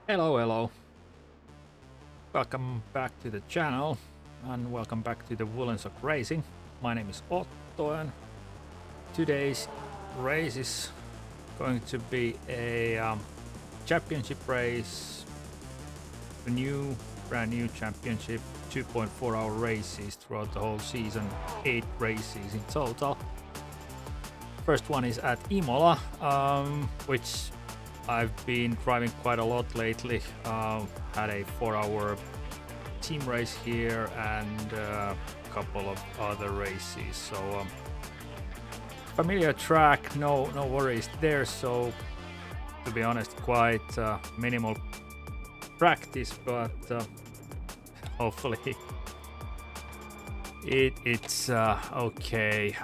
Hello. Welcome back to the channel and welcome back to the Woolen Sock Racing. My name is Otto and today's race is going to be a championship race, a brand new championship, 2.4 hour races throughout the whole season, 8 races in total. First one is at Imola, which I've been driving quite a lot lately. Had a 4-hour team race here and a couple of other races. So familiar track, no worries there. So to be honest, quite minimal practice, but hopefully it's okay.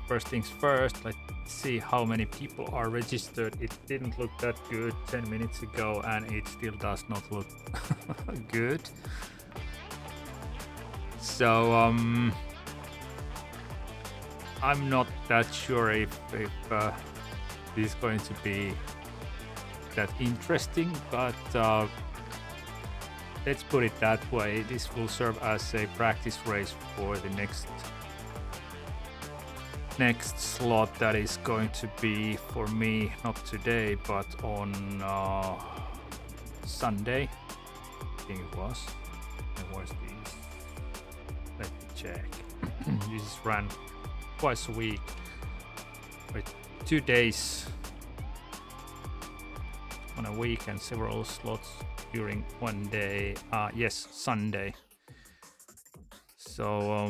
First things first, let's see how many people are registered. It didn't look that good 10 minutes ago and it still does not look good. So I'm not that sure if this is going to be that interesting, but let's put it that way. This will serve as a practice race for the next slot that is going to be for me, not today, but on Sunday. I think it was. Where's these? Let me check. This is run twice a week with 2 days on a week and several slots during one day. Yes, Sunday. So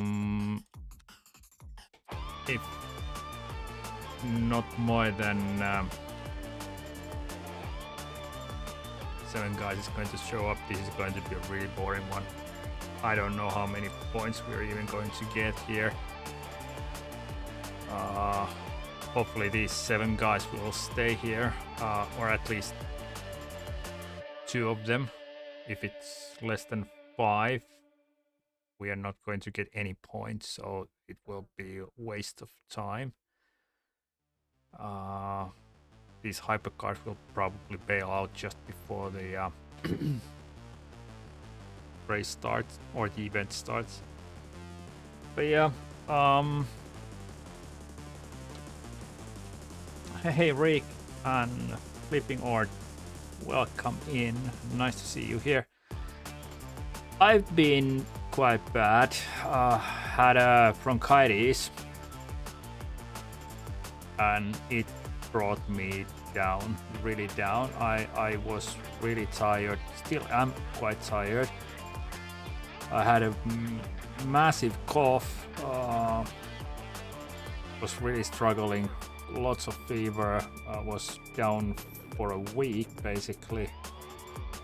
if not more than 7 guys is going to show up, this is going to be a really boring one. I don't know how many points we're even going to get here. Hopefully these 7 guys will stay here, or at least 2 of them. If it's less than 5, we are not going to get any points, so it will be a waste of time. These hypercars will probably bail out just before the race starts or the event starts. But yeah, hey Rick and Flipping Art, welcome in. Nice to see you here. I've been quite bad. Had a bronchitis and it brought me down, really down. I was really tired, still am quite tired. I had a massive cough, was really struggling, lots of fever, was down for a week basically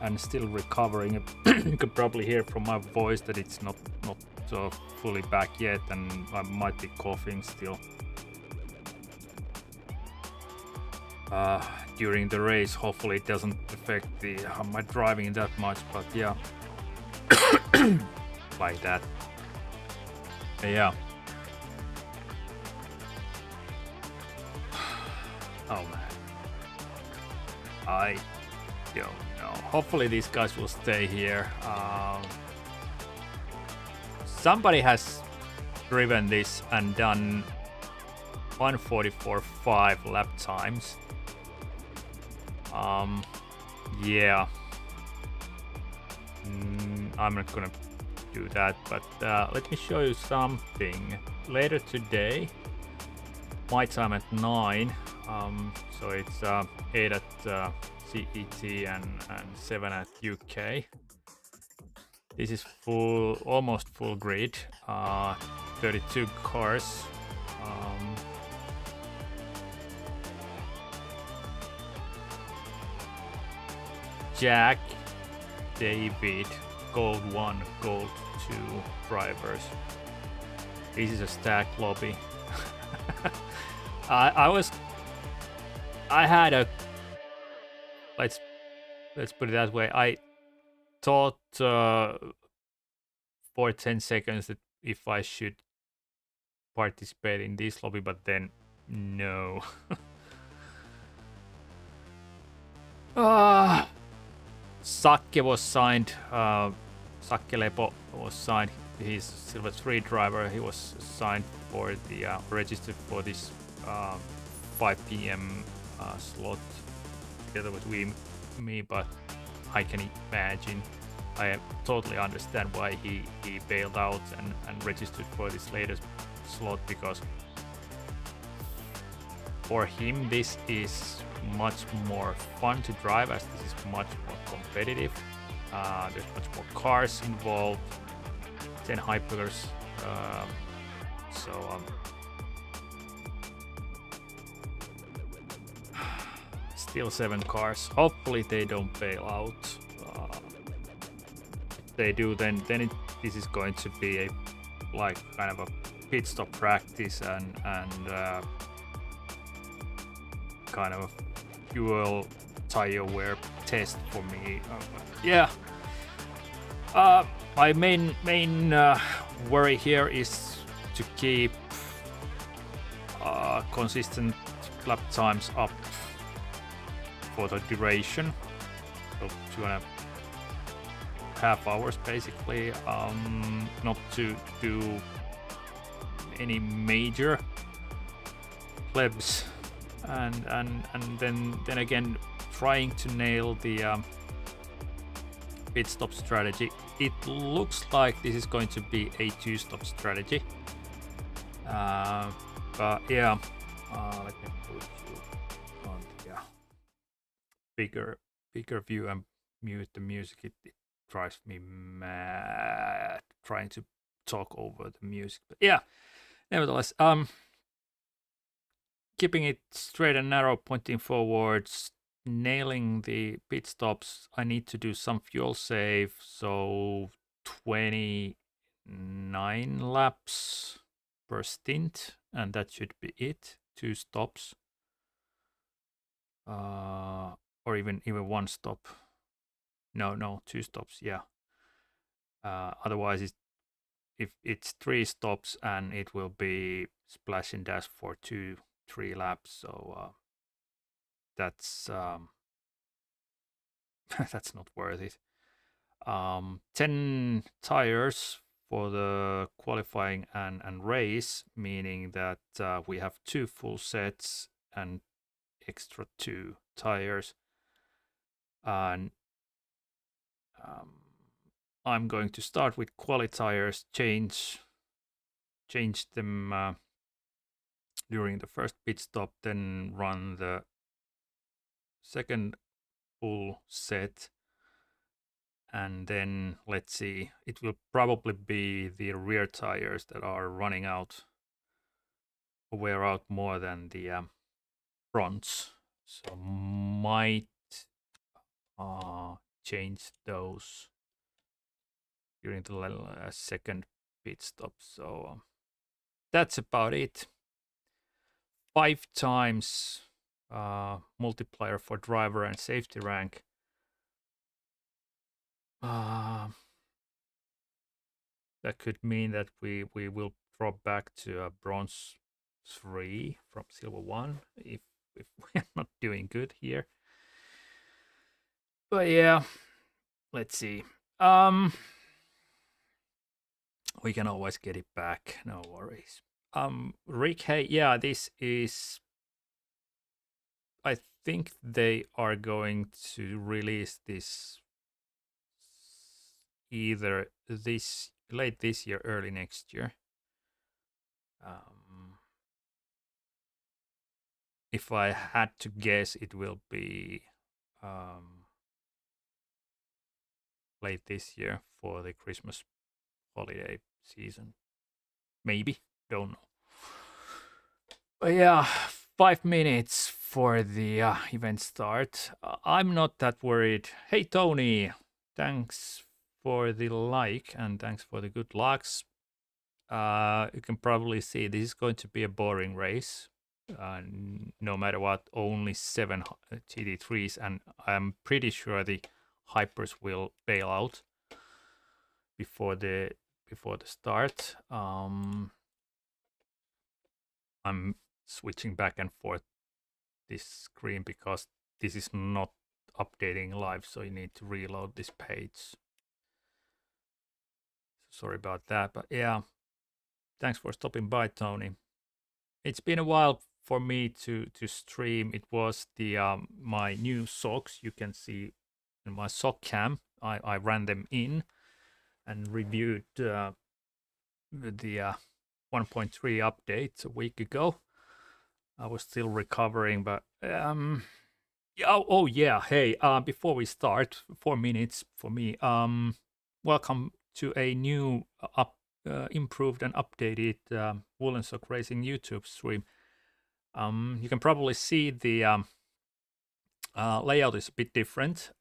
and still recovering. You could probably hear from my voice that it's not fully back yet and I might be coughing still. During the race, hopefully it doesn't affect my driving that much, but yeah, like that. Yeah. Oh man, I don't know. Hopefully these guys will stay here. Somebody has driven this and done 1:44.5 lap times. Yeah, I'm not gonna do that, but let me show you something. Later today, my time at 9, so it's 8 at CET and 7 at UK. This is almost full grid, 32 cars. Jack, David, Gold 1, Gold 2 drivers. This is a stack lobby. I had a, let's put it that way. I thought for 10 seconds that if I should participate in this lobby, but then no. Sakke was signed. Sakke Lepo was signed. He's Silver 3 driver. He was signed for the registered for this 5 p.m. Slot together with me, but I can imagine. I totally understand why he bailed out and registered for this latest slot, because for him this is much more fun to drive, as this is much more competitive. There's much more cars involved, 10 Hypercars. Still 7 cars. Hopefully they don't bail out. If they do, then this is going to be a kind of a pit stop practice and kind of a fuel tire wear test for me. Yeah. My main worry here is to keep consistent lap times up for the duration, so 2.5 hours basically. Not to do any major plebs, and then again trying to nail the pit stop strategy. It looks like this is going to be a 2-stop strategy, but yeah, let me put you on the bigger view and mute the music. It drives me mad trying to talk over the music, but yeah, nevertheless, keeping it straight and narrow, pointing forwards, nailing the pit stops. I need to do some fuel save, so 29 laps per stint, and that should be it. 2 stops, or even 1 stop. No, 2 stops. Yeah. Otherwise, if it's 3 stops, and it will be splash and dash for 2-3 laps. So that's that's not worth it. 10 tires for the qualifying and race, meaning that we have 2 full sets and extra 2 tires. And I'm going to start with quali tires, change them during the first pit stop, then run the second full set, and then let's see, it will probably be the rear tires that are running out, wear out more than the fronts, so might change those during the second pit stop. So that's about it. 5 times multiplier for driver and safety rank. That could mean that we will drop back to a bronze 3 from silver 1 if we're not doing good here. But yeah, let's see. We can always get it back, no worries. Rick, hey, yeah, this is, I think they are going to release this either late this year, early next year. If I had to guess, it will be late this year for the Christmas holiday season. Maybe, don't know. But yeah, 5 minutes for the event start. I'm not that worried. Hey Tony, thanks for the like and thanks for the good lucks. You can probably see this is going to be a boring race. No matter what, only 7 GT3s, and I'm pretty sure the Hypers will bail out before the start. I'm switching back and forth this screen because this is not updating live, so you need to reload this page. Sorry about that, but yeah, thanks for stopping by, Tony. It's been a while for me to stream. It was the my new socks. You can see in my sock cam. I ran them in and reviewed the 1.3 update a week ago. I was still recovering, but oh yeah. Hey, before we start, 4 minutes for me. Welcome to a new improved and updated Woolen Sock Racing YouTube stream. You can probably see the layout is a bit different.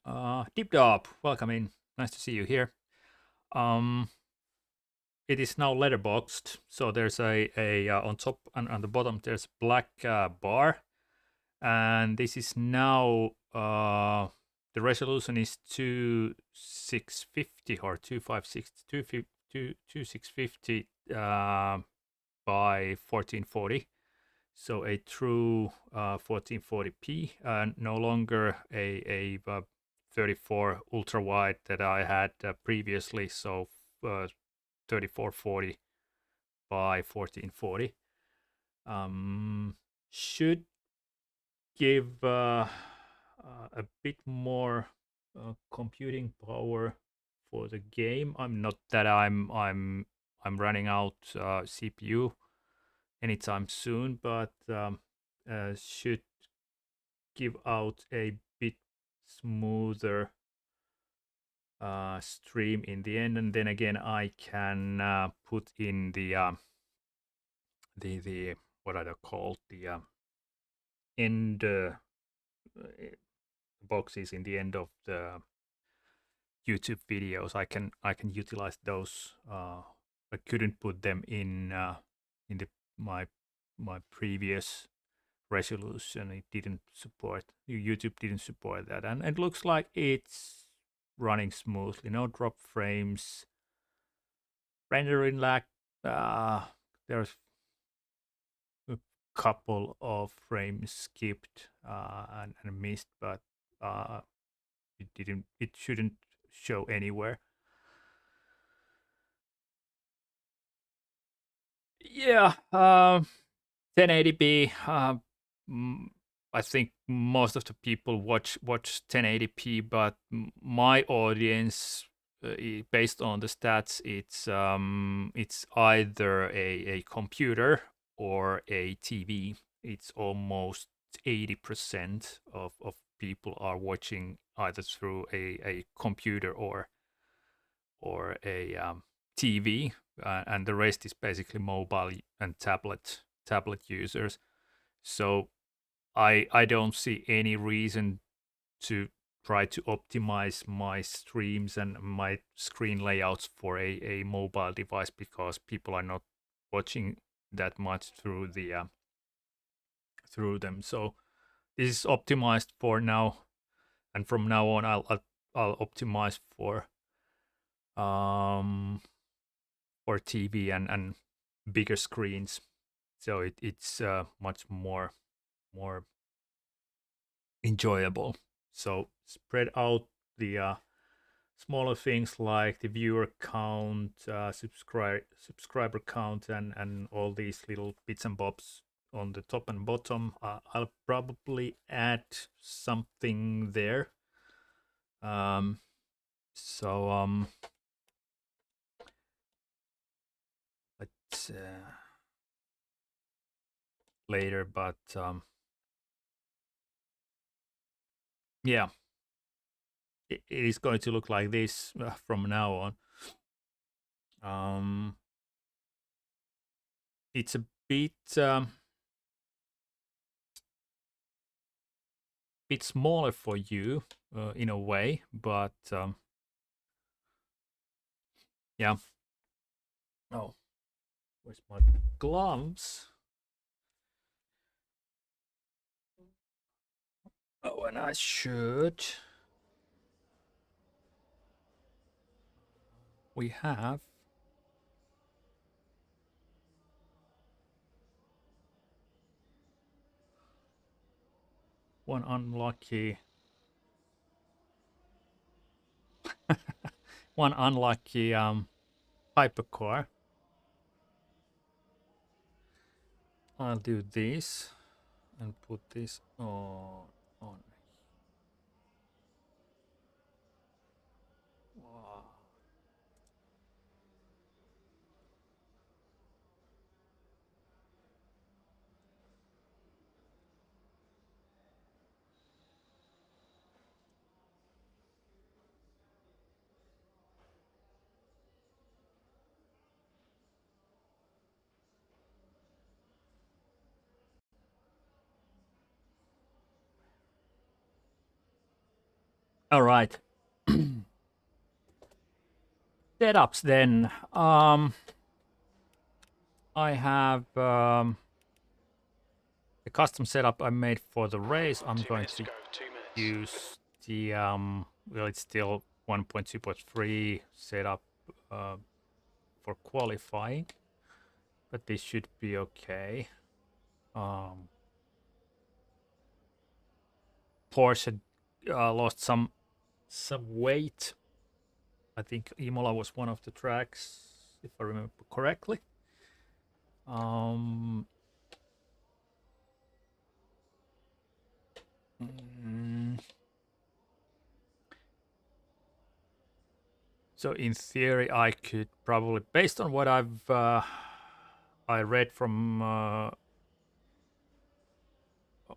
Deep Dop, welcome in. Nice to see you here. It is now letterboxed, so there's a on top and on the bottom there's a black bar, and this is now the resolution is 2650 or 2650 by 1440. So a true 1440p, no longer a 34 ultra wide that I had previously. So 3440 by 1440 should give a bit more computing power for the game. I'm not that I'm running out CPU anytime soon, but should give out a bit smoother stream in the end, and then again I can put in the what are they called, the end boxes in the end of the YouTube videos. I can utilize those. I couldn't put them in the my previous resolution. It didn't support, YouTube didn't support that, and it looks like it's running smoothly. No drop frames, rendering lag. There's a couple of frames skipped and missed, but it shouldn't show anywhere. Yeah, 1080p. I think most of the people watch 1080p, but my audience, based on the stats, it's either a computer or a TV. It's almost 80% of people are watching either through a computer or a TV, and the rest is basically mobile and tablet users. So I don't see any reason to try to optimize my streams and my screen layouts for a mobile device, because people are not watching that much through the through them. So this is optimized for now, and from now on I'll optimize for TV and bigger screens. So it's much more enjoyable. So spread out the smaller things like the viewer count, subscriber count, and all these little bits and bobs on the top and bottom. I'll probably add something there. Let's later, but yeah, it is going to look like this from now on. It's a bit smaller for you in a way, but yeah. Oh, where's my gloves? Oh, and I should. We have one unlucky one unlucky hypercar. I'll do this and put this on. Wow. All right. Setups then. I have the custom setup I made for the race. I'm going to use the well, it's still 1.2.3 setup for qualifying, but this should be okay. Porsche lost some weight. I think Imola was one of the tracks, if I remember correctly. So in theory, I could probably, based on what I've I read from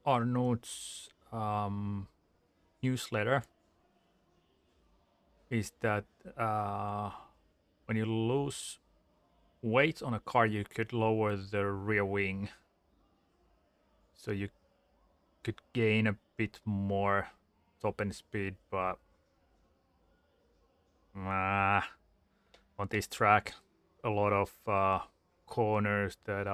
Arnold's newsletter, is that when you lose weight on a car, you could lower the rear wing, so you could gain a bit more top end speed, but on this track, a lot of corners that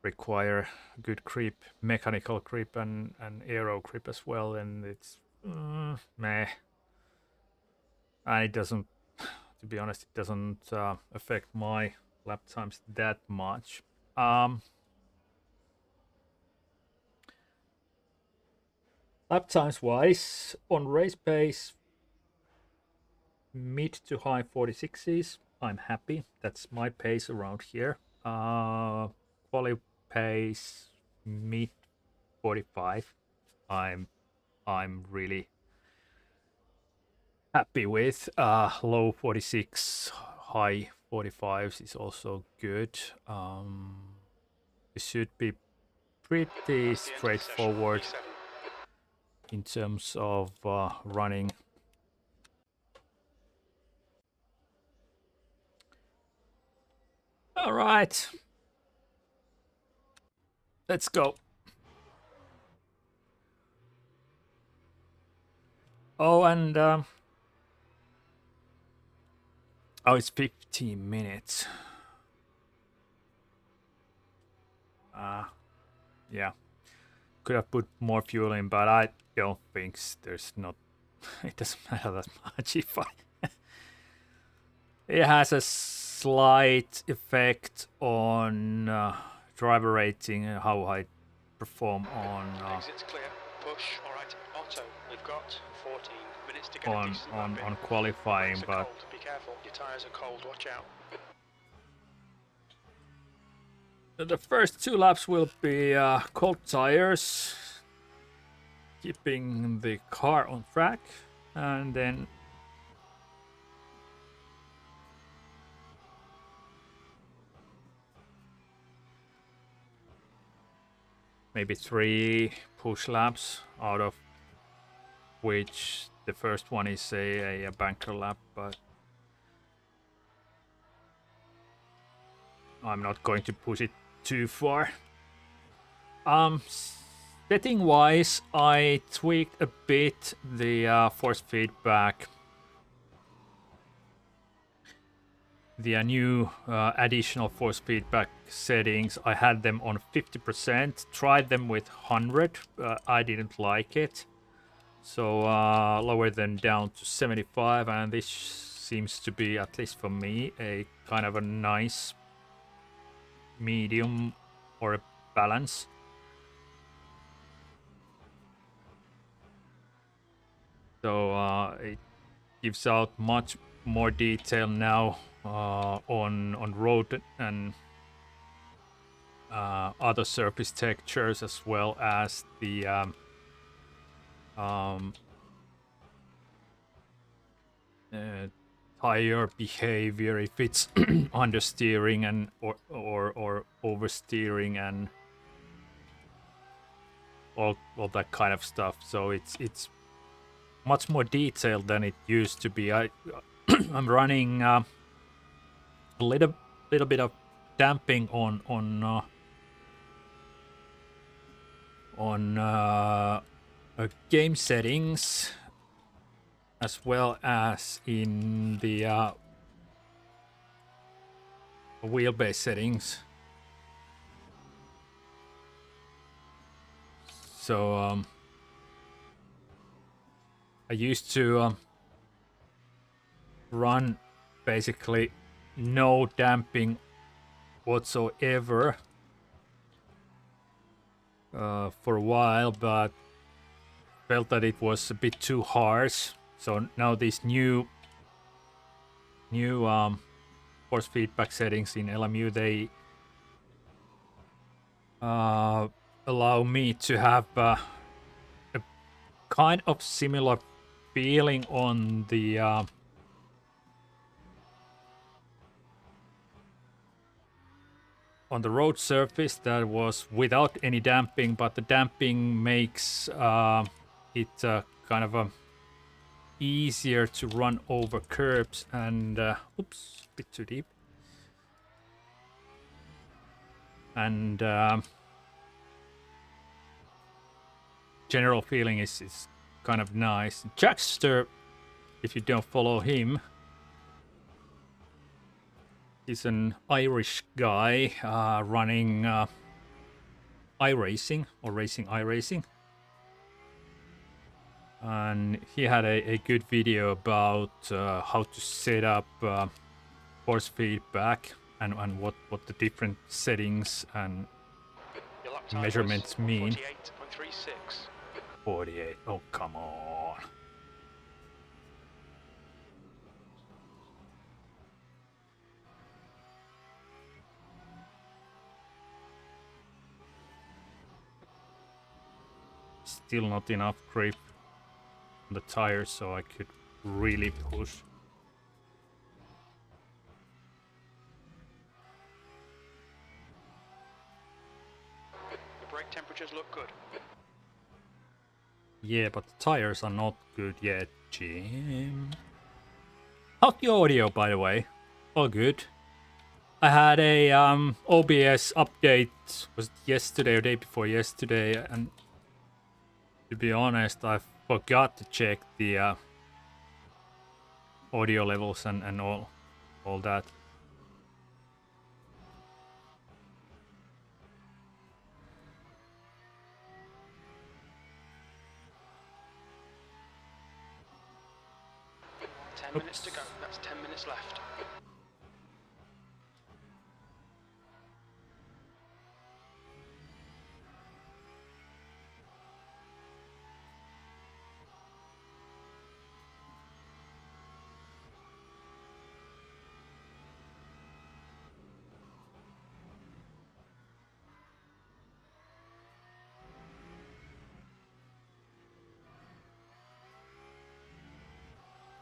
require good grip, mechanical grip, and aero grip as well, and it's meh. And it doesn't, to be honest, it doesn't affect my lap times that much. Lap times wise, on race pace, mid to high 46s. I'm happy. That's my pace around here. Quali pace, mid 45. I'm really happy with. Low 46, high 45s is also good. It should be pretty straightforward in terms of running. All right, let's go. Oh, and oh, it's 15 minutes. Yeah, could have put more fuel in, but I don't think there's not. It doesn't matter that much if I. It has a slight effect on driver rating and how I perform on. Exit's clear. Push. All right, Otto. We've got 14 minutes to get on qualifying, but cold. Be careful. Your tires are cold. Watch out. the first 2 laps will be cold tires, keeping the car on track, and then maybe 3 push laps, out of which the first one is a banker lap, but I'm not going to push it too far. Setting wise, I tweaked a bit the force feedback. The new additional force feedback settings, I had them on 50%, tried them with 100, I didn't like it. So lowered them down to 75, and this seems to be, at least for me, a kind of a nice medium or a balance. So gives out much more detail now on road and other surface textures, as well as the tire behavior, if it's understeering and or oversteering and all that kind of stuff. So it's much more detailed than it used to be. I'm running a little bit of damping on game settings, as well as in the wheelbase settings. So I used to run basically no damping whatsoever for a while, but felt that it was a bit too harsh. So now these new force feedback settings in LMU, they allow me to have a kind of similar feeling on the road surface that was without any damping, but the damping makes it kind of easier to run over curbs and oops, a bit too deep. And general feeling is kind of nice. Jackster, if you don't follow him, he's an Irish guy running iRacing or racing iRacing. And he had a good video about how to set up force feedback and what the different settings and measurements mean. 48.36. 48. Oh, come on. Still not enough grip on the tires, so I could really push. The brake temperatures look good. Yeah, but the tires are not good yet, Jim. How's the audio, by the way? All good. I had a OBS update, was it yesterday or day before yesterday, and to be honest, I forgot to check the audio levels and all that. Ten minutes to go. That's 10 minutes left.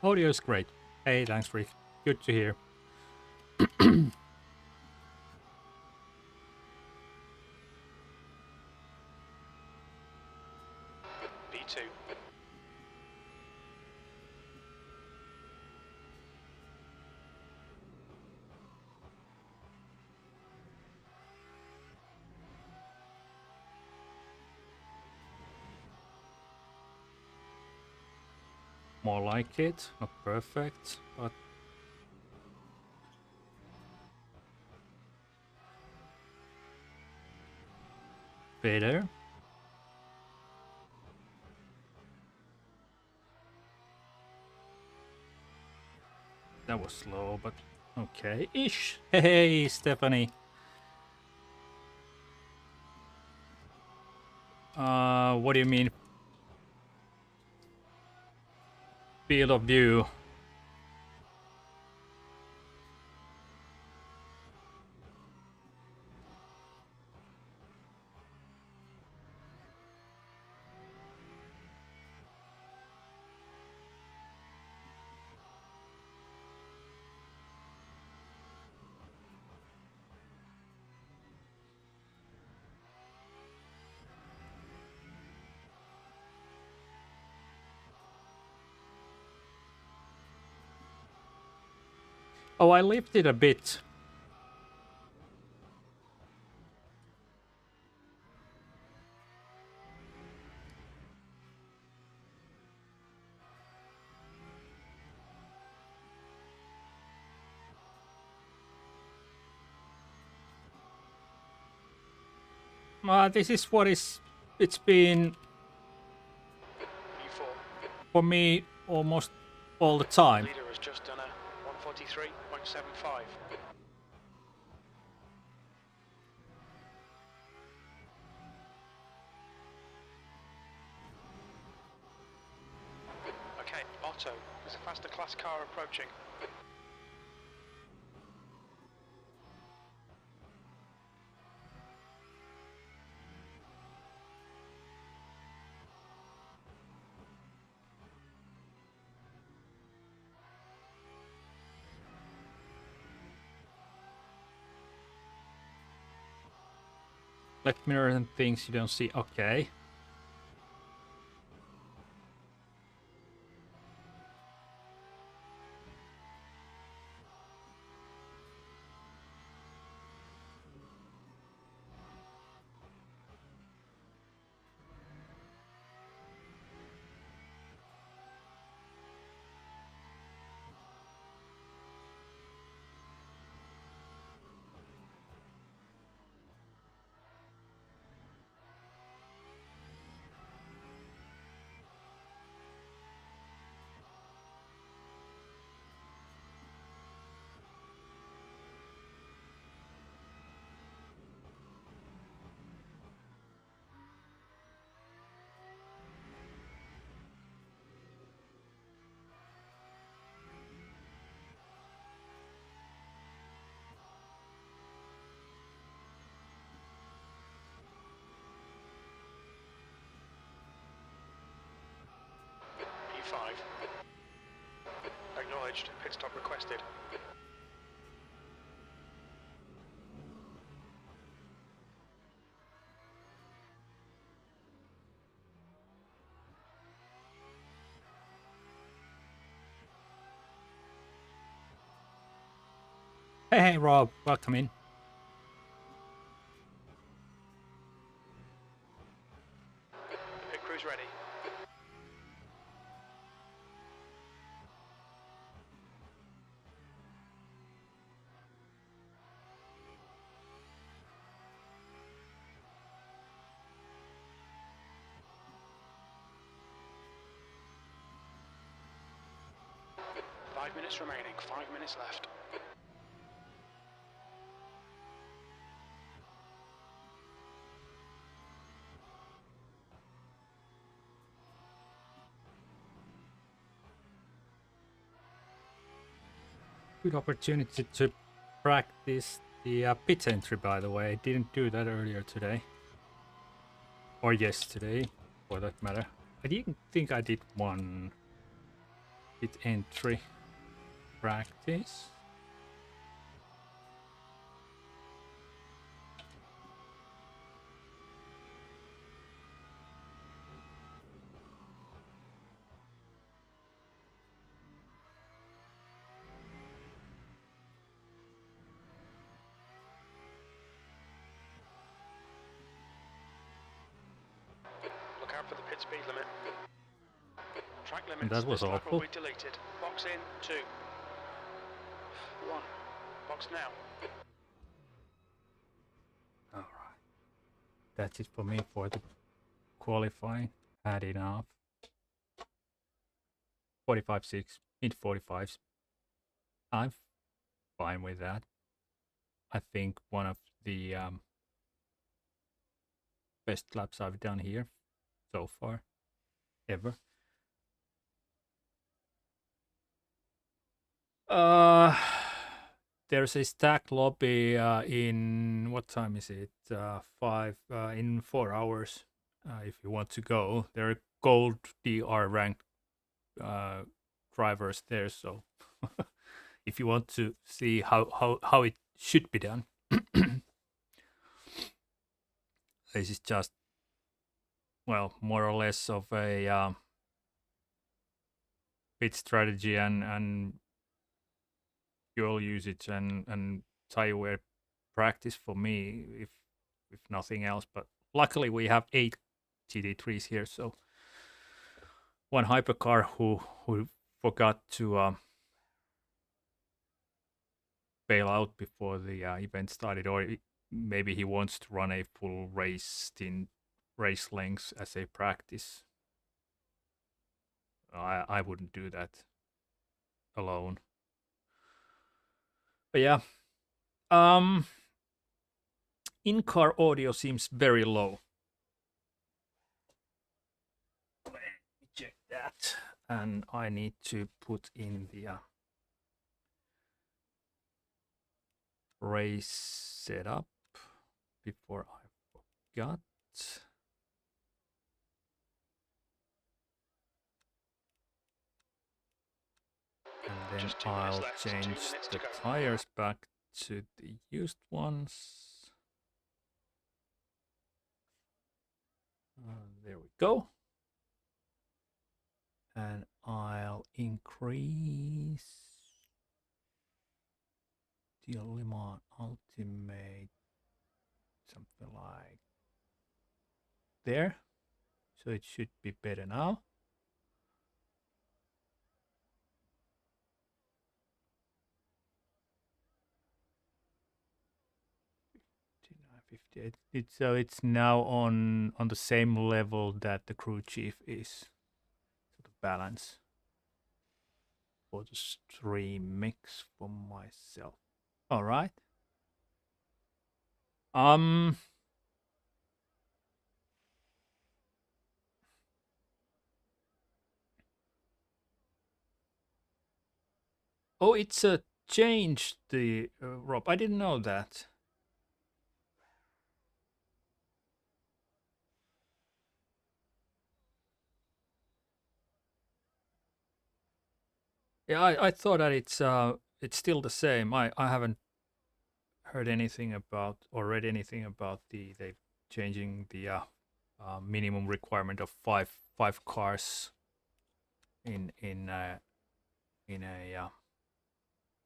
Audio is great. Hey, thanks, Rick. Good to hear. B2. More like it. Not perfect, but better. That was slow, but okay-ish. Hey, Stephanie. What do you mean? Field of view. Oh, I lifted a bit. This is what it's been E4. for me almost all the time. Leader has just done a 143.75. Okay, Otto, there's a faster class car approaching. Left mirror and things you don't see. Okay. E5. Acknowledged. Pit stop requested. Hey, Rob, welcome in. Pit crew's ready. Five minutes remaining. 5 minutes left. Good opportunity to practice the pit entry, by the way. I didn't do that earlier today. Or yesterday, for that matter. I didn't think I did one pit entry practice. Look out for the pit speed limit. Track limits. And that was this lap awful. will be deleted. Box in. 2. 1. Box now. Alright. That's it for me for the qualifying. Had enough. 45.6, mid 45s. I'm fine with that. I think one of the best laps I've done here so far, ever. There's a stack lobby in what time is it? 5 in 4 hours. If you want to go, there are gold DR ranked drivers there. So if you want to see how it should be done, this is just, well, more or less of a pit strategy and fuel usage and tire wear practice for me, if nothing else. But luckily we have 8 GT3s here, so one hypercar who forgot to bail out before the event started, or maybe he wants to run a full race in race lengths as a practice. I wouldn't do that alone. But yeah, in-car audio seems very low. Let me check that, and I need to put in the race setup before I forgot. And then Just 2 minutes I'll left, 2 change minutes the to go. tires back to the used ones. There we go. And I'll increase the Limon Ultimate something like there. So it should be better now. So it's now on the same level that the crew chief is. So the balance for the stream mix for myself. All right. Oh, it's changed the Rob. I didn't know that. Yeah, I thought that it's still the same. I haven't heard anything about or read anything about they changing the minimum requirement of five cars in a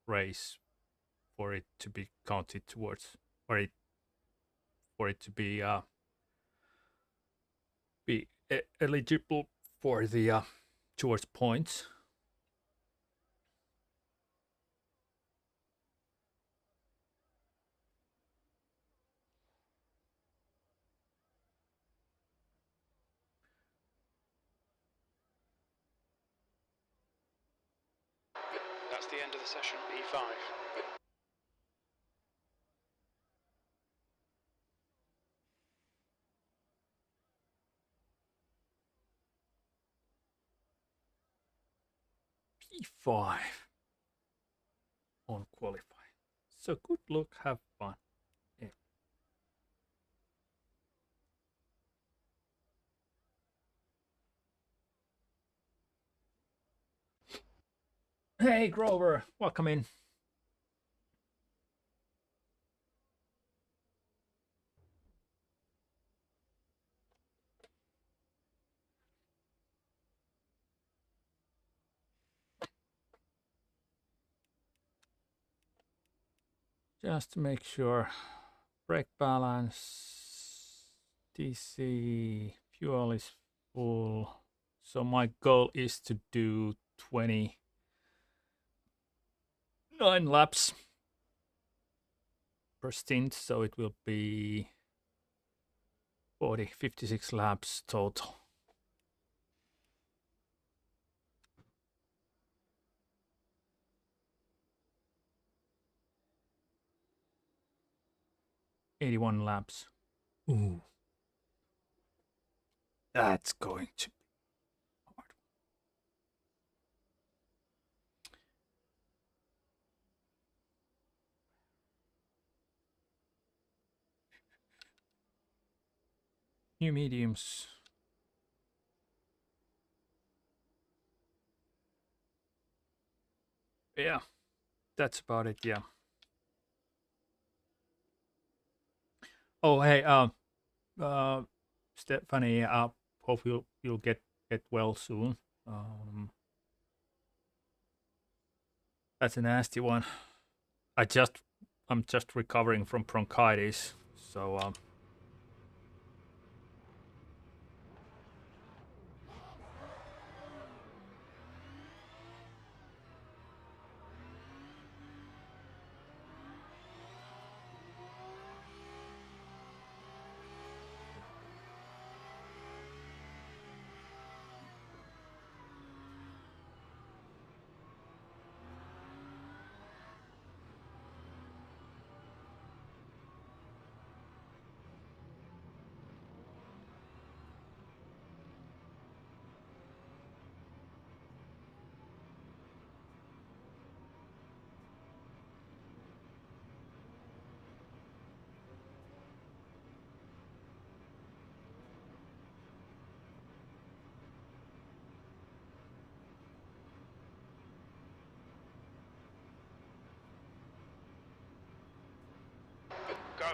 race for it to be counted towards, or for it to be eligible for the towards points. That's the end of the session, P5. P5 on qualifying. So good luck, have fun. Yeah. Hey Grover, welcome in. Just to make sure, brake balance, DC, fuel is full. So my goal is to do 29 laps per stint, so it will be 56 laps total. $81 laps. Ooh. That's going to be hard. New mediums. Yeah, that's about it, yeah. Oh, hey, Stephanie, hope you'll get well soon. That's a nasty one. I'm just recovering from bronchitis, so Go.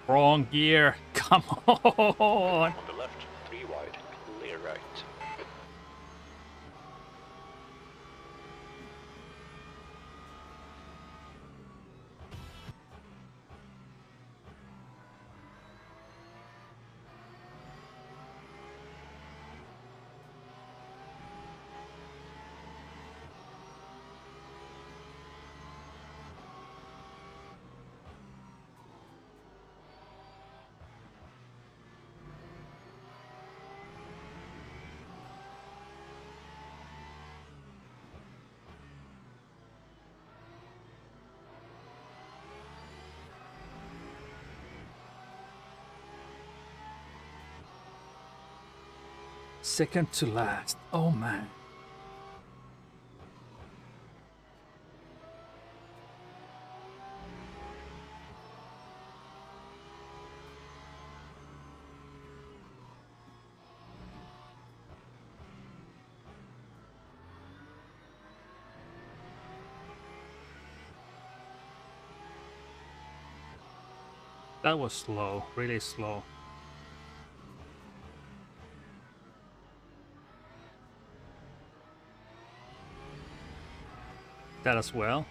wrong gear. Come on. On the left, 3 wide, clear right. Second to last. Oh man. That was slow, really slow. That as well.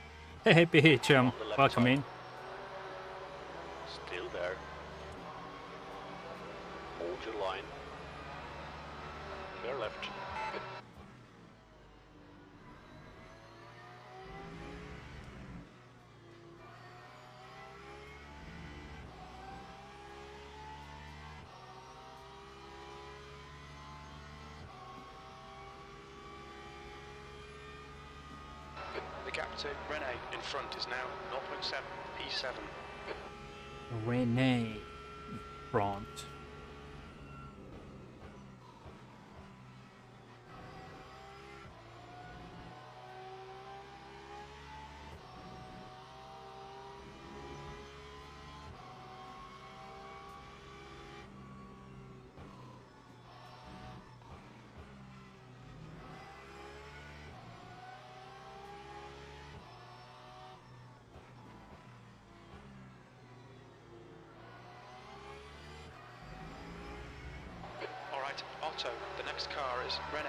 Hey, BHM, welcome in. Still there. Hold your line. Clear left. The gap to Rene in front is now 0.7 P7. Rene front. Alright, Otto, the next car is Rene.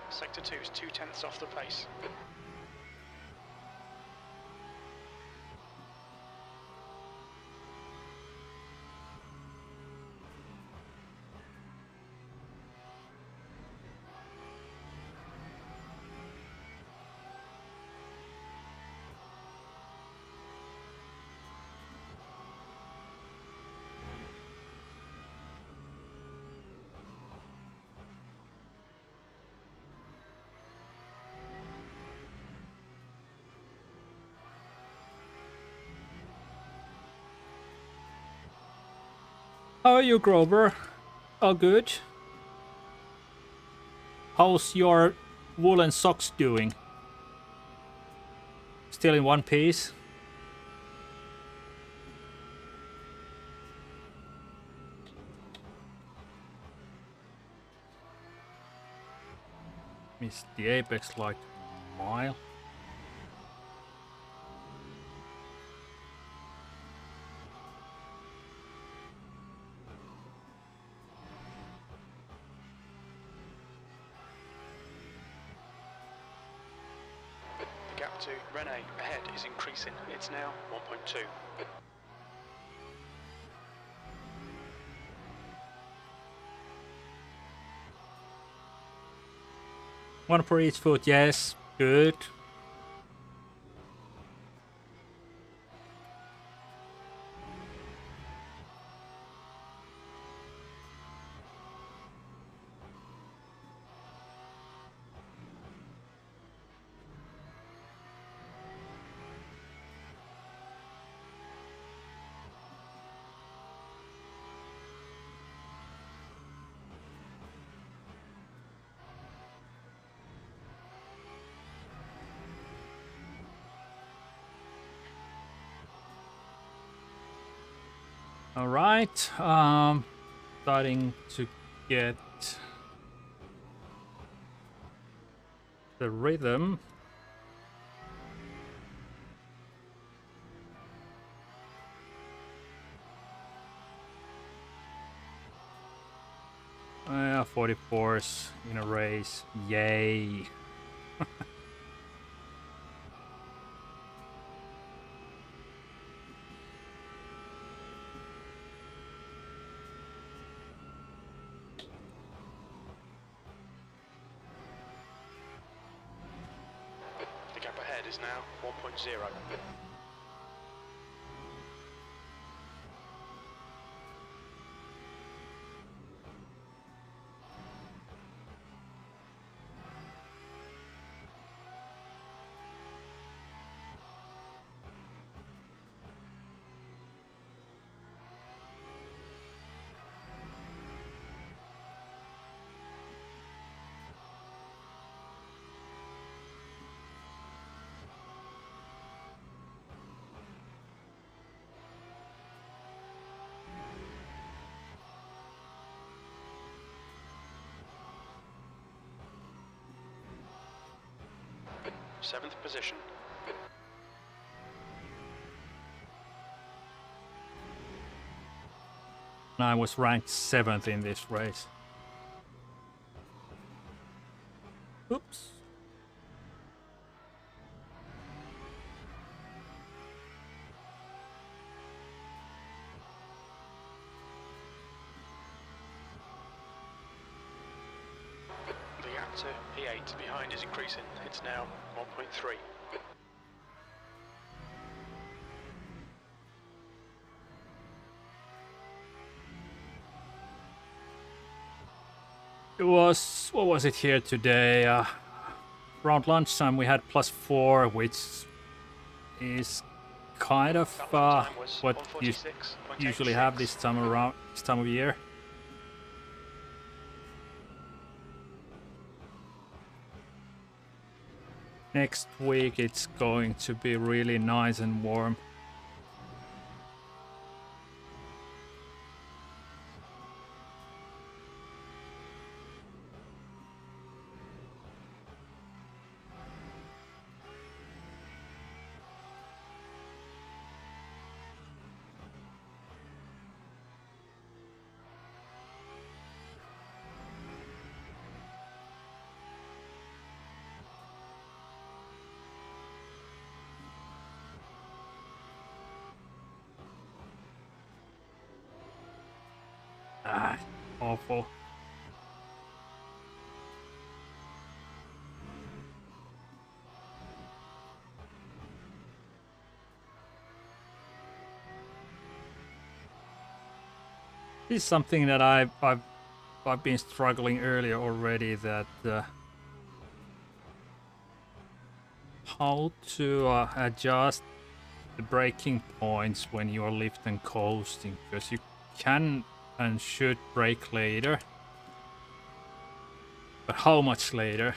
Sector 2 is 2/10 off the pace. How are you, Grover? All good? How's your woolen socks doing? Still in one piece? Is the apex like a mile? The gap to Rene ahead is increasing. It's now 1.2. One for each foot, yes. Good. All right. Starting to get the rhythm. Yeah, 44s in a race. Yay. The gap ahead is now 1.0. Seventh position. I was ranked 7th in this race. Oops. The gap to P8 behind is increasing. It's now 1.3. It was, what was it here today? Around lunchtime we had +4, which is kind of what you usually have this time of year. Next week it's going to be really nice and warm. Ah, awful. This is something that I've been struggling earlier already, that how to adjust the braking points when you're lift and coasting, because you can and should brake later, but how much later?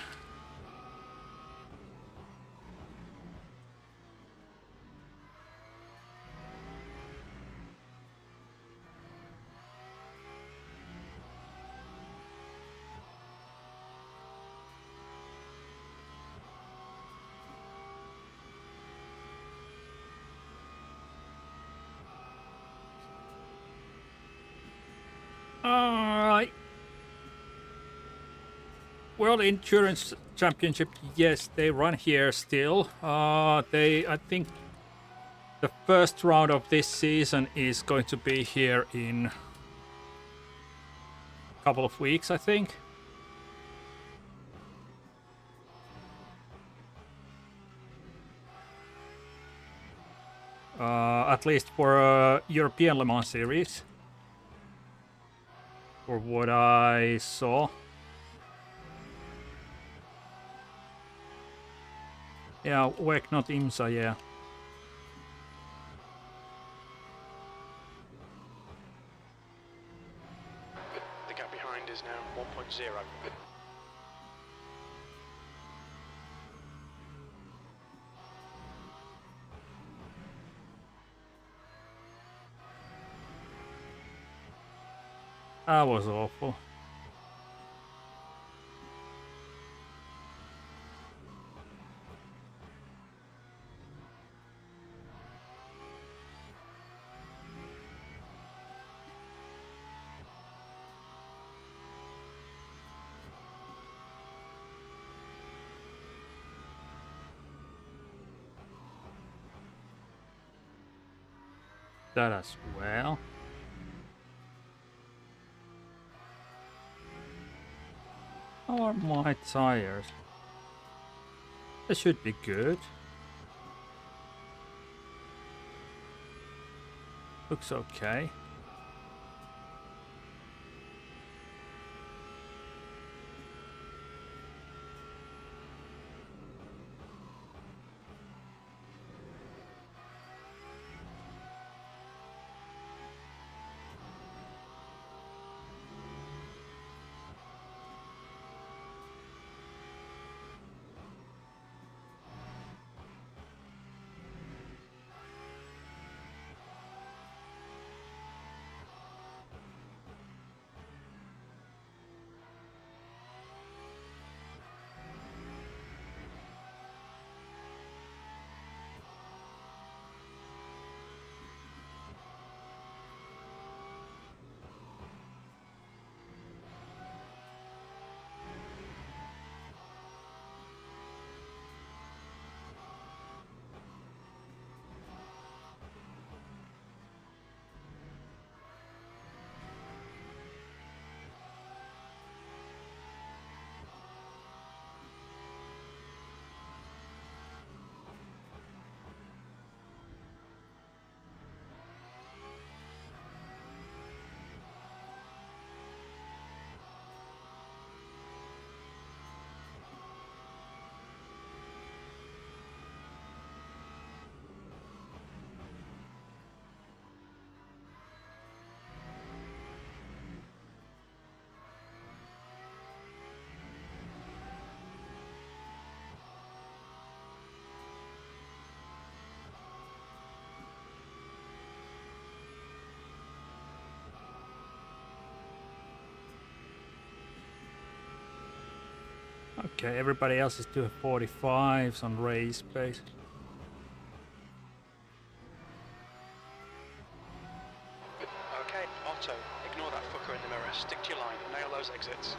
Alright. World Endurance Championship, yes, they run here still. I think the first round of this season is going to be here in a couple of weeks, I think. At least for European Le Mans series. For what I saw. Yeah, WEC, not IMSA, yeah. The gap behind is now 1.0. That was awful. That as well. How are my tires? They should be good. Looks okay. Okay, everybody else is doing 45s on race pace. Okay, Otto, ignore that fucker in the mirror. Stick to your line. Nail those exits.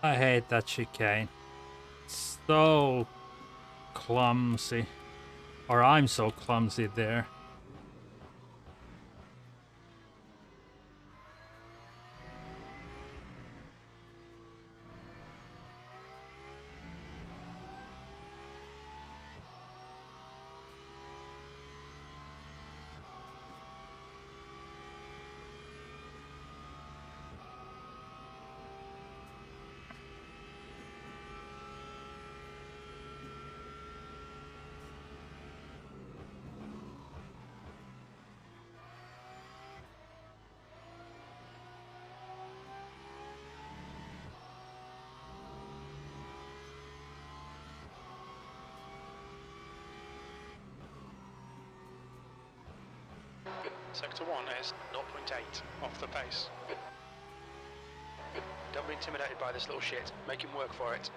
I hate that chicane. It's so clumsy. Or I'm so clumsy there. Sector 1 is 0.8 off the pace. Don't be intimidated by this little shit. Make him work for it.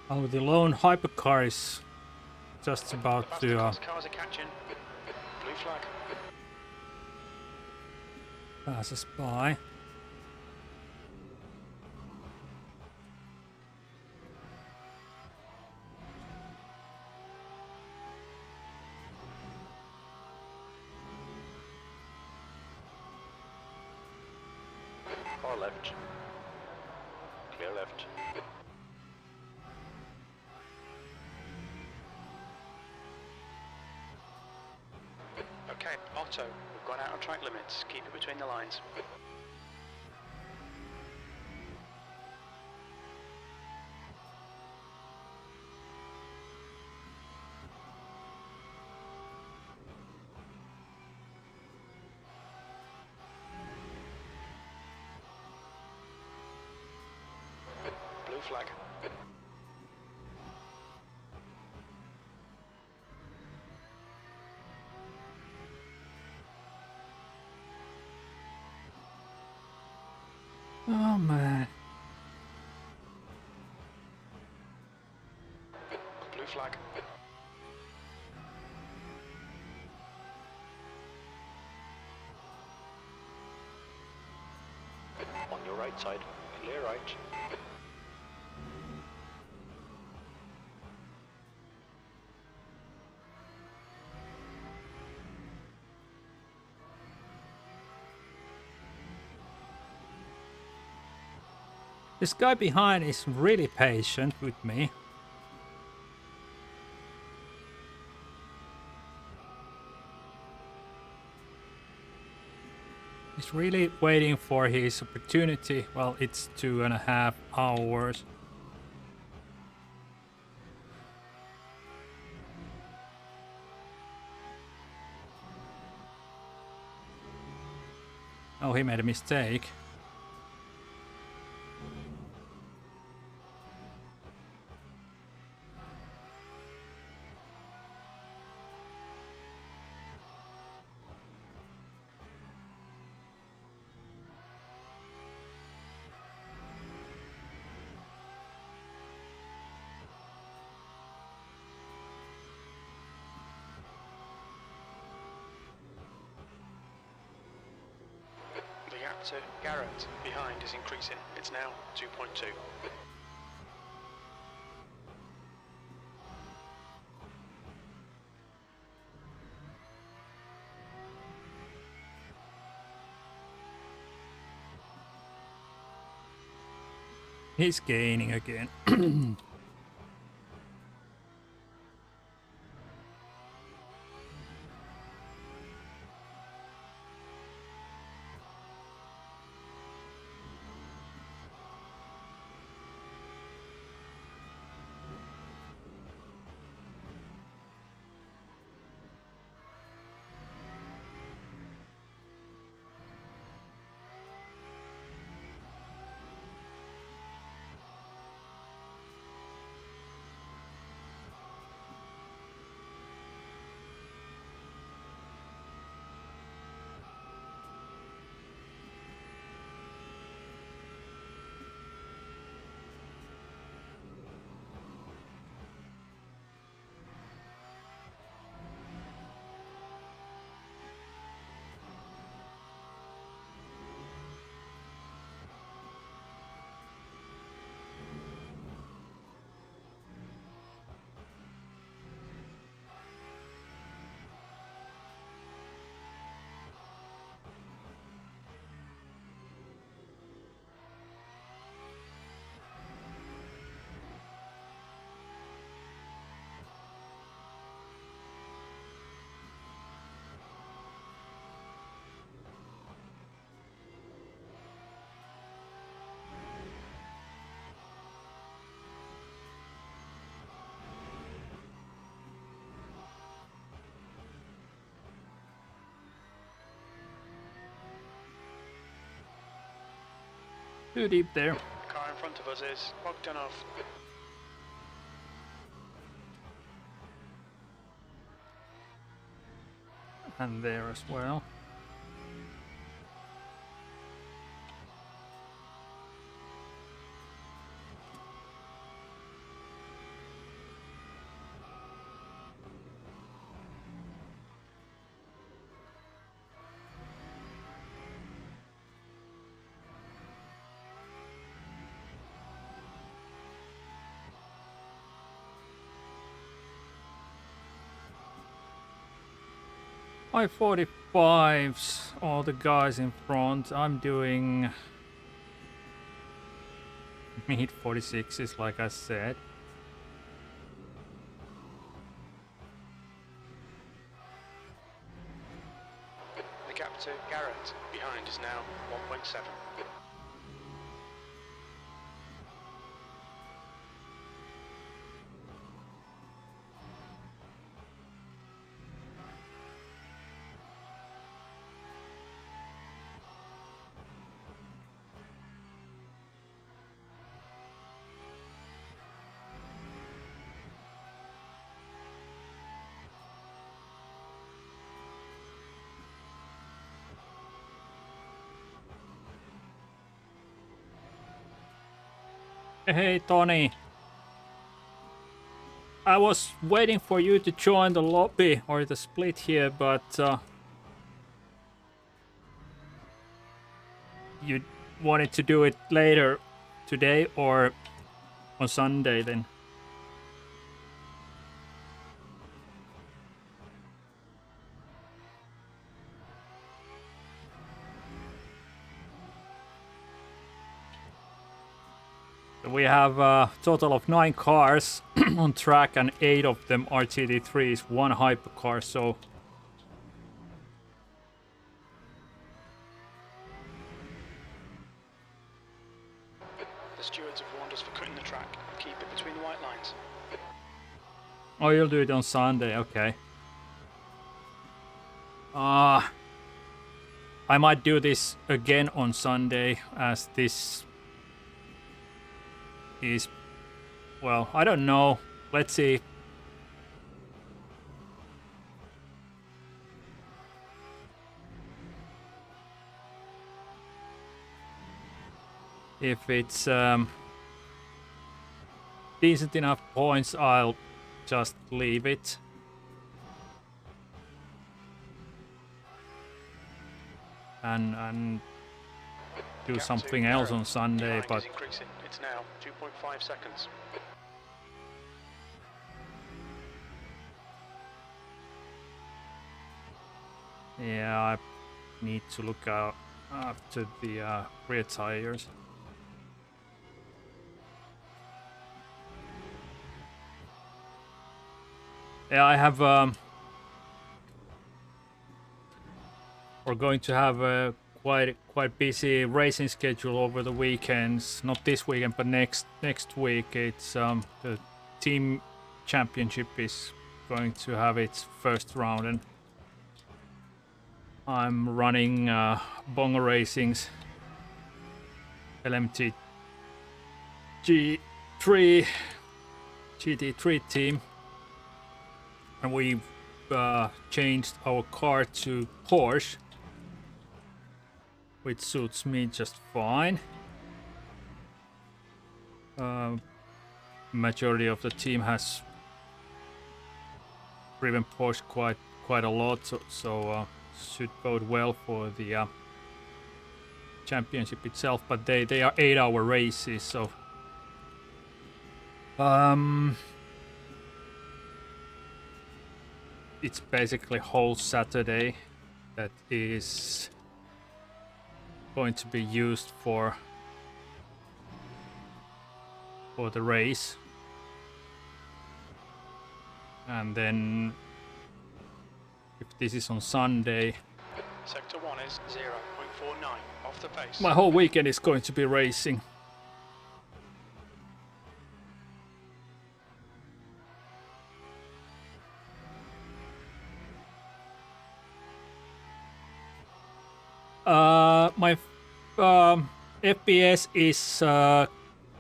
Oh, the lone hypercar is just about The to fast cars are catching. Blue flag. pass us by. Or left. Clear left. Okay, Otto, we've gone out of track limits. Keep it between the lines. Blue flag. Oh man. Blue flag. On your right side. Clear right. This guy behind is really patient with me. He's really waiting for his opportunity. Well, it's 2.5 hours. Oh, he made a mistake. The gap to Garrett behind is increasing. It's now 2.2. He's gaining again. Too deep there. The car in front of us is Bogdanov. And there as well. I-45s, all the guys in front. I'm doing mid 46s, like I said. The gap to Garrett behind is now 1.7. Hey Tony, I was waiting for you to join the lobby or the split here, but you wanted to do it later today or on Sunday then? We have a total of 9 cars on track and 8 of them are GT3s, 1 hypercar, so The stewards have warned us for cutting the track. Keep it between the white lines. oh, you'll do it on Sunday, okay. I might do this again on Sunday as this is, well, I don't know. Let's see. If it's decent enough points, I'll just leave it. And do Gap something to else Garrett on Sunday, behind but is increasing. It's now 2.5 seconds. yeah, I need to look out after the rear tires. Yeah, I have we're going to have a quite busy racing schedule over the weekends. Not this weekend, but next week. It's the team championship is going to have its first round, and I'm running Bongo Racing's LMGT3 GT3 team, and we've changed our car to Porsche, which suits me just fine. Majority of the team has driven Porsche quite a lot, so should bode well for the championship itself. But they are 8-hour races, so it's basically whole Saturday that is going to be used for the race, and then if this is on Sunday, Sector 1 is 0.49 off the pace. my whole weekend is going to be racing. My FPS is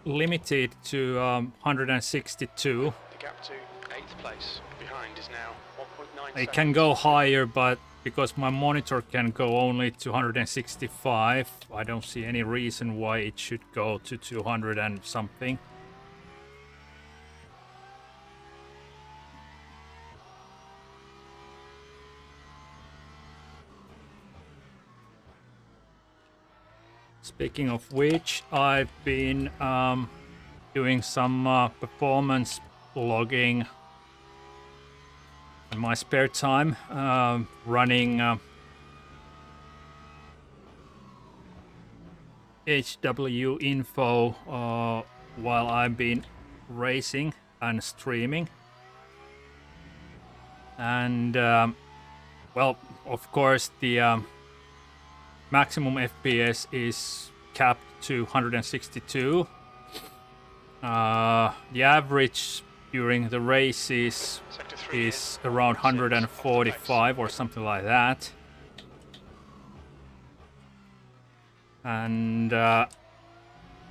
limited to 162. The gap to 8th place behind is now 1.9 It can go higher, but because my monitor can go only to 165, I don't see any reason why it should go to 200 and something. Speaking of which, I've been doing some performance logging in my spare time, running HW info while I've been racing and streaming. And well, of course, the maximum FPS is capped to 162. The average during the races is around 145 or something like that. And the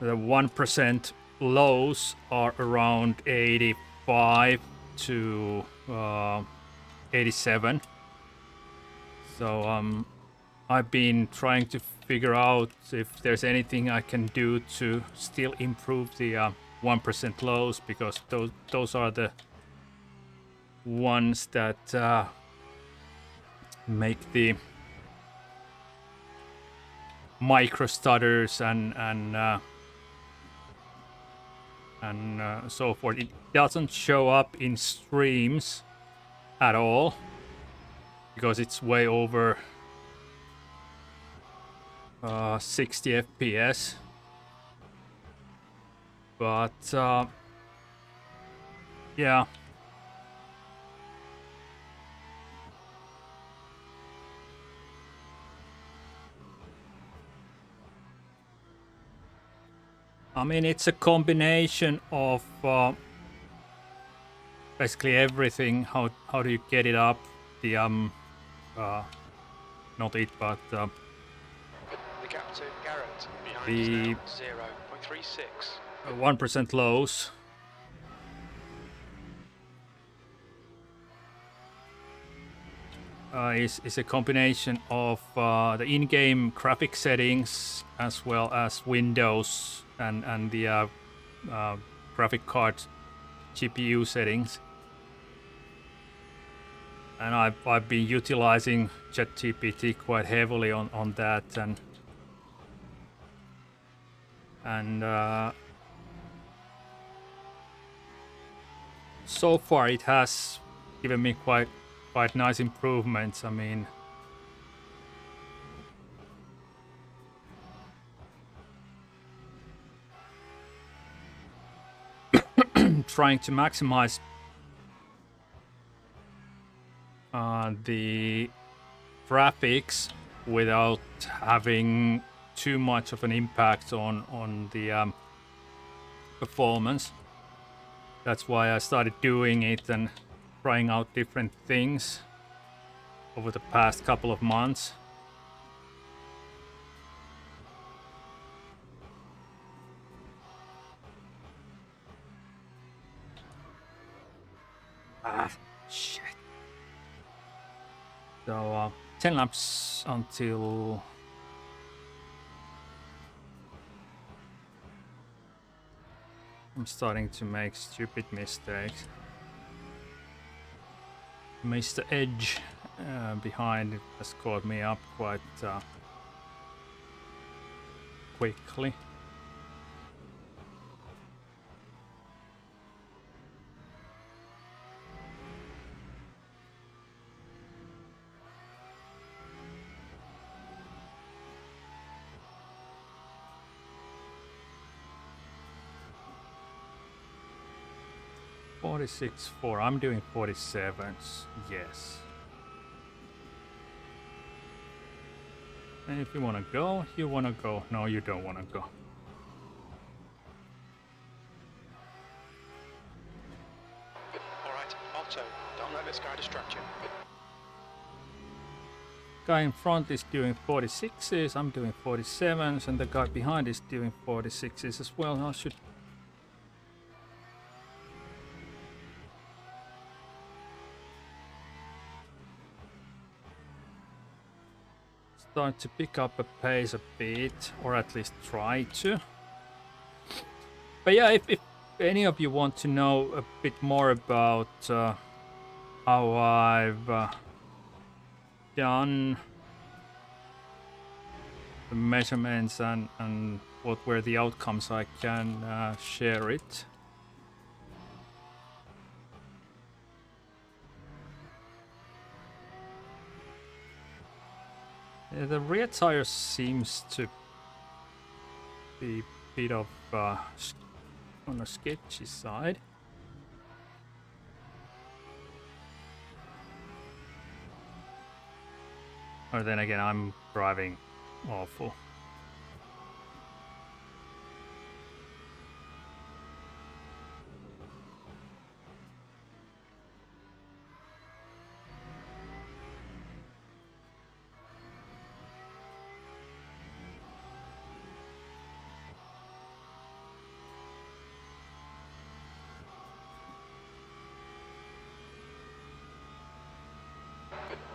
1% lows are around 85 to 87. So I've been trying to figure out if there's anything I can do to still improve the 1% lows, because those are the ones that make the micro stutters and so forth. It doesn't show up in streams at all because it's way over 60 FPS. But yeah. I mean, it's a combination of basically everything. How do you get it up? The not it, but the gap to Garrett behind the is now 0.36. 1% lows. Is a combination of the in-game graphic settings as well as Windows and the graphic card GPU settings. And I've been utilizing ChatGPT quite heavily on that, and so far it has given me quite nice improvements. I mean, trying to maximize the graphics without having too much of an impact on the performance. That's why I started doing it and trying out different things over the past couple of months. Shit. So 10 laps until I'm starting to make stupid mistakes. Mr. Edge behind has caught me up quite quickly. .46.4. I'm doing 47s. Yes. And if you want to go, you want to go. No, you don't want to go. All right, Otto, don't let this guy distract you. Guy in front is doing 46s, I'm doing 47s, and the guy behind is doing 46s as well. I should start to pick up a pace a bit, or at least try to. But yeah, if any of you want to know a bit more about how I've done the measurements and what were the outcomes, I can share it. The rear tire seems to be a bit of on the sketchy side. Or then again, I'm driving awful.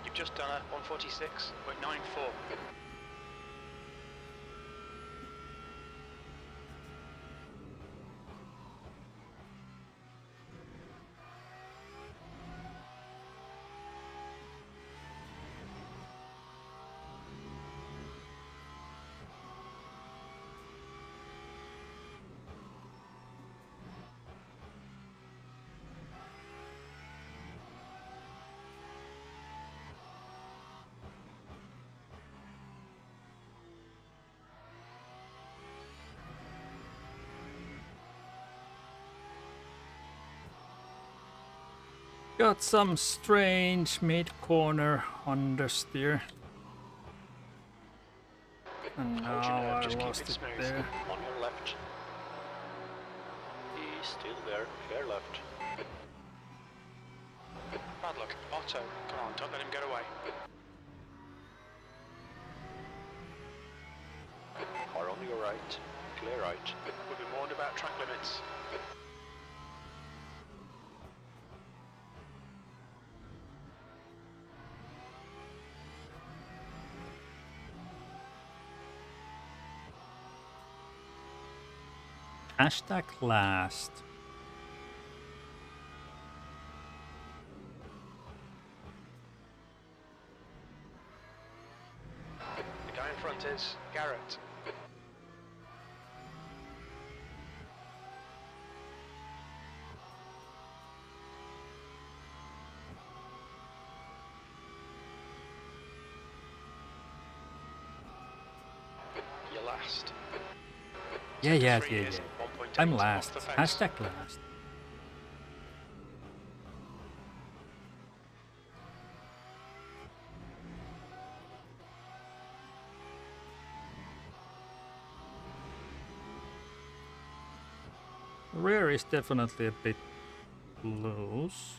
You've just done a 146.94. Got some strange mid-corner understeer. And now I lost it there. On your left. He's still there, clear left. Bad luck. Otto, come on, don't let him get away. Car on your right, clear right. We've been warned about track limits. Hashtag last. The guy in front is Garrett. You're last. Yeah. 3 years, 1.8 I'm off last. the pace. Hashtag last. Rear is definitely a bit loose.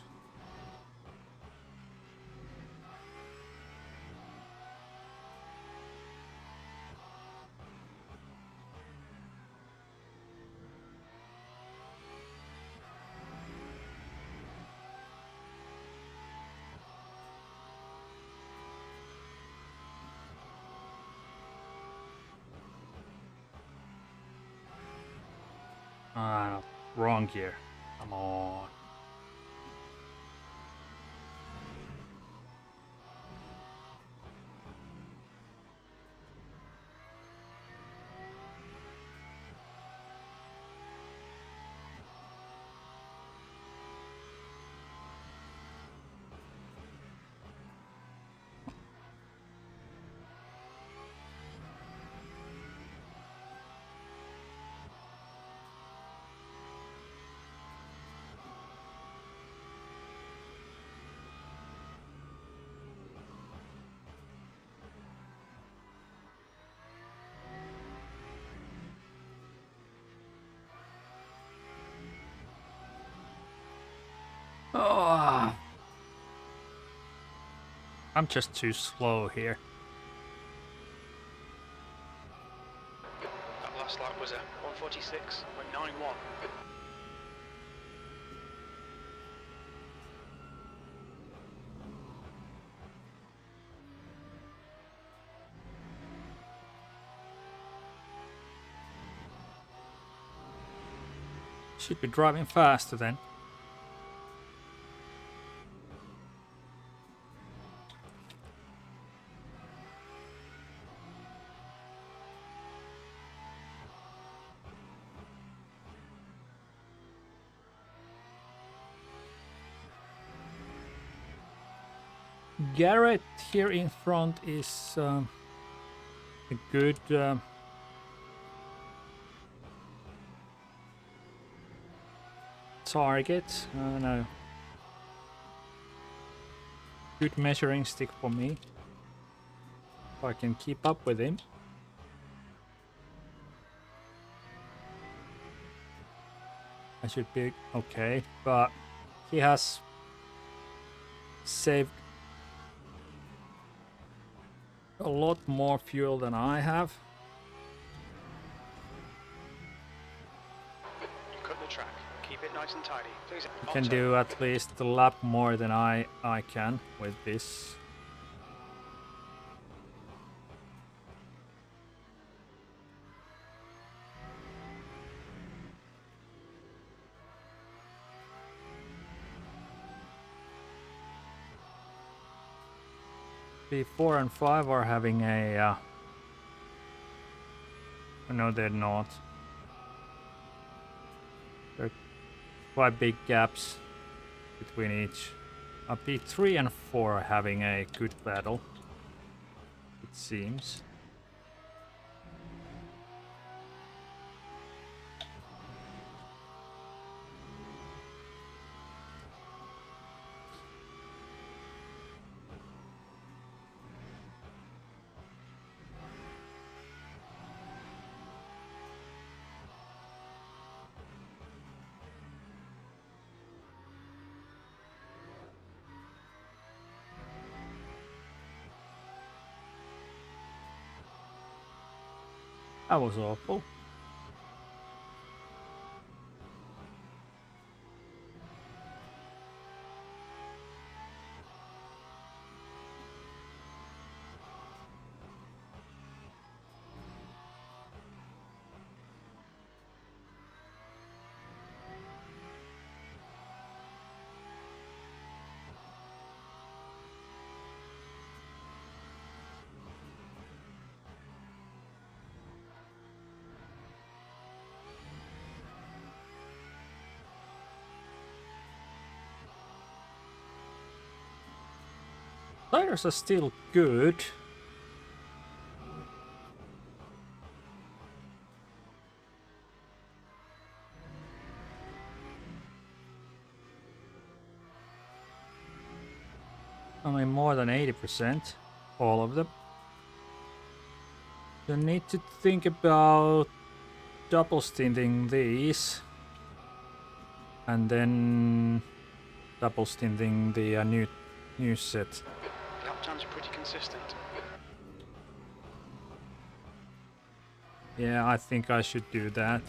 Ah, wrong gear. Come on. Oh. I'm just too slow here. That last lap was a 146.91. Should be driving faster then. Garrett here in front is a good target. No, good measuring stick for me. If I can keep up with him. I should be okay, but he has saved a lot more fuel than I have. Cut the track. Keep it nice and tidy. Please. I can do at least a lap more than I can with this. B4 and 5 are having a no, they're not. There are quite big gaps between each. B3 and 4 are having a good battle, it seems. That was awful. Tires are still good. I mean, more than 80%, all of them. You need to think about double stinting these, and then double stinting the new set. Lap times are pretty consistent. Yeah, I think I should do that.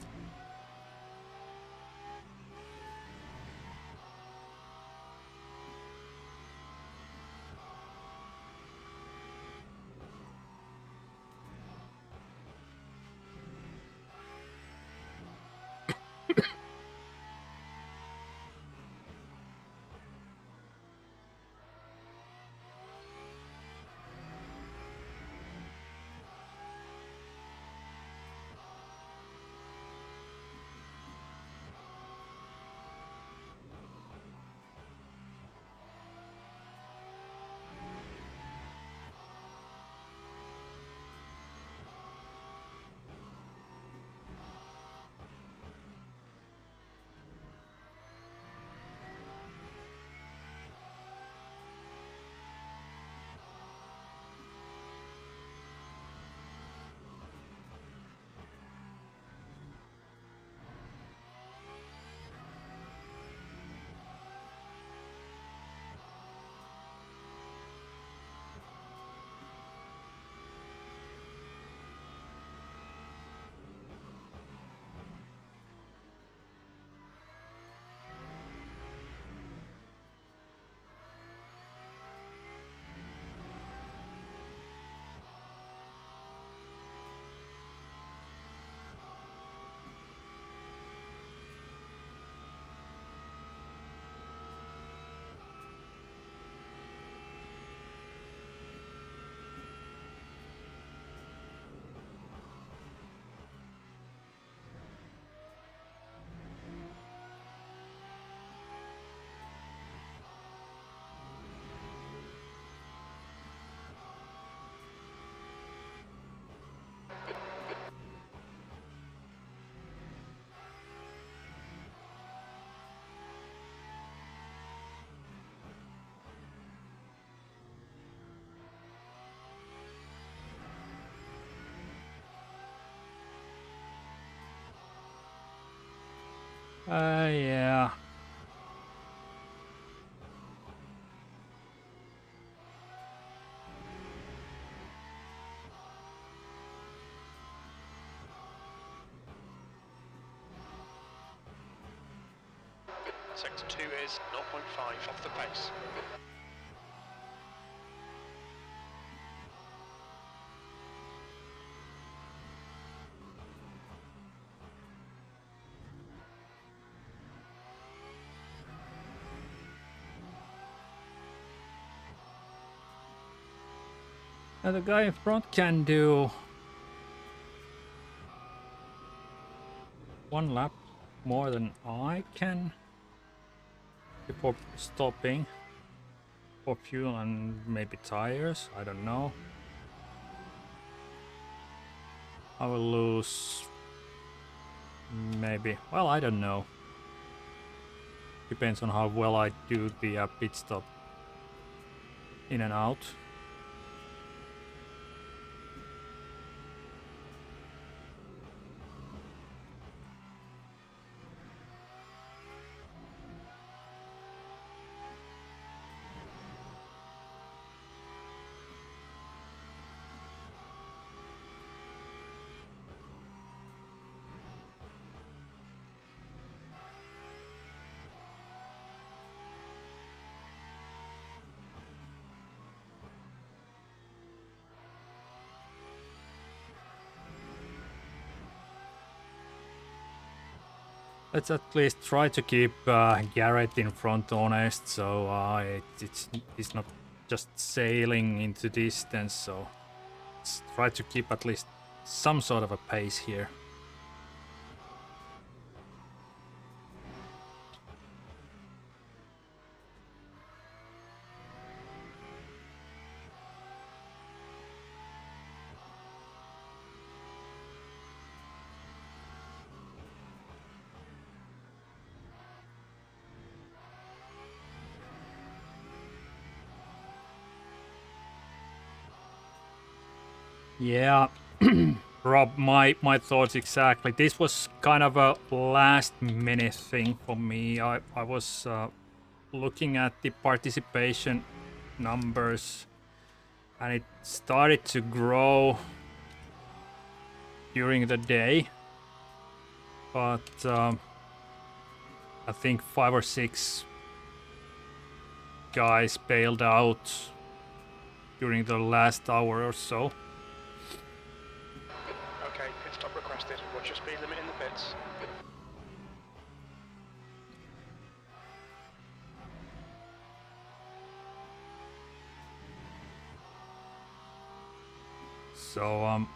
Yeah. Sector 2 is 0.5 off the pace. Now the guy in front can do 1 lap more than I can before stopping for fuel and maybe tires. I don't know. I will lose maybe. Well, I don't know. Depends on how well I do the pit stop in and out. Let's at least try to keep Garrett in front honest, so he's not just sailing into distance. So let's try to keep at least some sort of a pace here. Yeah, Rob, my thoughts exactly. This was kind of a last minute thing for me. I was looking at the participation numbers and it started to grow during the day, but I think 5 or 6 guys bailed out during the last hour or so. Okay, pit stop requested. What's your speed limit in the pits? So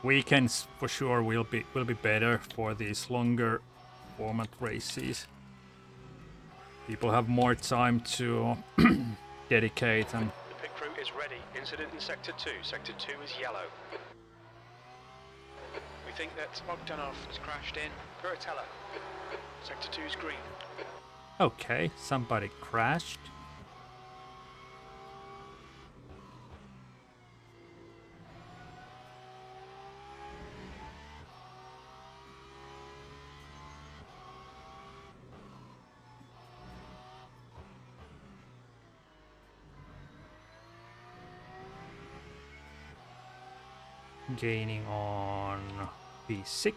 weekends for sure will be better for these longer format races. People have more time to dedicate and The pit crew is ready. Incident in Sector 2. Sector 2 is yellow. We think that Bogdanov has crashed in Kuratella. Sector 2 is green. okay, somebody crashed. Gaining on P6.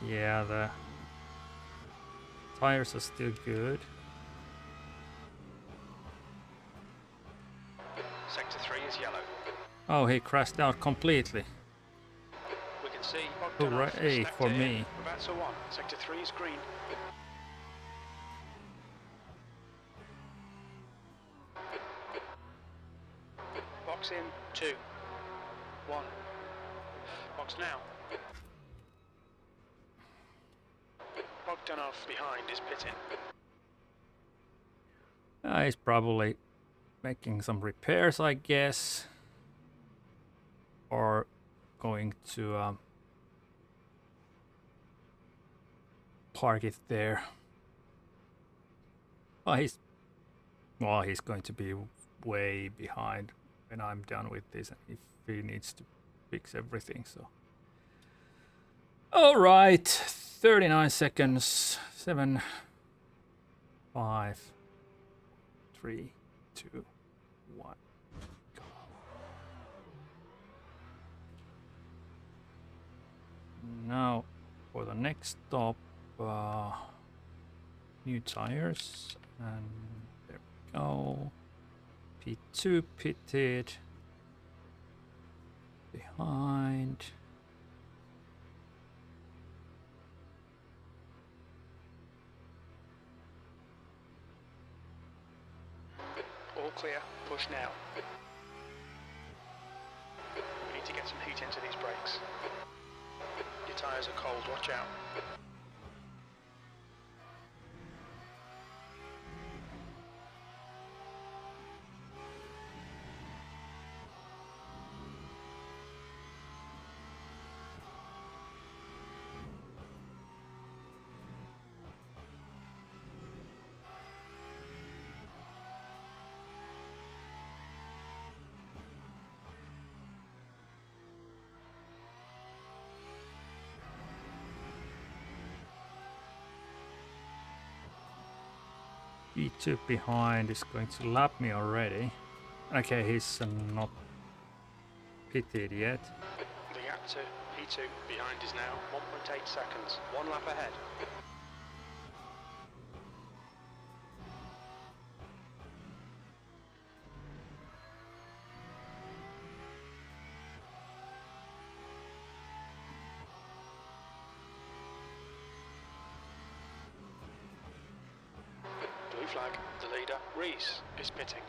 Yeah, the tires are still good. Sector 3 is yellow. Oh, he crashed out completely. We can see Bogdanov Hooray stacked for it in. me. Ravatsa 1. Sector 3 is green. Box in 2. 1. Box now. Bogdanov behind is pitting. He's probably making some repairs, I guess. Or going to park it there. Oh, he's going to be way behind when I'm done with this, if he needs to fix everything. So, all right, 39 seconds. 7, 5, 3, 2, 1. Go. Now for the next stop, new tires, and there we go. P2 pitted, behind. All clear, push now. We need to get some heat into these brakes. Your tyres are cold, watch out. P2 behind is going to lap me already. Okay, he's not pitted yet. The gap to P2 behind is now 1.8 seconds, 1 lap ahead. Blue flag, the leader, Reese, is pitting.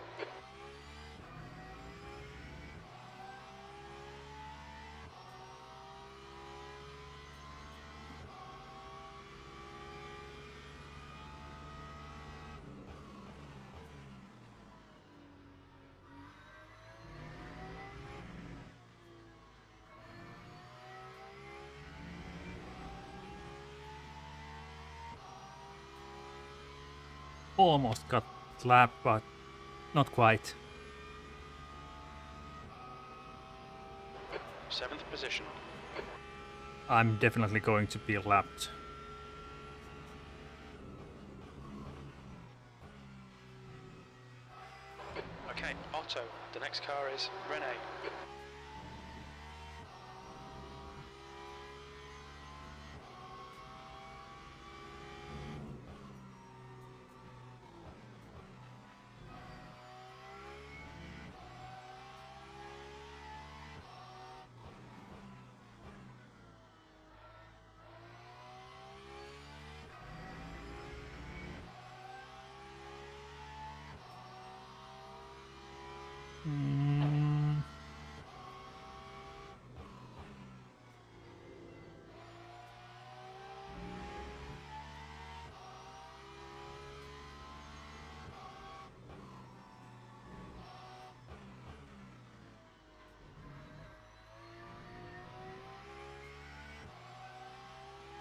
Almost got lapped, but not quite. 7th position. I'm definitely going to be lapped. Okay, Otto, the next car is Rene.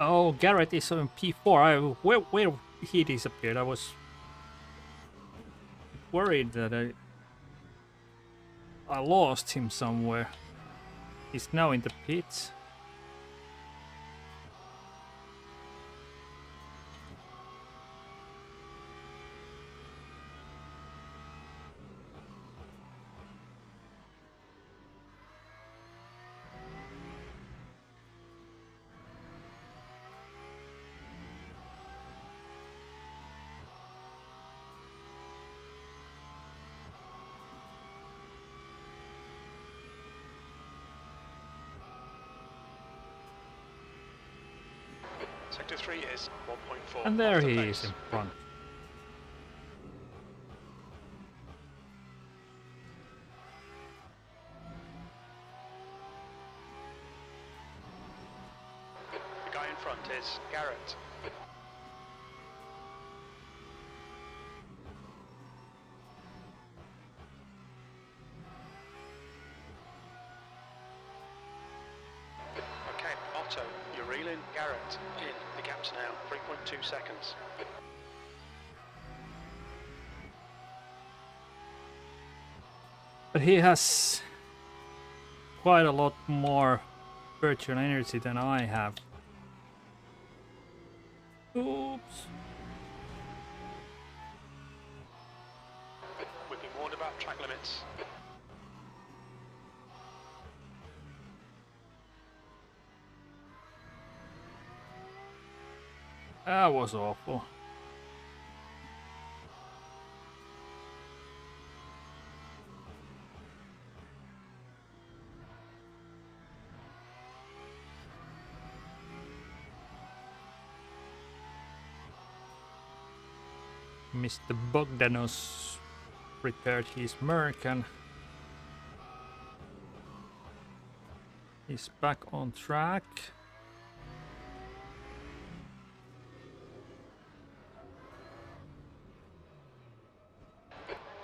Oh, Garrett is on P4. Where he disappeared? I was worried that I lost him somewhere. He's now in the pits. Sector 3 is 1.4. And there off the he pace. is in front. The guy in front is Garrett. Okay, Otto, you're reeling Garrett in. The gap's now 3.2 seconds. But he has quite a lot more virtual energy than I have. Oops. We've been warned about track limits. That was awful. Mr. Bogdanos repaired his Merc and he's back on track.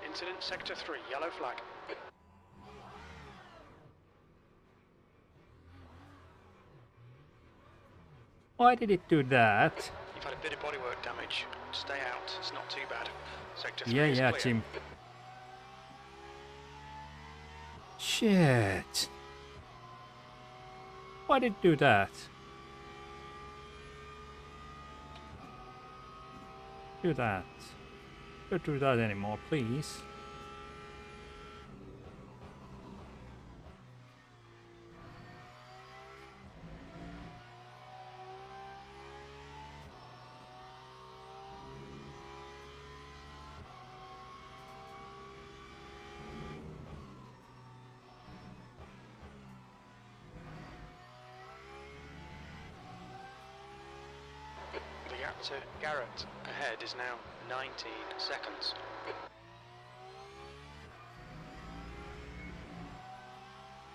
Incident sector 3, yellow flag. Why did it do that? You've had a bit of bodywork damage. Stay out, it's not too bad. Sector 3 Yeah, is yeah, clear. Jim. Shit. Why did it do that? Do that. Don't do that anymore, please. The gap to Garrett ahead is now 19 seconds.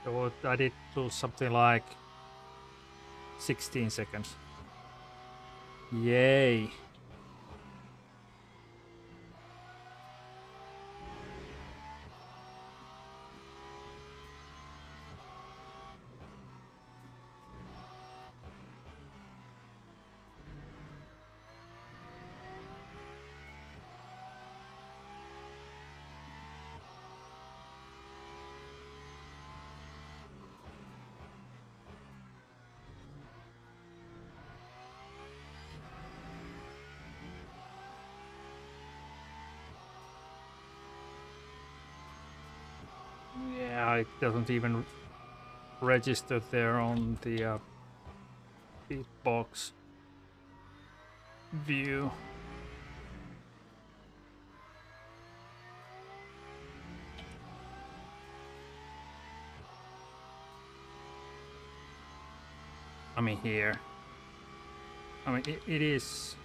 So I did do something like 16 seconds. Yay. Yeah, it doesn't even register there on the beatbox view. I mean here. I mean it is.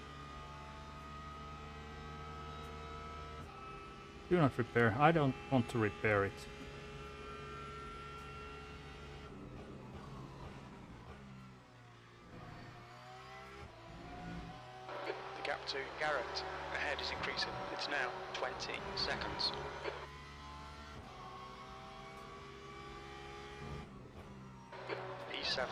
Do not repair. I don't want to repair it. The gap to Garrett ahead is increasing. It's now 20 seconds. P7.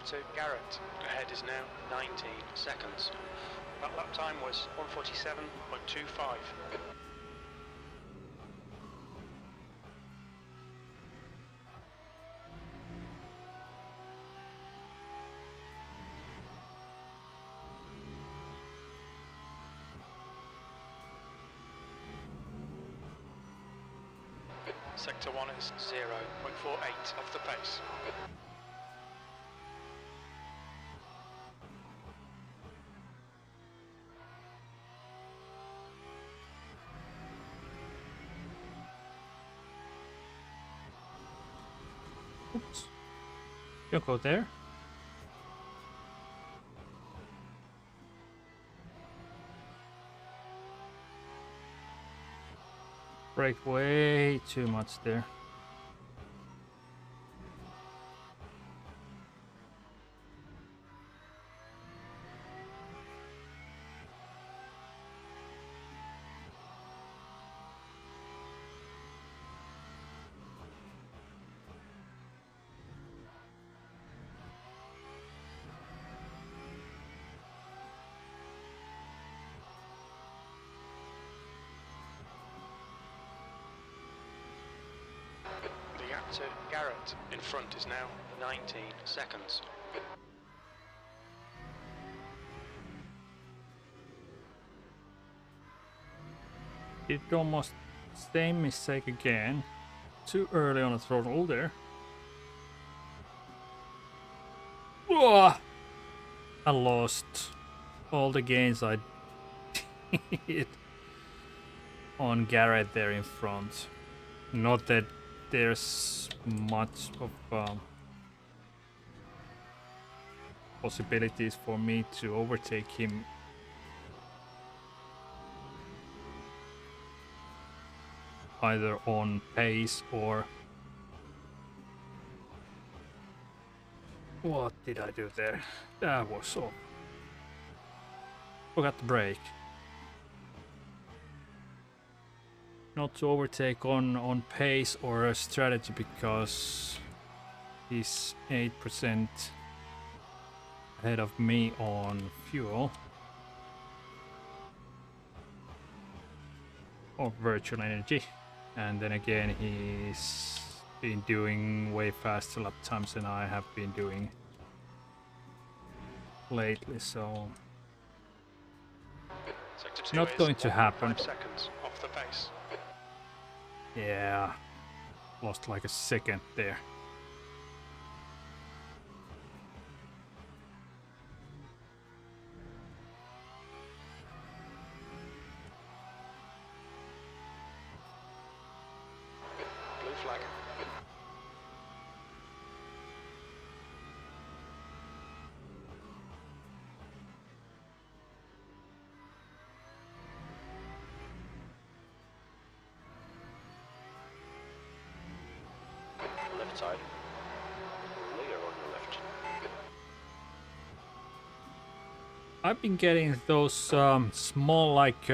to Garrett. Ahead is now 19 seconds. That lap time was 1:47.25. Sector 1 is 0.48 off the pace. Oops. You go there. Brake way too much there. The gap to Garrett in front is now 19 seconds. Did almost same mistake again. Too early on the throttle there. Whoa! I lost all the gains I did on Garrett there in front. Not that there's much of possibilities for me to overtake him. Either on pace or... What did I do there? That was so... Forgot the brake. Not to overtake on pace or a strategy because he's 8% ahead of me on fuel. Or virtual energy. And then again, he's been doing way faster lap times than I have been doing lately, so it's not going to happen. 5 seconds off the pace. Yeah, lost like a second there. Blue flag. Left side. Clear on your left. I've been getting those small like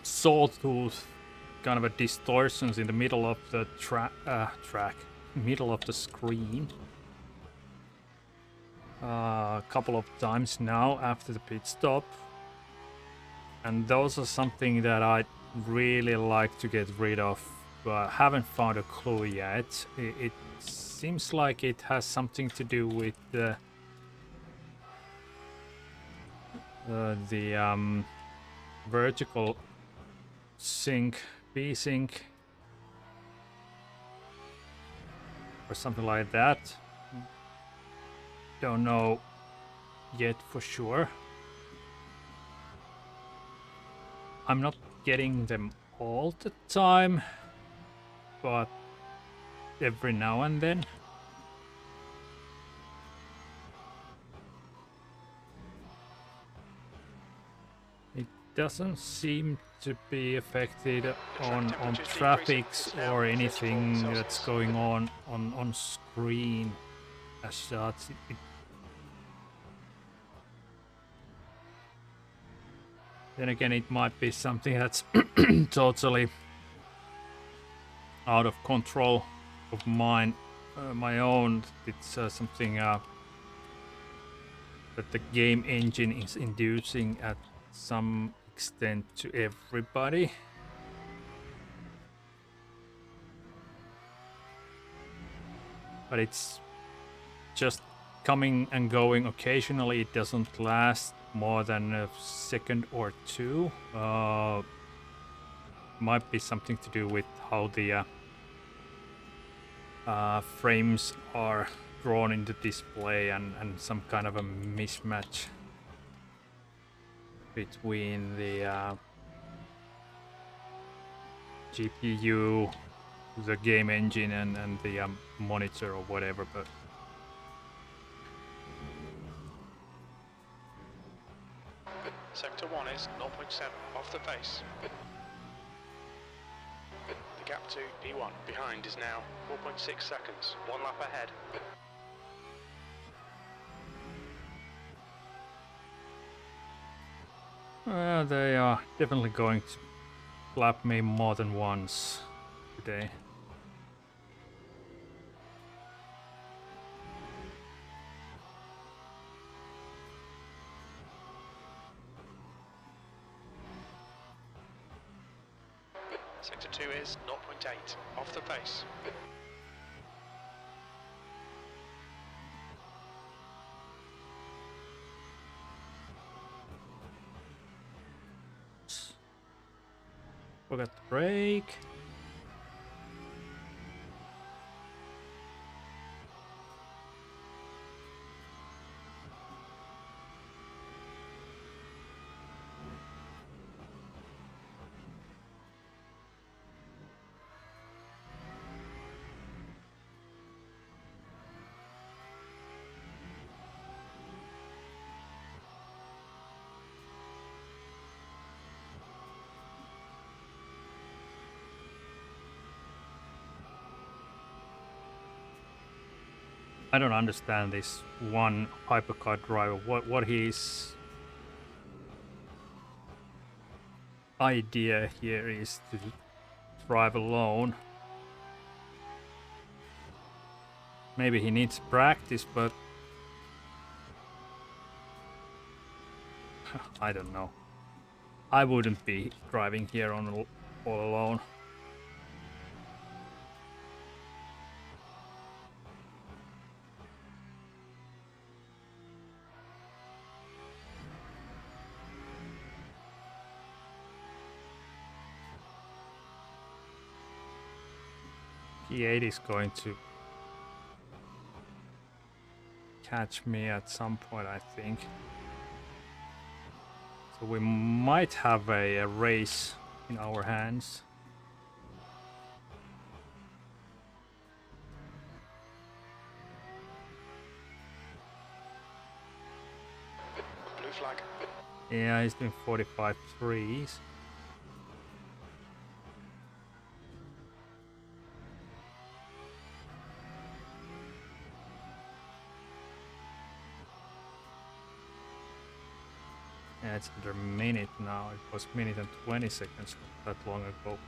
sawtooth kind of a distortions in the middle of the middle of the screen. A couple of times now after the pit stop, and those are something that I really like to get rid of, but haven't found a clue yet. It seems like it has something to do with the vertical sync, V-sync, or something like that. Don't know yet for sure. I'm not getting them all the time, but every now and then. It doesn't seem to be affected on traffics or anything that's going on screen as such. Then again, it might be something that's totally out of control of mine my own. It's something that the game engine is inducing at some extent to everybody. But it's just coming and going occasionally. It doesn't last more than a second or two. Might be something to do with how the frames are drawn into display and some kind of a mismatch between the GPU, the game engine, and the monitor or whatever. But Sector 1 is 0.7 off the pace. The gap to P1 behind is now 4.6 seconds, 1 lap ahead. well, they are definitely going to slap me more than once today. Sector 2 is 0.8 off the pace. Forgot the brake. I don't understand this one hypercar driver. What his idea here is to drive alone. Maybe he needs practice, but I don't know. I wouldn't be driving here on all alone. P8 is going to catch me at some point, I think. So we might have a race in our hands. Blue flag. Yeah, he's doing 45 threes. Yeah, it's under a minute now. It was a minute and 20 seconds not that long ago.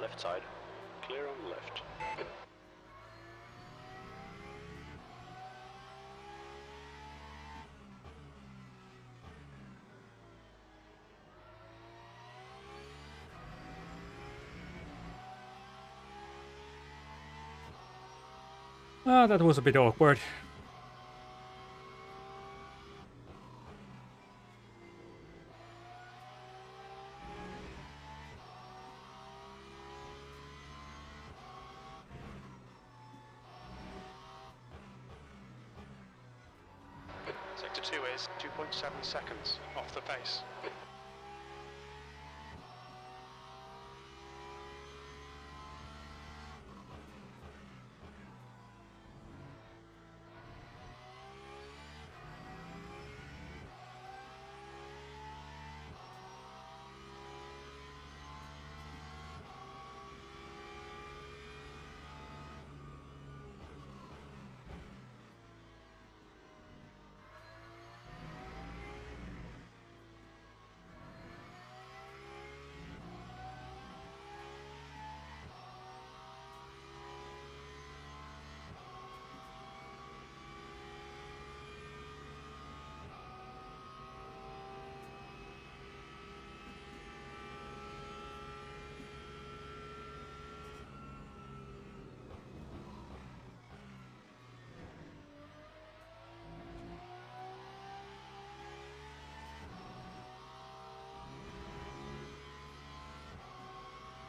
Left side. Clear on left. Ah, that was a bit awkward. Sector 2 is 2.7 seconds off the pace.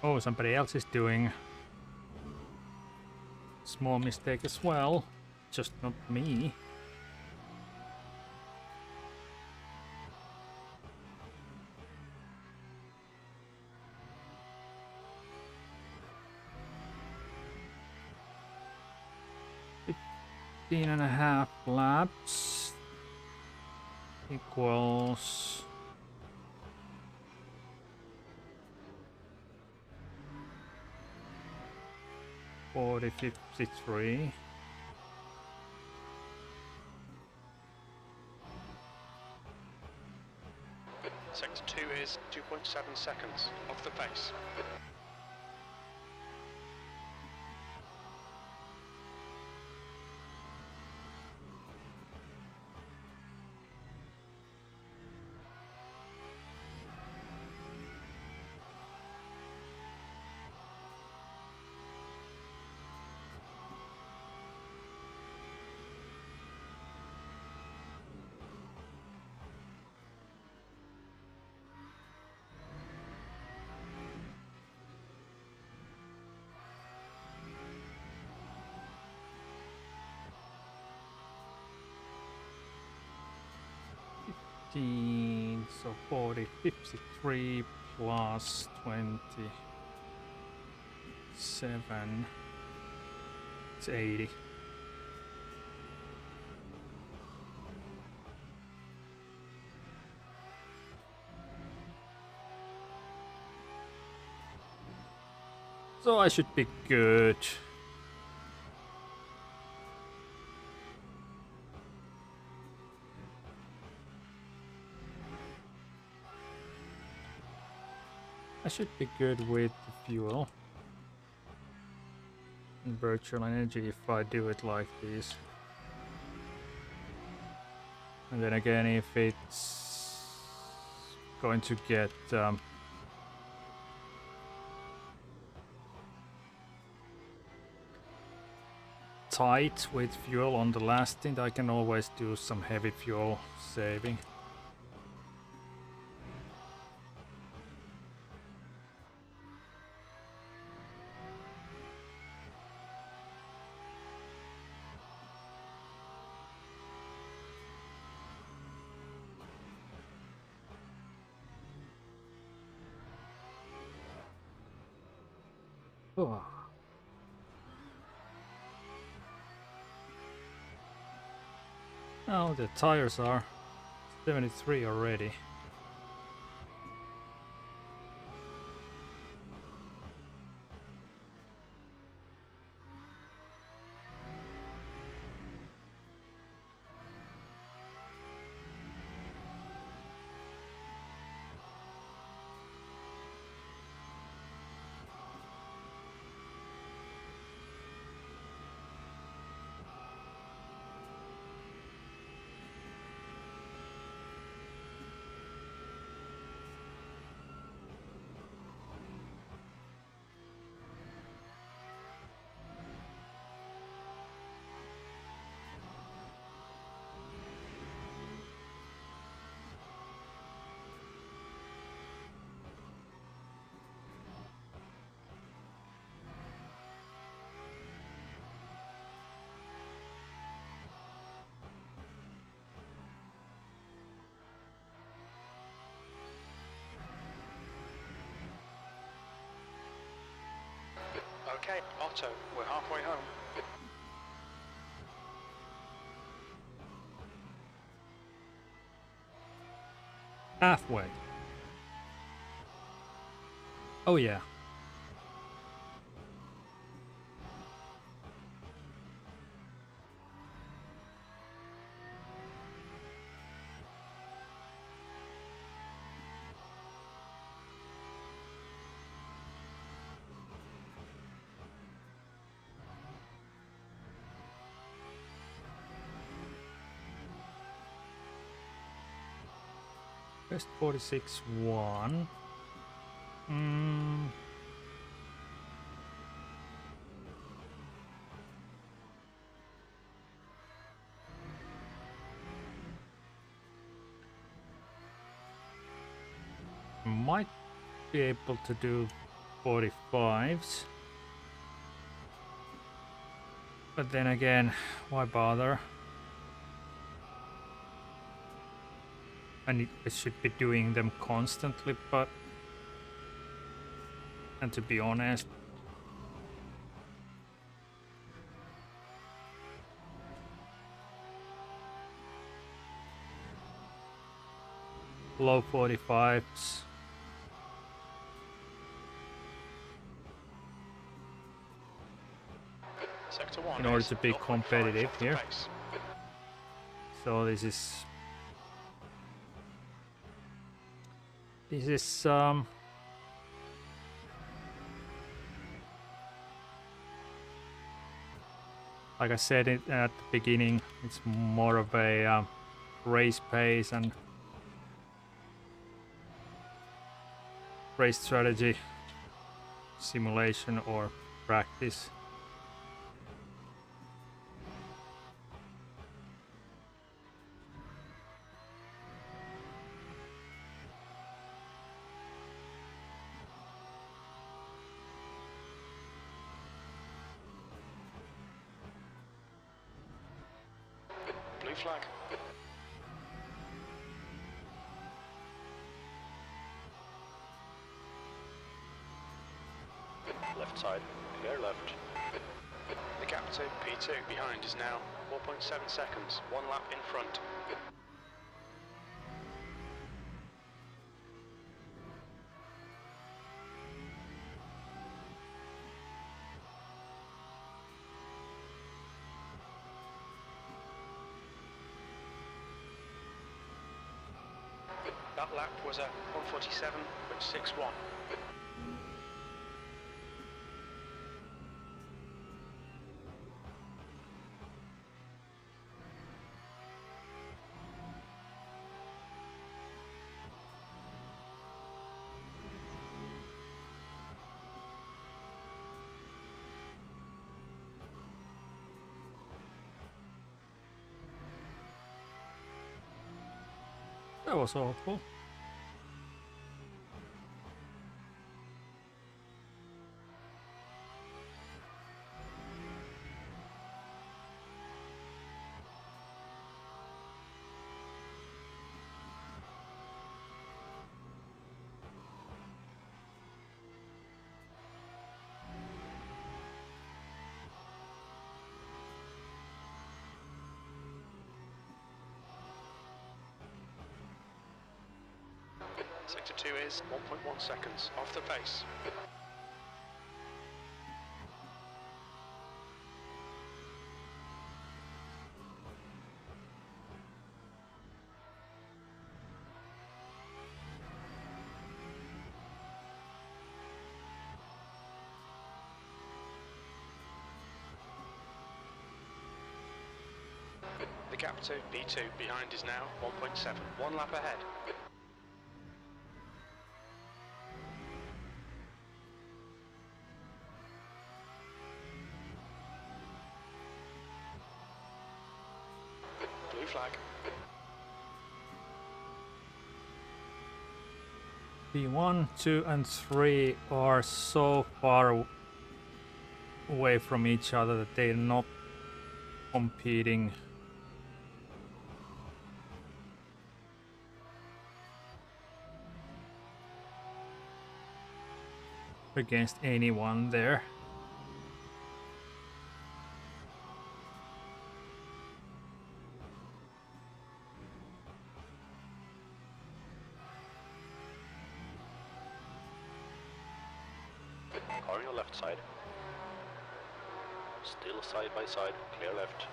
Oh, somebody else is doing small mistake as well, just not me. Fifteen and a half laps equals 40.53. Sector 2 is 2.7 seconds off the pace. So 40.53 plus 27. It's 80. So I should be good. I should be good with the fuel and virtual energy if I do it like this. And then again, if it's going to get tight with fuel on the last stint, I can always do some heavy fuel saving. Oh. Oh, the tires are 73 already. Okay, Otto, we're halfway home. Halfway. Oh yeah. Best 46-1. Might be able to do 45s. But then again, why bother? I should be doing them constantly, but... And to be honest... Low 45s. Sector 1 in order is to be 0.5 competitive off the here. pace. So this is like I said it at the beginning, it's more of a race pace and race strategy simulation or practice. Blue flag. Left side, clear left. The gap to P2 behind is now 4.7 seconds, 1 lap in front. That lap was a 147.61. That was awful. Sector 2 is 1.1 seconds off the pace. The gap to B2 behind is now 1.7, 1 lap ahead. Blue flag. P1, 2 and 3 are so far away from each other that they're not competing against anyone there. car on your left side. Still side by side, clear left.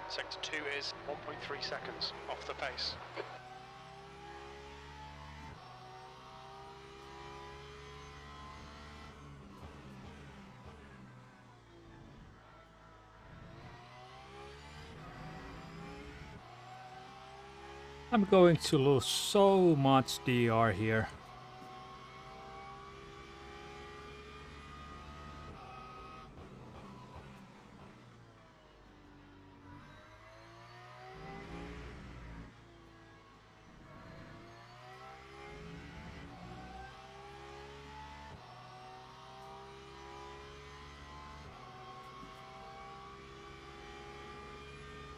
Sector 2 is 1.3 seconds off the pace. I'm going to lose so much DR here.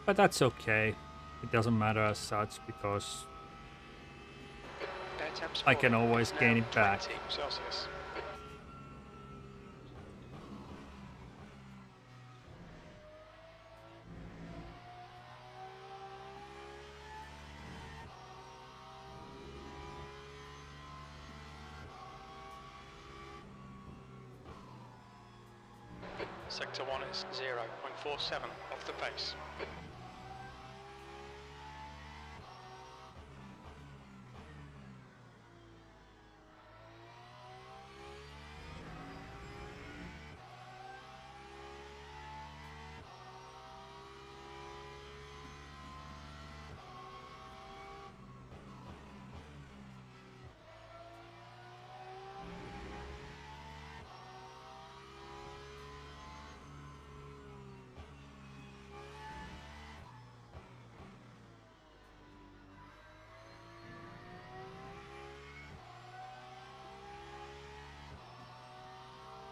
But that's okay. It doesn't matter as such because I can always gain it back. Celsius. Sector 1 is 0.47 off the pace.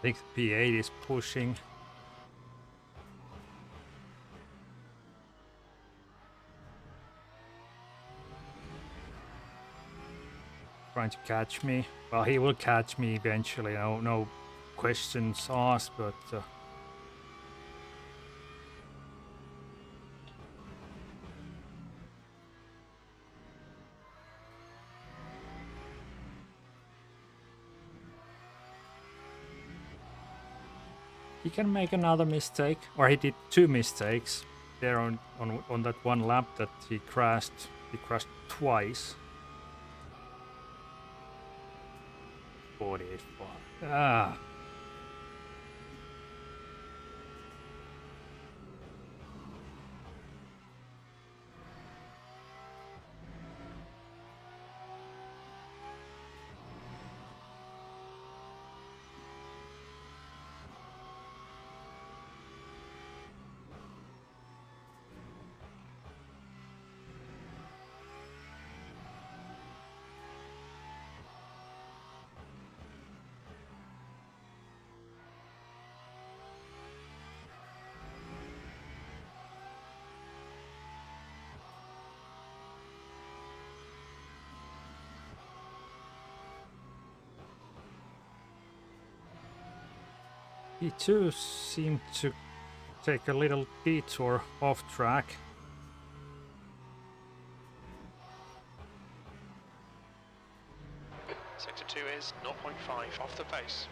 I think P8 is pushing. Trying to catch me. Well, he will catch me eventually. No questions asked, but he can make another mistake, or he did two mistakes there on that one lap that he crashed. He crashed twice. 48 far. Ah. He too seemed to take a little detour off track. Sector 2 is 0.5 off the pace.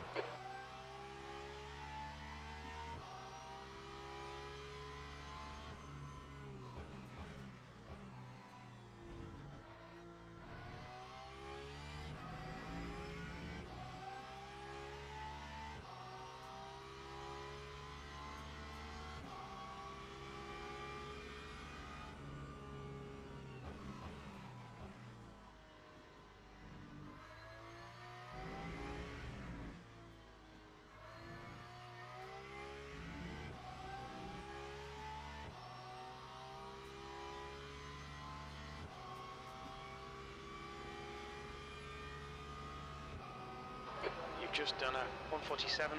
You've just done a 147.25.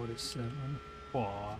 47.5.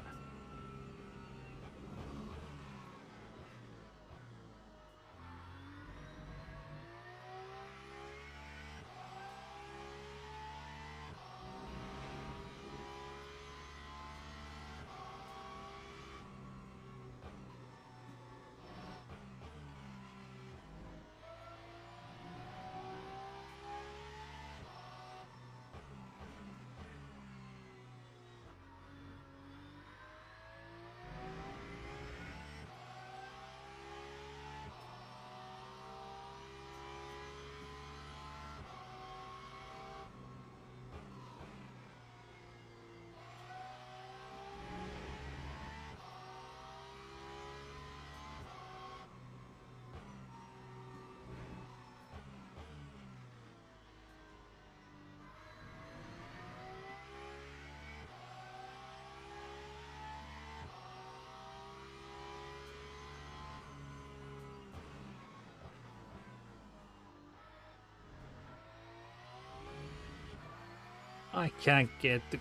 I can't get the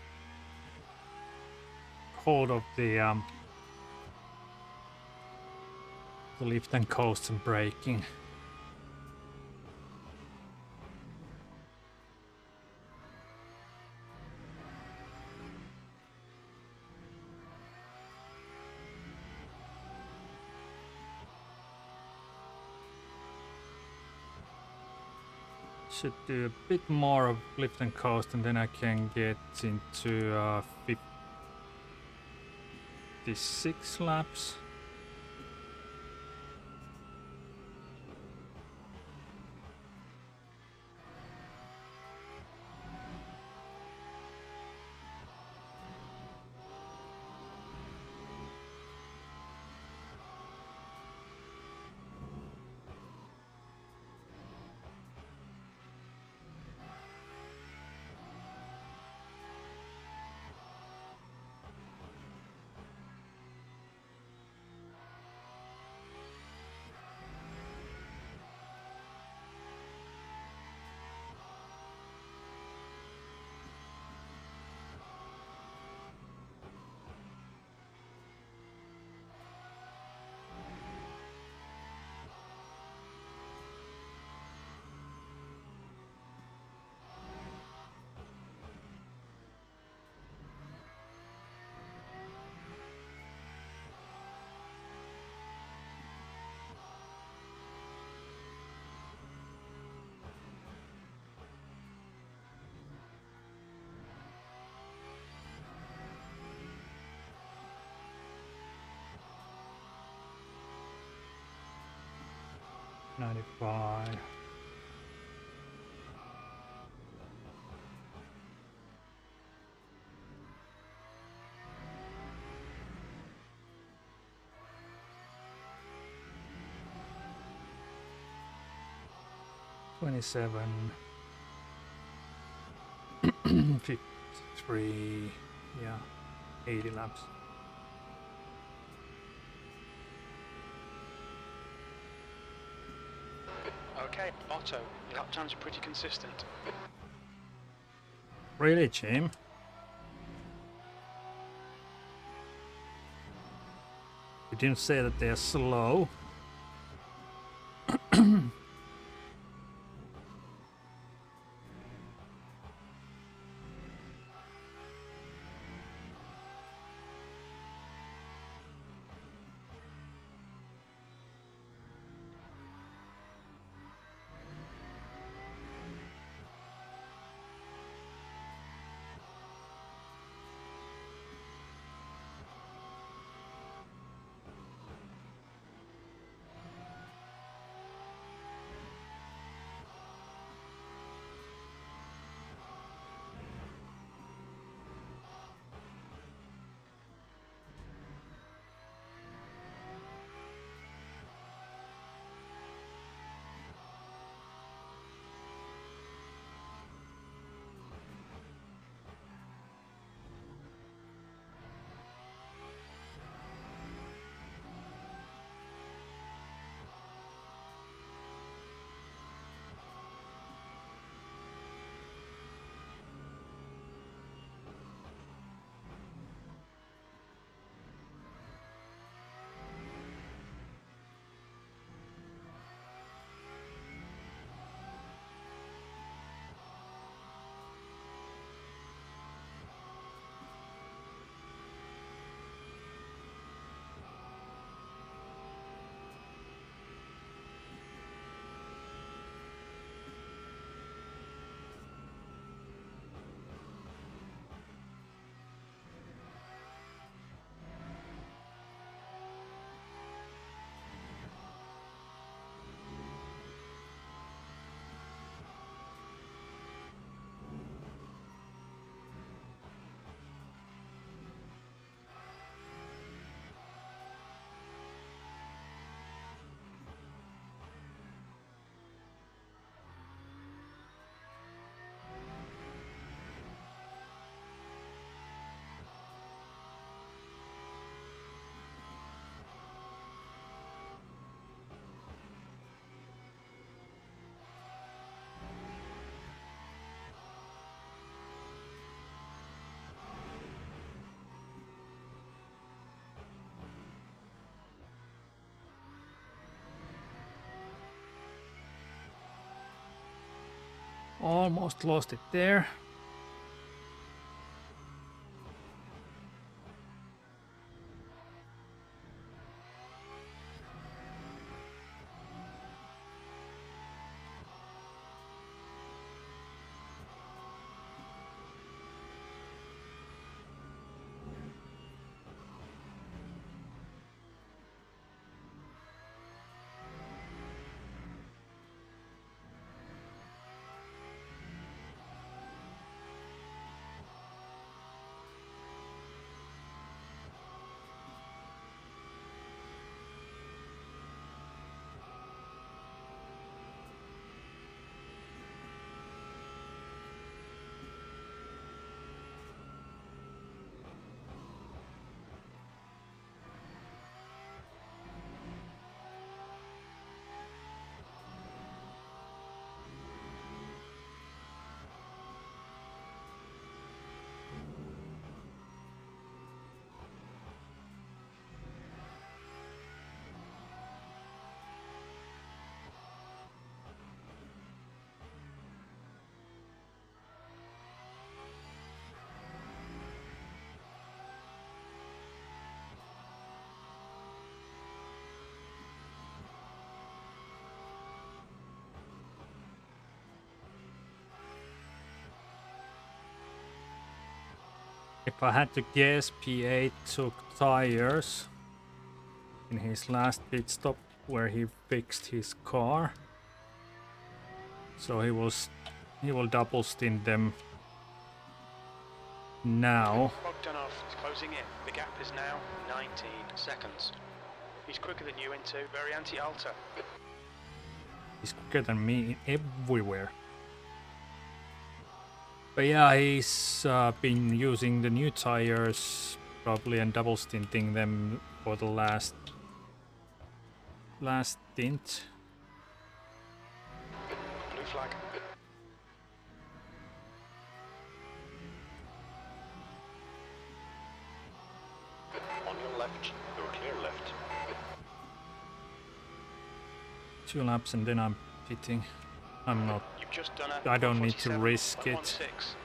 hold of the lift and coast and braking. Should do a bit more of lift and coast, and then I can get into 56 laps. '95. '27. 53. Yeah, 80 laps. Okay, Otto, your lap times are pretty consistent. Really, Jim? You didn't say that they're slow. Almost lost it there. If I had to guess, P8 took tires in his last pit stop where he fixed his car. So he will double stint them now. Bogdanov is closing in. The gap is now 19 seconds. He's quicker than you into very anti-alter. He's quicker than me everywhere. But yeah, he's been using the new tires probably and double stinting them for the last stint. Blue flag. On your left, you're clear left. 2 laps and then I'm pitting. I'm not. You've just done a I don't need to risk it. 1:16.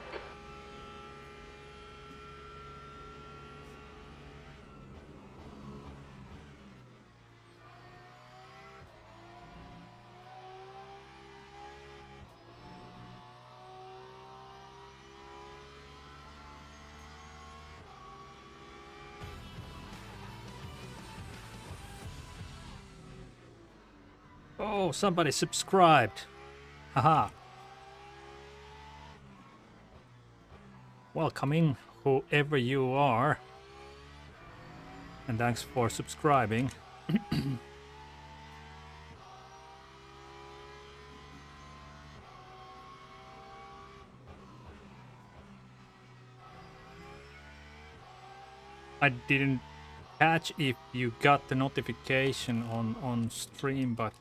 Oh, somebody subscribed. Haha. Welcoming whoever you are. And thanks for subscribing. I didn't catch if you got the notification on stream, but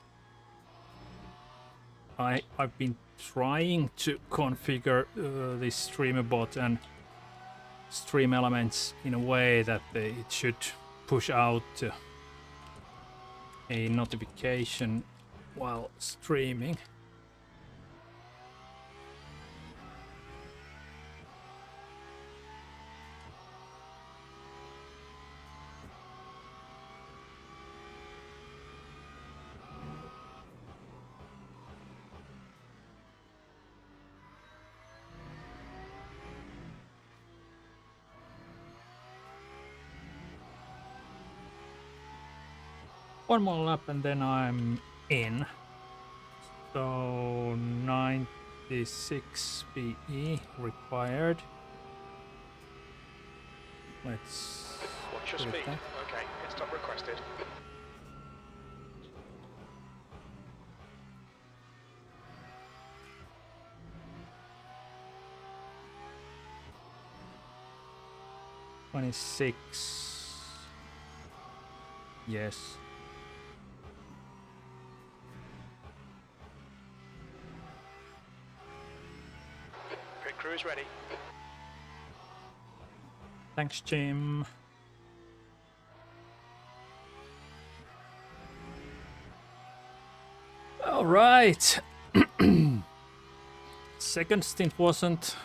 I've been trying to configure this streamer bot and stream elements in a way that it should push out a notification while streaming. One more lap and then I'm in. So 96 PE required. Let's. What's your speed? Okay, pit stop requested. $26. Yes. Pit crew is ready. Thanks, Jim. All right. second stint wasn't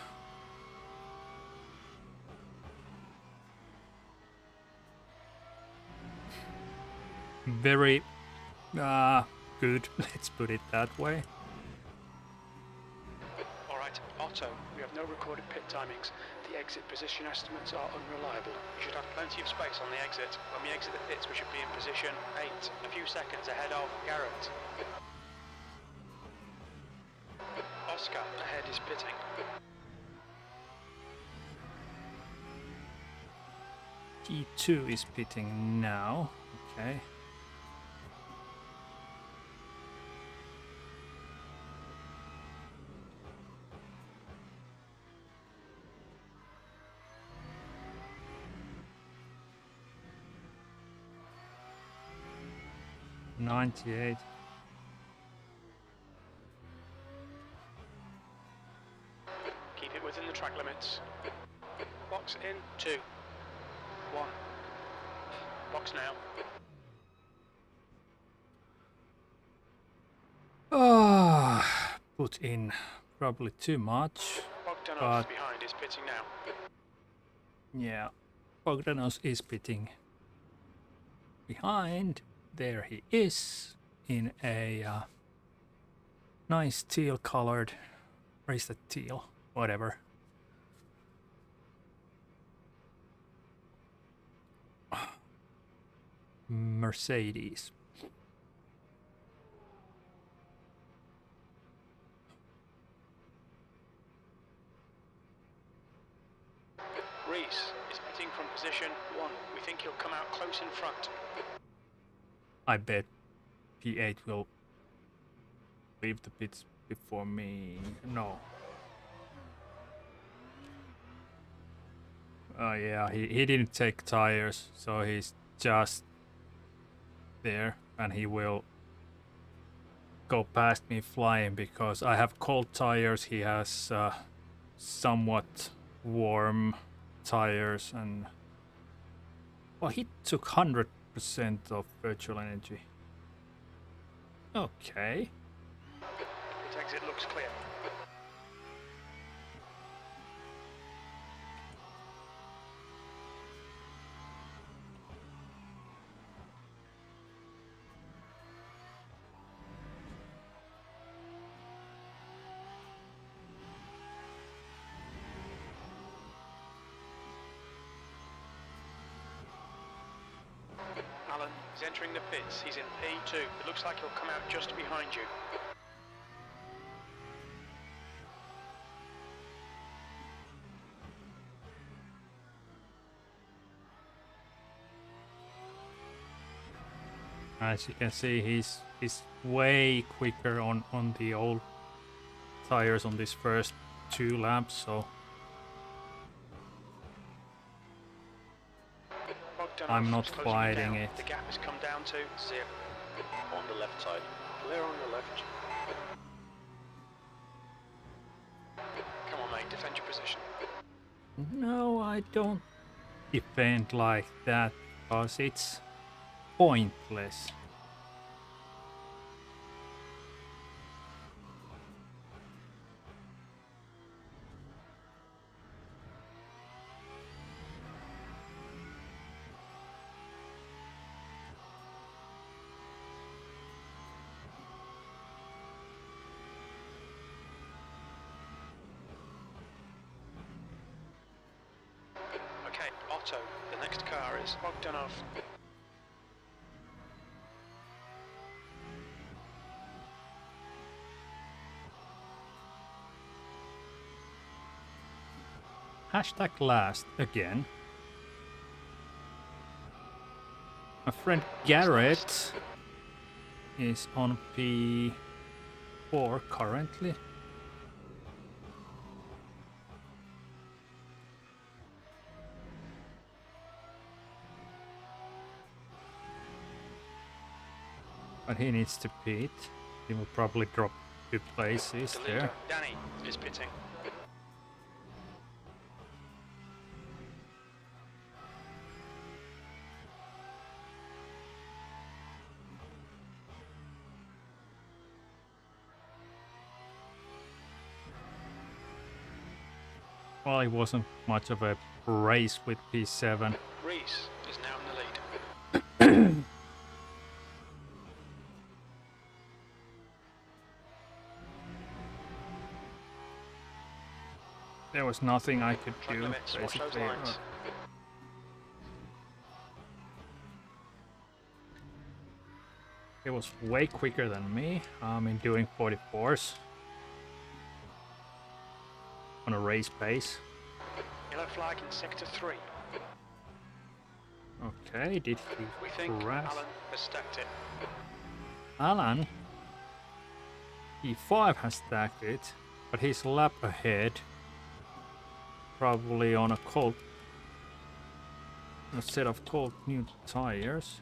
very good, let's put it that way. Alright, Otto, we have no recorded pit timings. The exit position estimates are unreliable. We should have plenty of space on the exit. When we exit the pits, we should be in position 8, a few seconds ahead of Garrett. Oscar, ahead is pitting. G2 is pitting now, okay. '98. Keep it within the track limits. Box in 2, 1. Box now. Put in probably too much. Bogdanov's behind is pitting now. Yeah, Bogdanos is pitting behind. There he is in a nice teal colored, where is that teal? Whatever. Mercedes. Reese is pitting from position 1. We think he'll come out close in front. I bet P8 will leave the pits before me. No. Oh yeah, he didn't take tires, so he's just there, and he will go past me flying because I have cold tires. He has somewhat warm tires, and well, he took 100% of virtual energy. Okay. Pit exit looks clear. Alan is entering the pits. He's in P2. It looks like he'll come out just behind you. As you can see, he's way quicker on the old tires on these first 2 laps, so I'm not fighting it. The gap has come down to 0. On the left side. Clear on your left. Come on, mate. Defend your position. No, I don't defend like that, because it's pointless. Okay, Otto. The next car is Bogdanov. Hashtag last again. My friend Garrett is on P4 currently. But he needs to pit. He will probably drop 2 places there. Danny is pitting. Well, it wasn't much of a race with P7. Reese is now in the lead. There was nothing I could Track do, limits, watch those basically. lines. It was way quicker than me. In doing 44s on a race pace. Yellow flag in sector 3. Okay, did he We think crash? Alan has stacked it. Alan, E5 has stacked it, but he's a lap ahead. Probably on a set of cold new tires.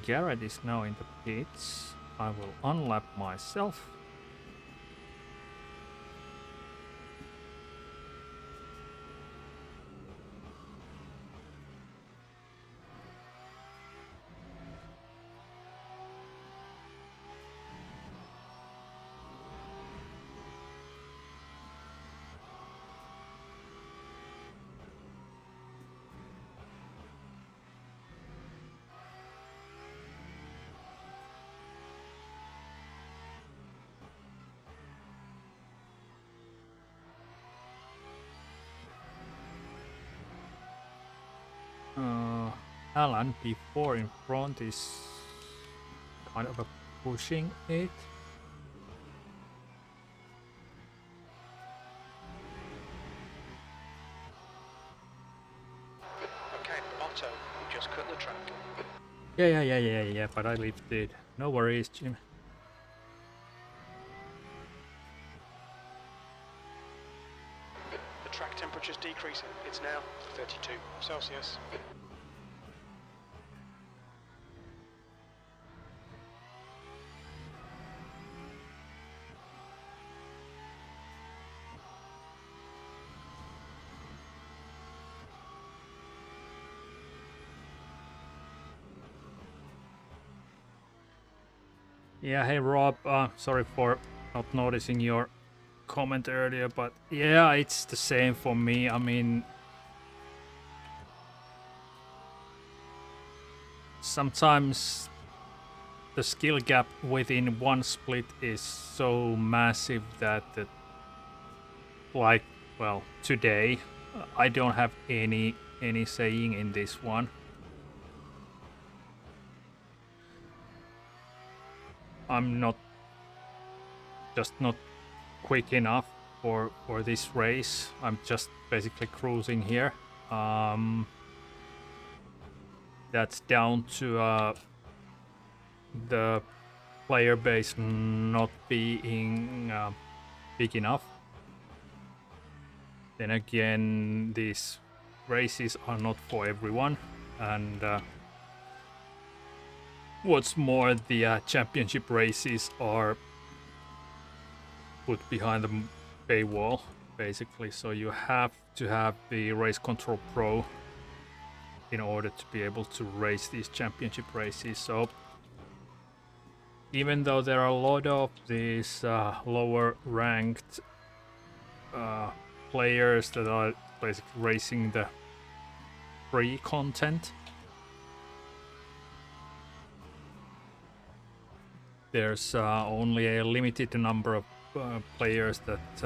Garrett is now in the pits. I will unlap myself. Alan P4 in front is kind of pushing it. Okay, Otto, you just cut the track. Yeah, but I lifted. No worries, Jim. The track temperature's decreasing. It's now 32 Celsius. Yeah, hey Rob, sorry for not noticing your comment earlier, but yeah, it's the same for me. I mean, sometimes the skill gap within one split is so massive that like, well, today I don't have any saying in this one. I'm not quick enough for this race. I'm just basically cruising here. That's down to the player base not being big enough. Then again, these races are not for everyone, and what's more, the championship races are put behind the paywall, basically, so you have to have the Race Control Pro in order to be able to race these championship races. So even though there are a lot of these lower ranked players that are basically racing the free content, there's only a limited number of players that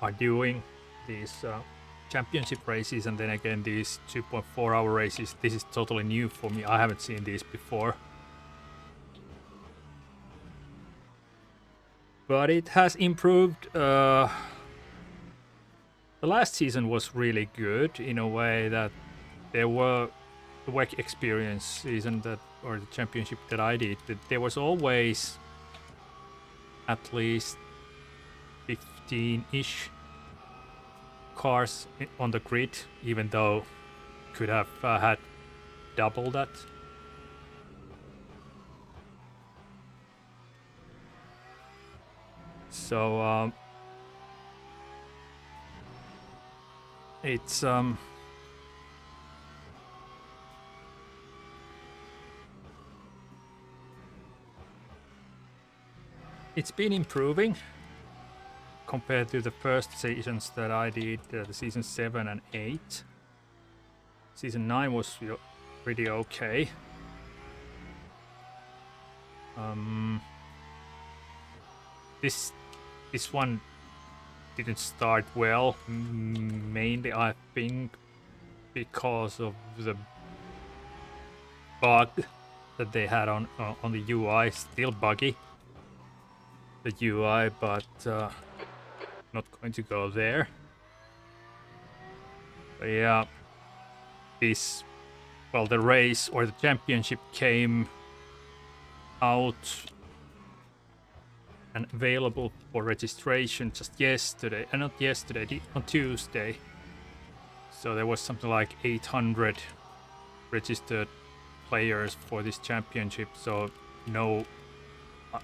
are doing these championship races, and then again these 2.4 hour races. This is totally new for me. I haven't seen these before, but it has improved. The last season was really good in a way that there were the WEC experience season that, or the championship that I did, that there was always at least 15-ish cars on the grid, even though could have had double that. So it's been improving compared to the first seasons that I did, the season 7 and 8. Season 9 was pretty okay. This one didn't start well, mainly I think because of the bug that they had on the UI. Still buggy, the UI, but not going to go there. But yeah, the race or the championship came out and available for registration just yesterday, and not yesterday, on Tuesday. So there was something like 800 registered players for this championship. So no,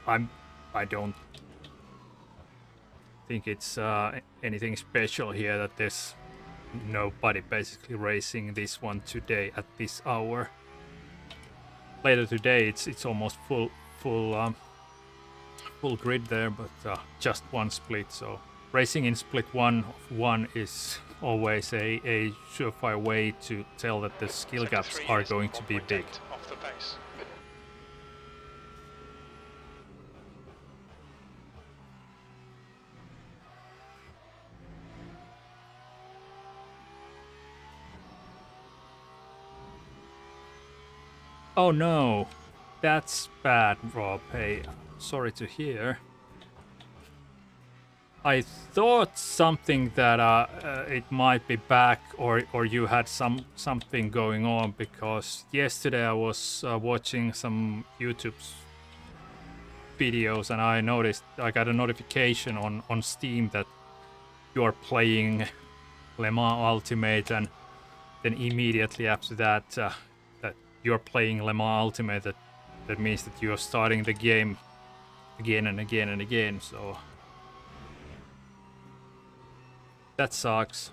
I don't think it's anything special here that there's nobody basically racing this one today at this hour. Later today it's almost full grid there, but just one split. So racing in split 1 of 1 is always a surefire way to tell that the skill gaps are going to be big. Off the pace. Oh no, that's bad, Rob. Hey, sorry to hear. I thought something that it might be back, or you had something going on, because yesterday I was watching some YouTube videos and I noticed I got a notification on Steam that you are playing Le Mans Ultimate, and then immediately after that that you're playing Le Mans Ultimate. That means that you're starting the game again and again and again. So that sucks.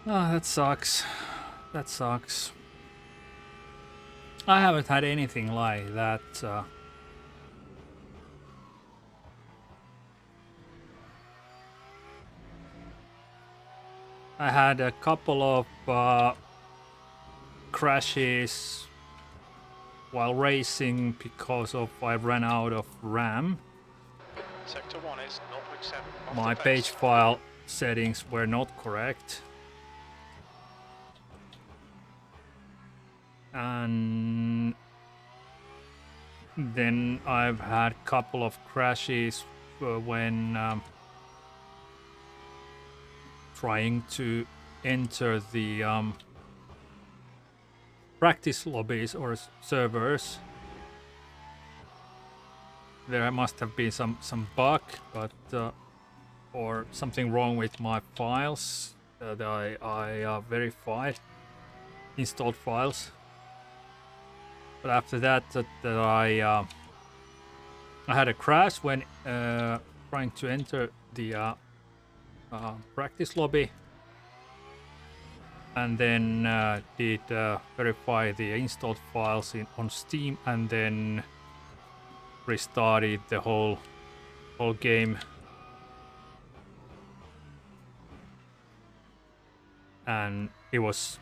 Ah, that sucks. That sucks. I haven't had anything like that. I had a couple of crashes while racing because of I ran out of RAM. Sector 1 is 0.7. My page file settings were not correct. And then I've had a couple of crashes when trying to enter the practice lobbies or servers. There must have been some bug, but or something wrong with my files that I verified, installed files. But after that, I had a crash when trying to enter the practice lobby, and then did verify the installed files on Steam, and then restarted the whole game. And it was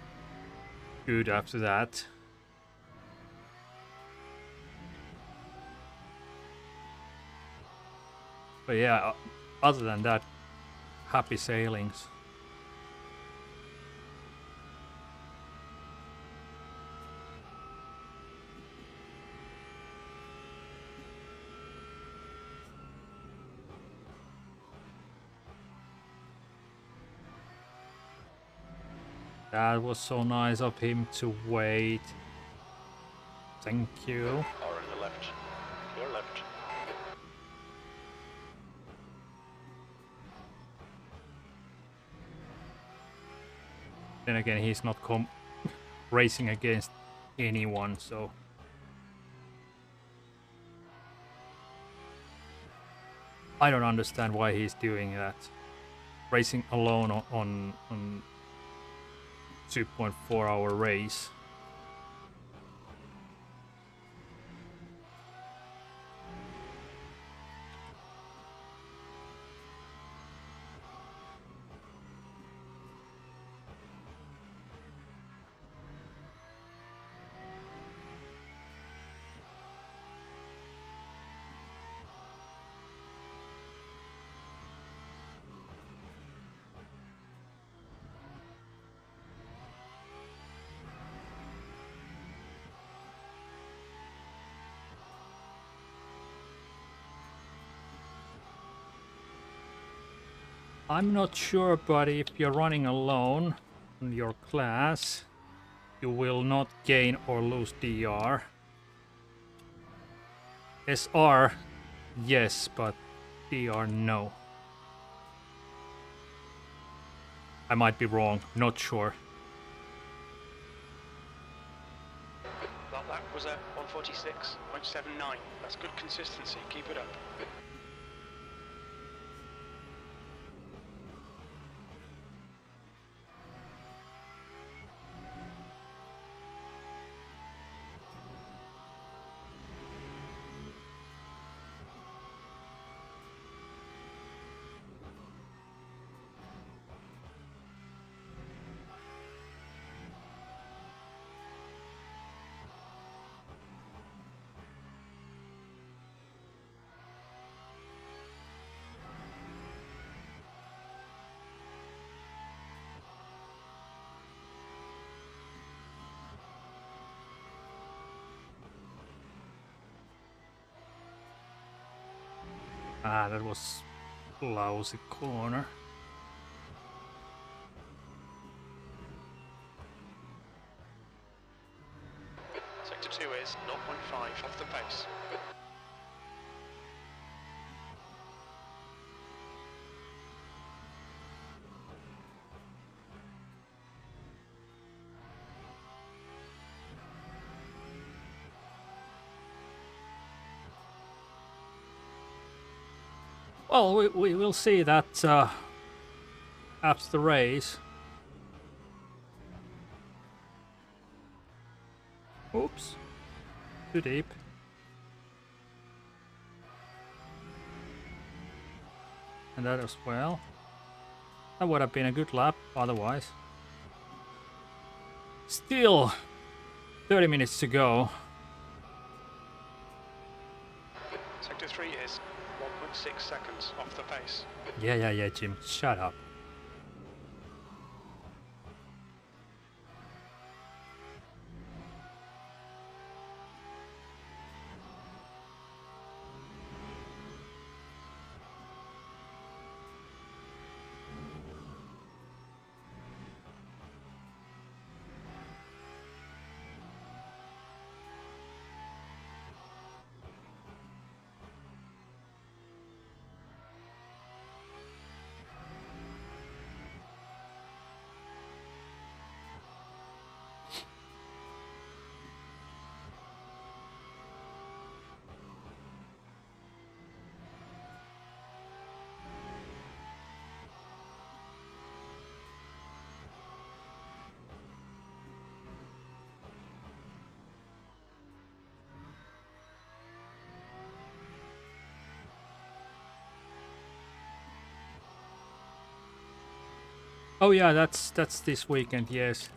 good after that. But yeah, other than that, happy sailings. That was so nice of him to wait. Thank you. Or in the left. Clear left. Then again, he's not racing against anyone, so I don't understand why he's doing that. Racing alone on 2.4 hour race. I'm not sure, but if you're running alone in your class, you will not gain or lose DR. SR, yes, but DR, no. I might be wrong, not sure. Well, that was a 146.79. That's good consistency. Keep it up. Ah, that was lousy corner. Sector 2 is 0.5 off the pace. Well, we will see that after the race. Oops, too deep. And that as well. That would have been a good lap otherwise. Still 30 minutes to go. Sector 3 is 1.6 seconds off the pace. Yeah, Jim, shut up. Oh yeah, that's this weekend, yes.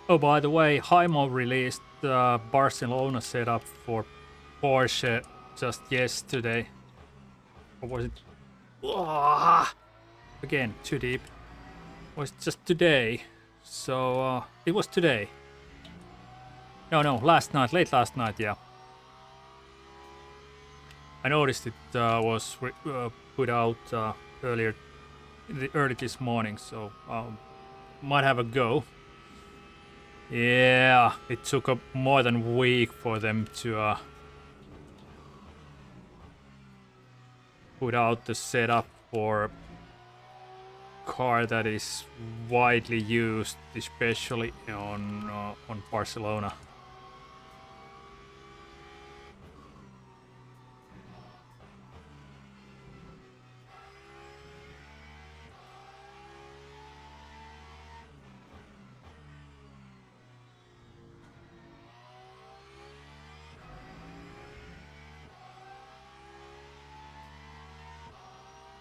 Oh, by the way, Hymo released the Barcelona setup for Porsche just yesterday. Or was it? Again, too deep. Was it just today? So it was today. No, last night, late last night, yeah. I noticed it was put out early this morning, so might have a go. Yeah, it took more than a week for them to put out the setup for car that is widely used, especially on Barcelona.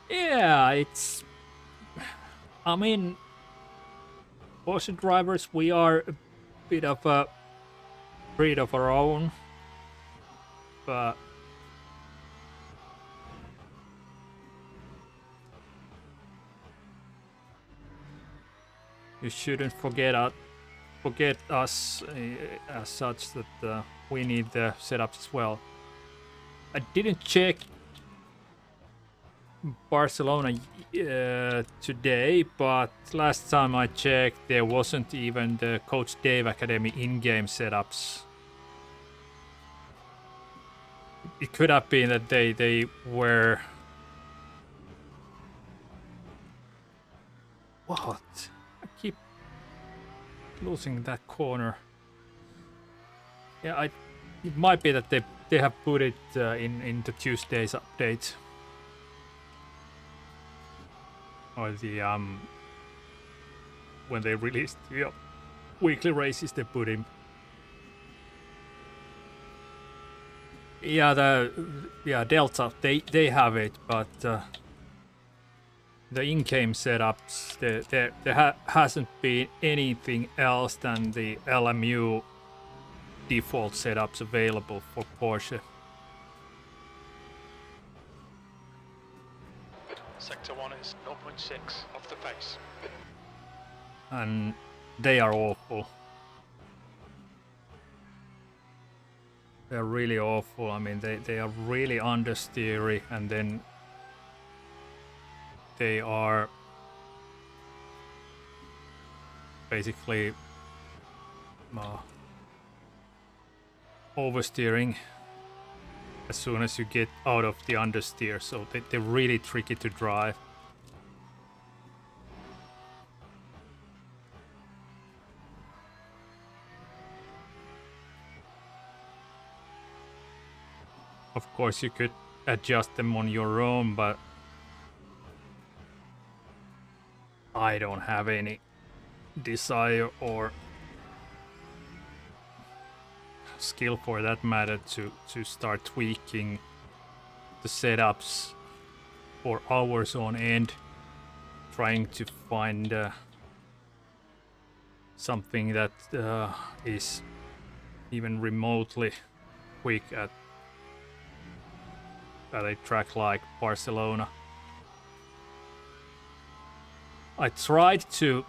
Yeah, it's. I mean, Porsche drivers, we are a bit of a breed of our own, but you shouldn't forget us as such that we need the setups as well. I didn't check Barcelona today, but last time I checked, there wasn't even the Coach Dave Academy in-game setups. It could have been that they were. What? I keep losing that corner. Yeah, it might be that they have put it in the Tuesday's update. Or the when they released the weekly races, they put in. Yeah, Delta they have it, but the in-game setups there hasn't been anything else than the LMU default setups available for Porsche. Sector 1 is 0.6 off the pace. And they are awful. They're really awful. I mean, they are really understeery, and then they are basically oversteering as soon as you get out of the understeer, so they're really tricky to drive. Of course, you could adjust them on your own, but I don't have any desire or skill for that matter to start tweaking the setups for hours on end, trying to find something that is even remotely quick at a track like Barcelona. I tried to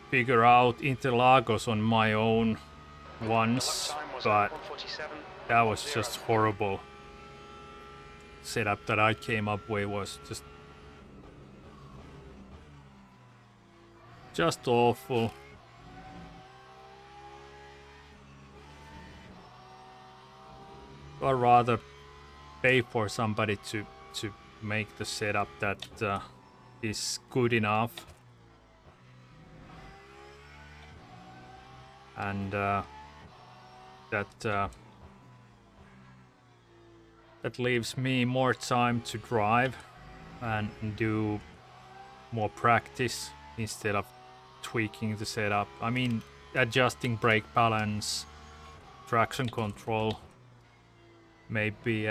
figure out Interlagos on my own once, but that was just horrible. Setup that I came up with was just awful. I'd rather pay for somebody to make the setup that is good enough, and that leaves me more time to drive and do more practice instead of tweaking the setup. I mean, adjusting brake balance, traction control, maybe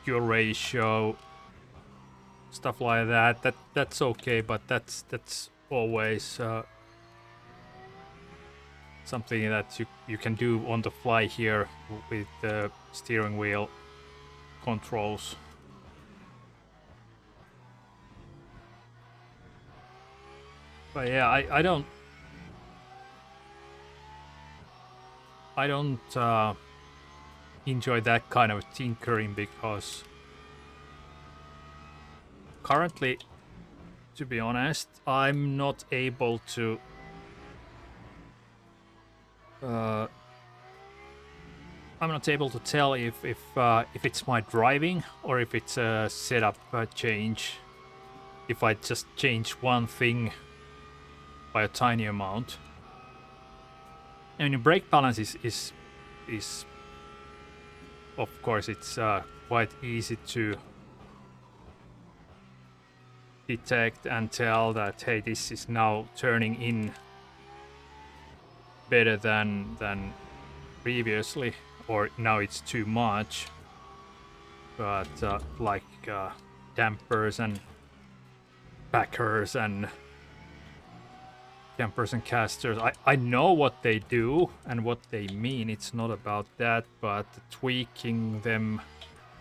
fuel ratio, stuff like that. That's okay, but that's always something that you can do on the fly here with the steering wheel controls. But yeah, I don't enjoy that kind of tinkering because currently, to be honest, I'm not able to tell if it's my driving or if it's a setup change. If I just change one thing by a tiny amount. I mean, brake balance is of course it's quite easy to detect and tell that, hey, this is now turning in better than previously, or now it's too much. But like dampers and backers and dampers and casters, I know what they do and what they mean. It's not about that, but tweaking them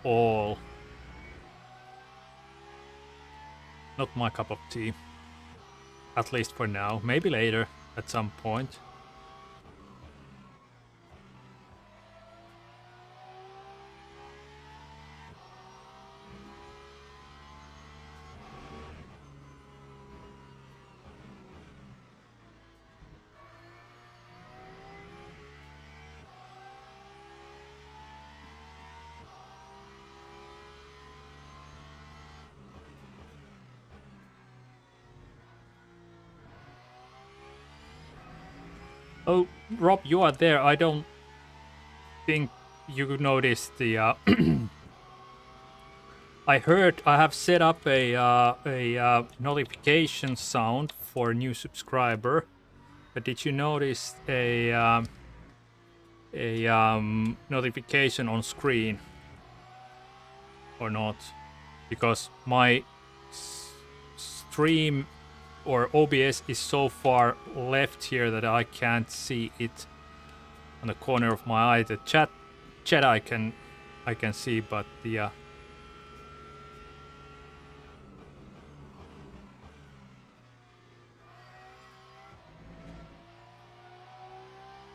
all, not my cup of tea. At least for now. Maybe later at some point. Oh, Rob, you are there. I don't think you noticed the. I have set up a notification sound for a new subscriber. But did you notice a notification on screen or not? Because my stream or OBS is so far left here that I can't see it on the corner of my eye. The chat I can see, but the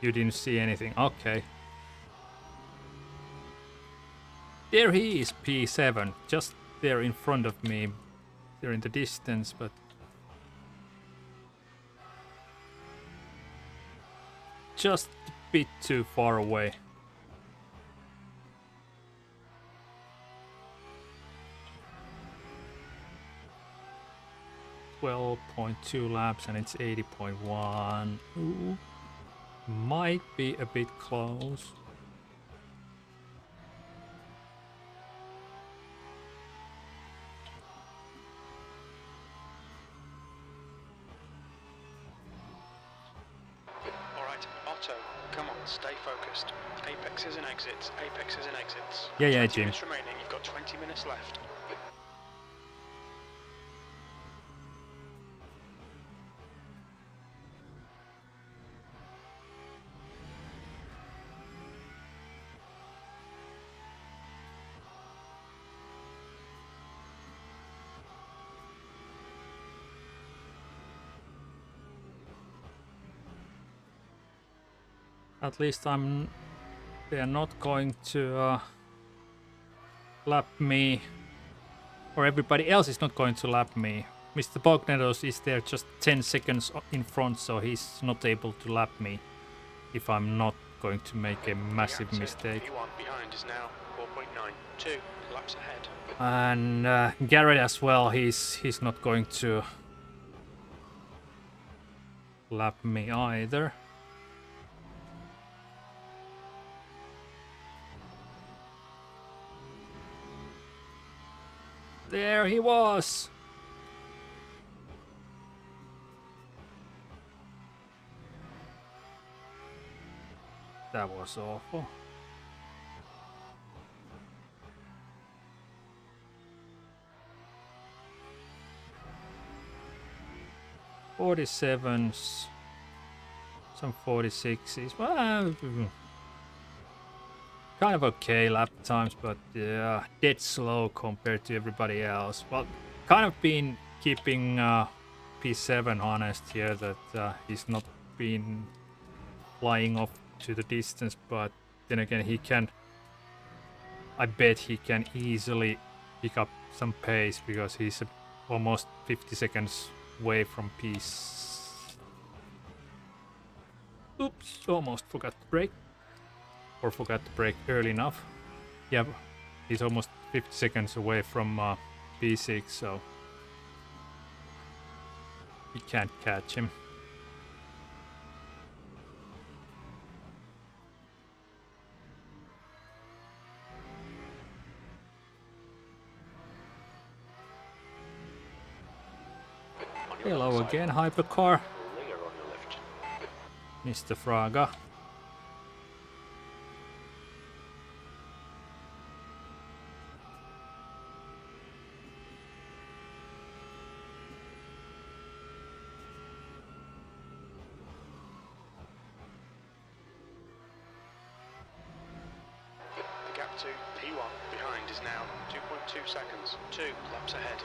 you didn't see anything. Okay. There he is, P7, just there in front of me. They're in the distance, but just a bit too far away. .2 laps and it's 80.1. Ooh. Might be a bit close. Alright, Otto, come on, stay focused. Apexes and exits, apexes and exits. Yeah, 20 Jim. minutes remaining, you've got 20 minutes left. At least they are not going to lap me, or everybody else is not going to lap me. Mr. Bognados is there just 10 seconds in front, so he's not able to lap me if I'm not going to make a massive mistake. P1 behind is now 4.92 laps ahead. And Garrett as well, he's not going to lap me either. There he was! That was awful. 47s, some 46s. Well, kind of okay lap times, but dead slow compared to everybody else. Well, kind of been keeping P7 honest here, that he's not been flying off to the distance, but then again he can, I bet he can easily pick up some pace because he's almost 50 seconds away from Oops, almost forgot to brake. Or forgot to brake early enough. Yeah, he's almost 50 seconds away from P6, so he can't catch him. Hello again, Hypercar. Mr. Fraga. The gap to P1 behind is now 2.2 seconds, 2 laps ahead.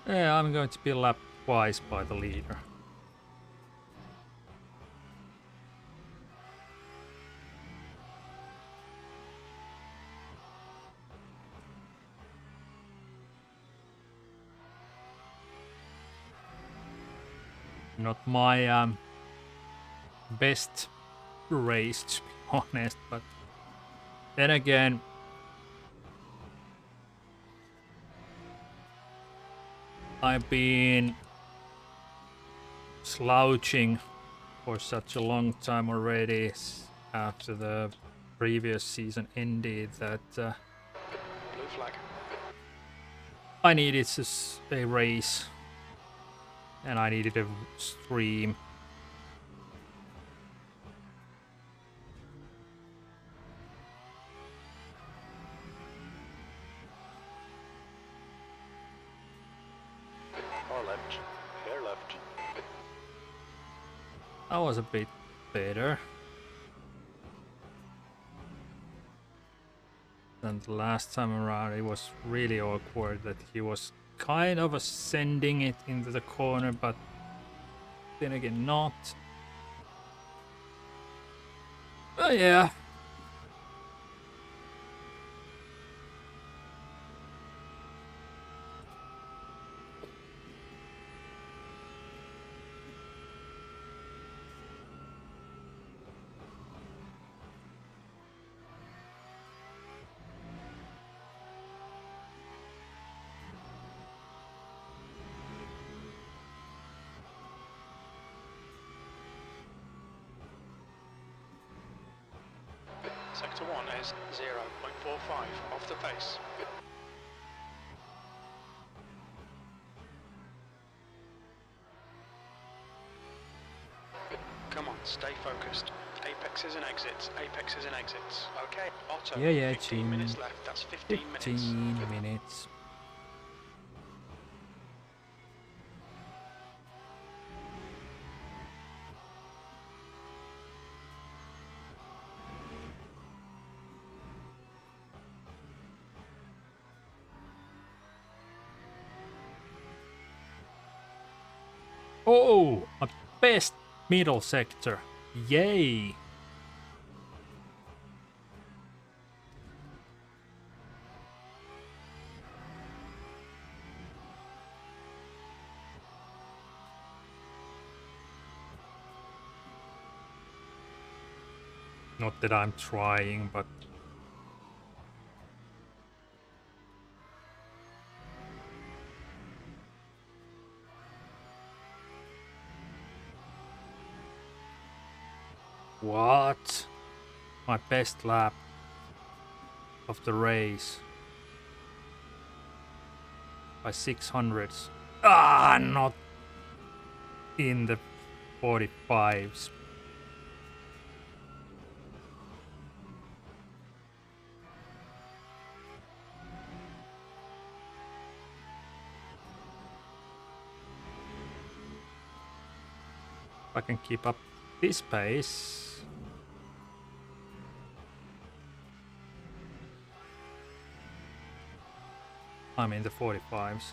Yeah, I'm going to be lapped twice by the leader. Not my best race, to be honest, but then again, I've been slouching for such a long time already after the previous season ended that Blue flag. I needed a race and I needed a stream. Or left. Hair left. That was a bit better than the last time around. It was really awkward that he was kind of sending it into the corner, but then again not. But yeah. Sector 1 is 0.45 off the pace. Come on, stay focused. Apexes and exits, apexes and exits. Okay, Otto, Yeah, 15 minutes left, that's 15 minutes. 15 minutes. Oh, a best middle sector. Yay. Not that I'm trying, but what? My best lap of the race by 600s. Ah, not in the 45s. I can keep up this pace. I'm in the 45s.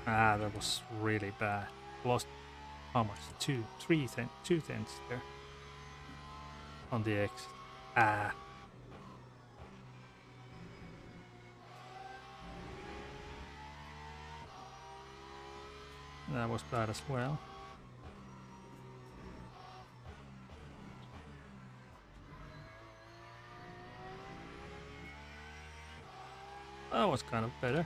Ah, that was really bad. Lost how much? 2 tenths there on the exit. Ah. That was bad as well. That was kind of better.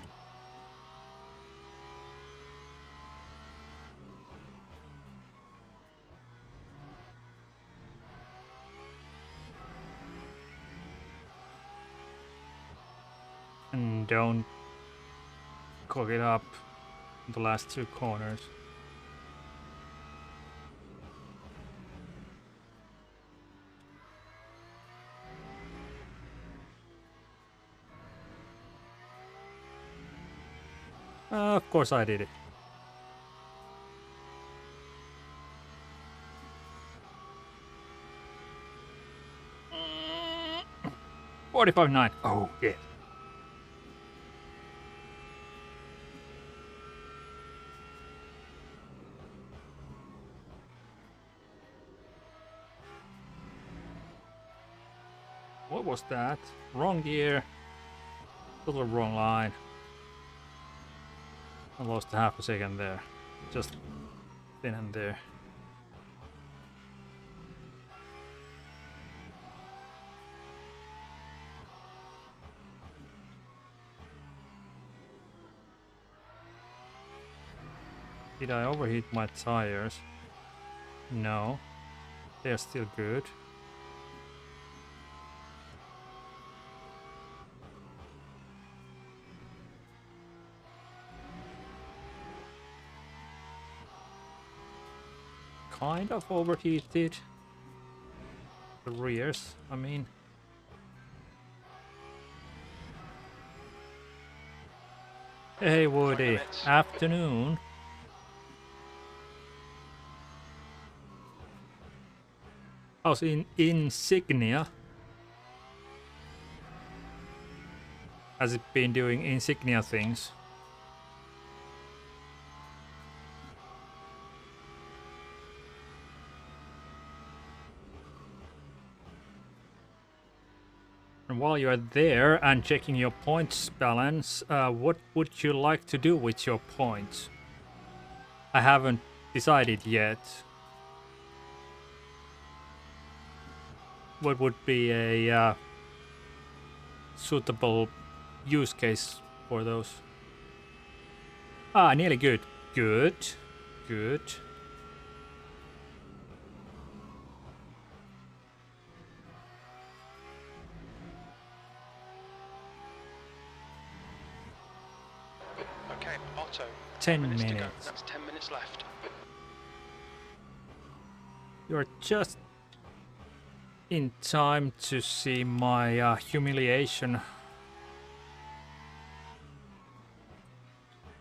And don't cock it up in the last 2 corners. Of course I did it. Mm. 45.9. Oh, yeah. What was that? Wrong gear. Total wrong line. I lost half a second there. Just then and there. Did I overheat my tires? No. They're still good. Kind of overheated. The rears, I mean. Hey Woody, afternoon. How's in Insignia? Has it been doing Insignia things? And while you are there and checking your points balance, what would you like to do with your points? I haven't decided yet. What would be a suitable use case for those? Ah, nearly good. Good. Good. Okay, Otto. 10 minutes. minutes. To go. That's 10 minutes left. You're just in time to see my humiliation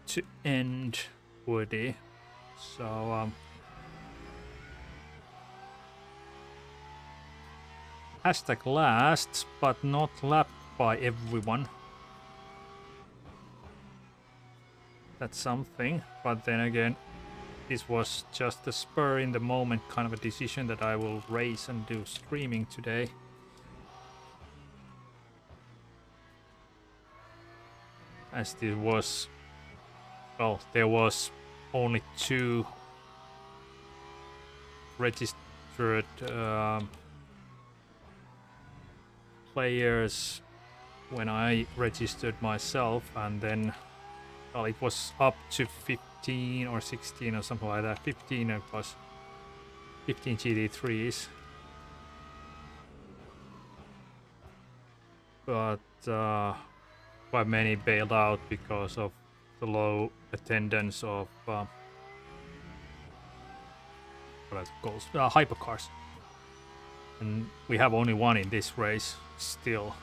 to end, Woody. So, hashtag last, but not lapped by everyone. That's something, but then again, this was just a spur in the moment kind of a decision that I will race and do streaming today. As there was, well, there was only 2 registered players when I registered myself, and then, well, it was up to 15 or 16 or something like that. 15 and plus 15 GT3s. But quite many bailed out because of the low attendance of what are it called? Hypercars. And we have only one in this race still.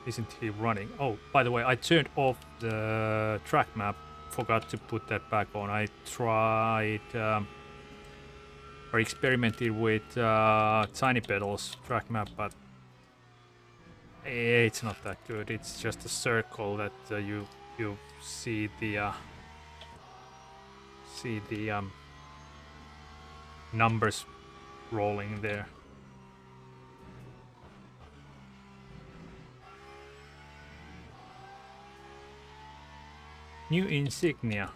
Isn't he running? Oh, by the way, I turned off the track map. Forgot to put that back on. I tried or experimented with Tiny Pedals track map, but it's not that good. It's just a circle that you see the numbers rolling there. New insignia.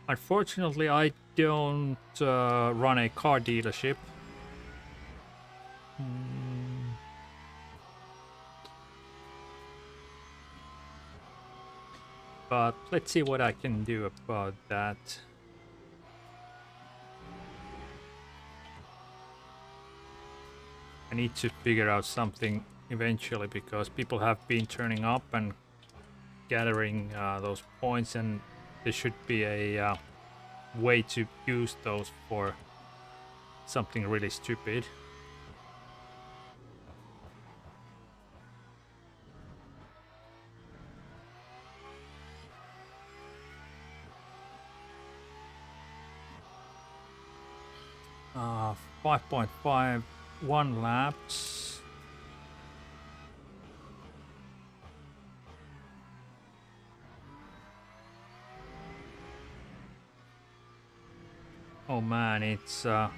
Unfortunately, I don't run a car dealership. But let's see what I can do about that. I need to figure out something eventually because people have been turning up and gathering those points, and there should be a way to use those for something really stupid. Uh, 5.51 laps. Oh man, it's is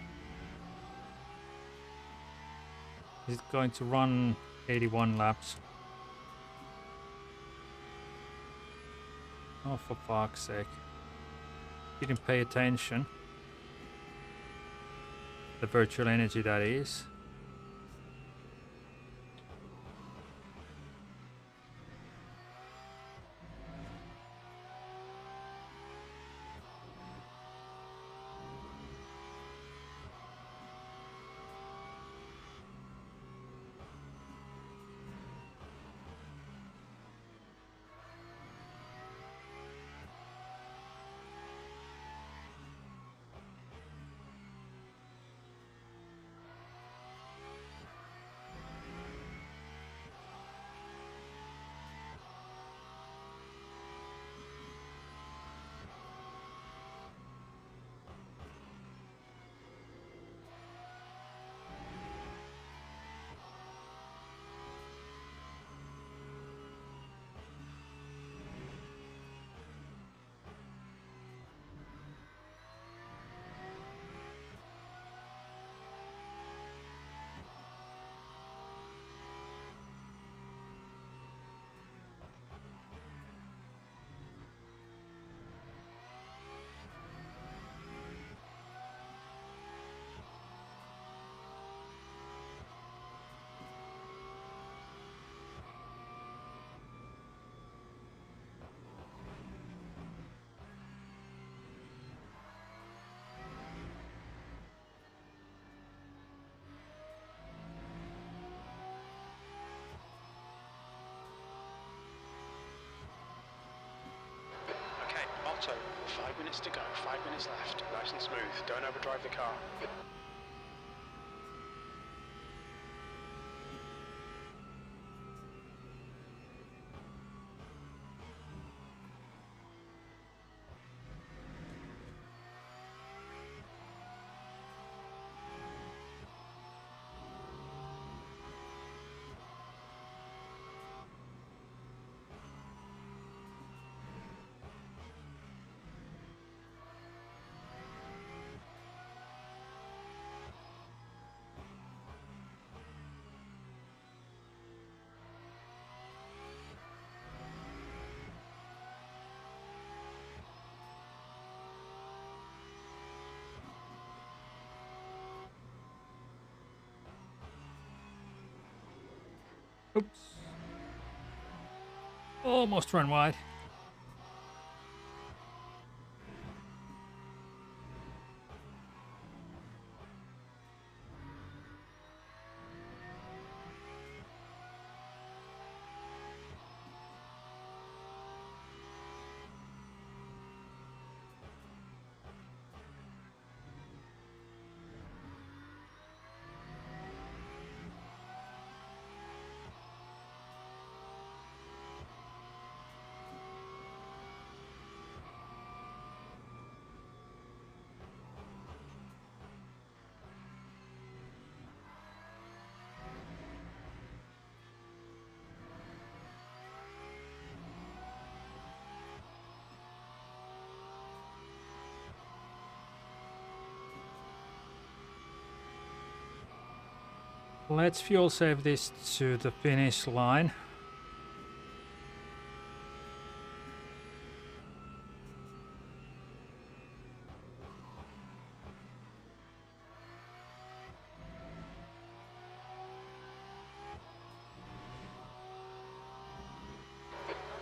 it going to run 81 laps? Oh, for fuck's sake. Didn't pay attention. The virtual energy, that is. Okay, Otto, 5 minutes to go, 5 minutes left. Nice and smooth, don't overdrive the car. Oops. Almost ran wide. Let's fuel save this to the finish line.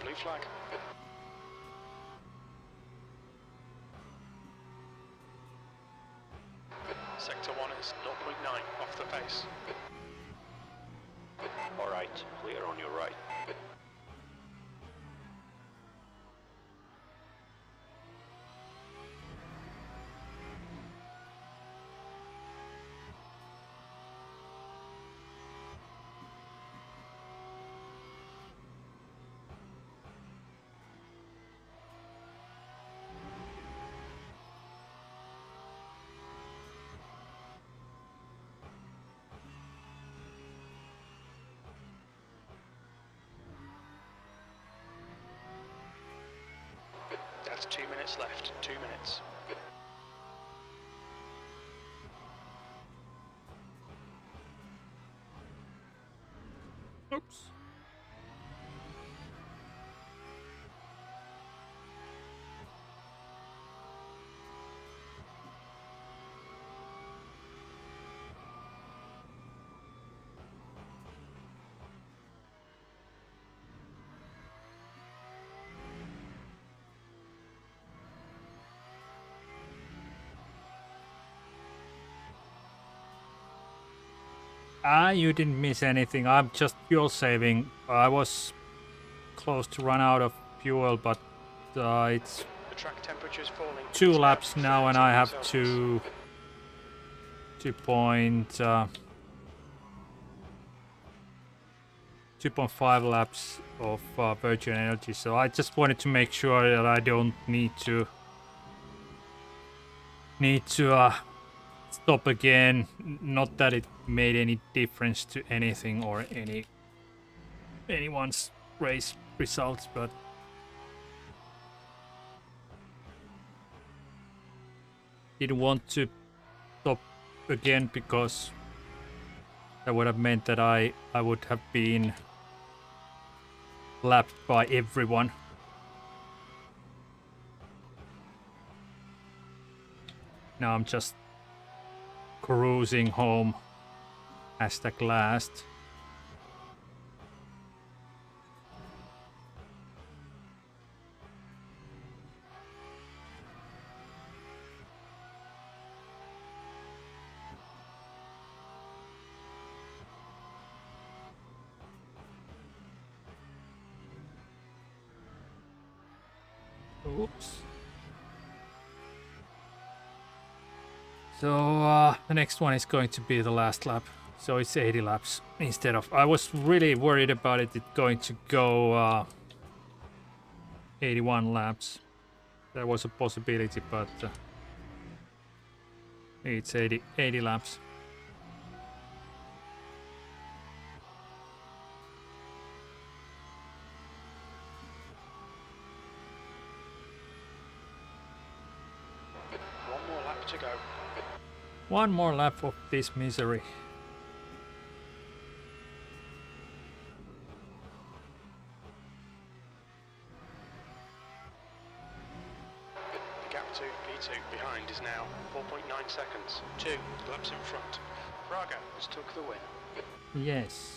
Blue flag. Sector 1 is 0.9 off the pace. Alright, clear on your right. That's 2 minutes left. 2 minutes. Oops. You didn't miss anything. I'm just fuel saving. I was close to run out of fuel, but it's The track temperature is falling. 2 It's laps now, and I have 13 2.5 laps of virgin energy. So I just wanted to make sure that I don't need to stop again. Not that it made any difference to anything or anyone's race results, but didn't want to stop again because that would have meant that I would have been lapped by everyone. Now I'm just cruising home. Hashtag last. Oops. So the next one is going to be the last lap. So it's 80 laps instead of... I was really worried about it going to go 81 laps. There was a possibility, but it's 80 laps. One more lap to go. One more lap of this misery. The gap to P2 behind is now 4.9 seconds. 2 laps in front. Braga has took the win. Yes.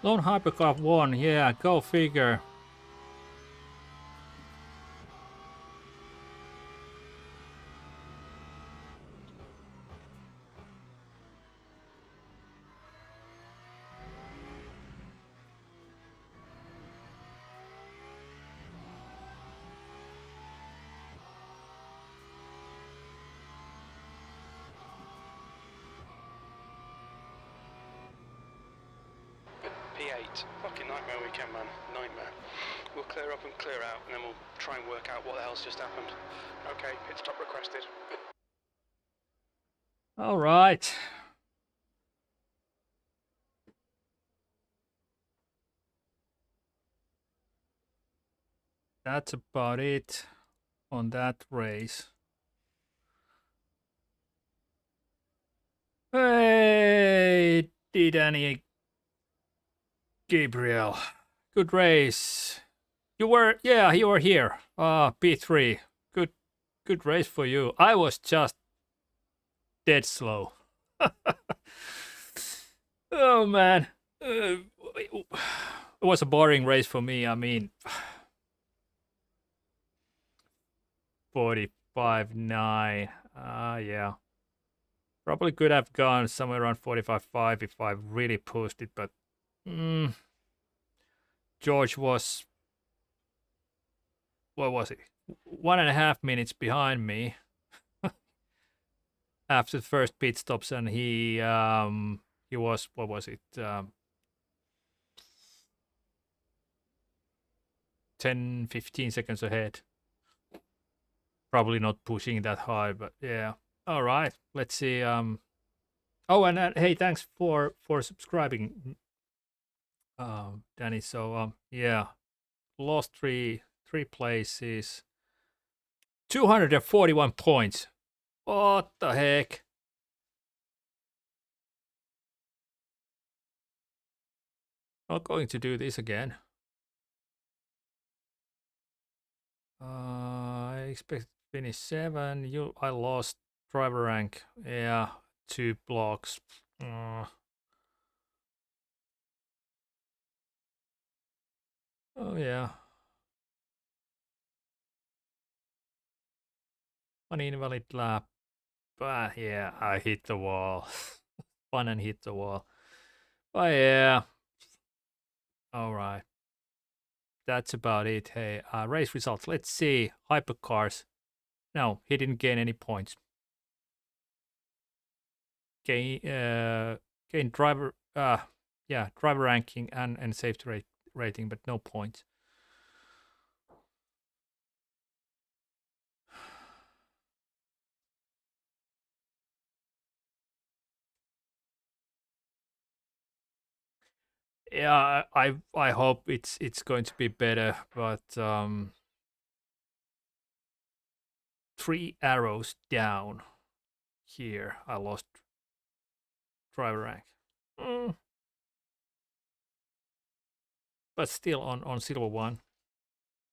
Lone Hypercar won, yeah, go figure. Fucking nightmare weekend, man. Nightmare. We'll clear up and clear out, and then we'll try and work out what the hell's just happened. Okay, pit stop requested. All right. That's about it on that race. Hey, Danny Gabriel. Good race. You were here. P3. Good race for you. I was just dead slow. Oh man. It was a boring race for me. I mean, 45.9. Yeah. Probably could have gone somewhere around 45.5 if I really pushed it, but George was, what was it? 1.5 minutes behind me after the first pit stops, and he was, what was it? 10, 15 seconds ahead. Probably not pushing that high, but yeah. All right, let's see. Oh, and hey, thanks for subscribing, Danny. So yeah, lost three places, 241 points. What the heck? Not going to do this again. I expect to finish 7. I lost driver rank. Yeah, 2 blocks. Oh yeah. An invalid lap. But yeah, I hit the wall. Fun and hit the wall. But yeah. All right. That's about it. Hey, race results. Let's see. Hypercars. No, he didn't gain any points. Gain driver driver ranking and safety rating, but no points. Yeah, I hope it's going to be better, but 3 arrows down here, I lost driver rank. But still on silver 1,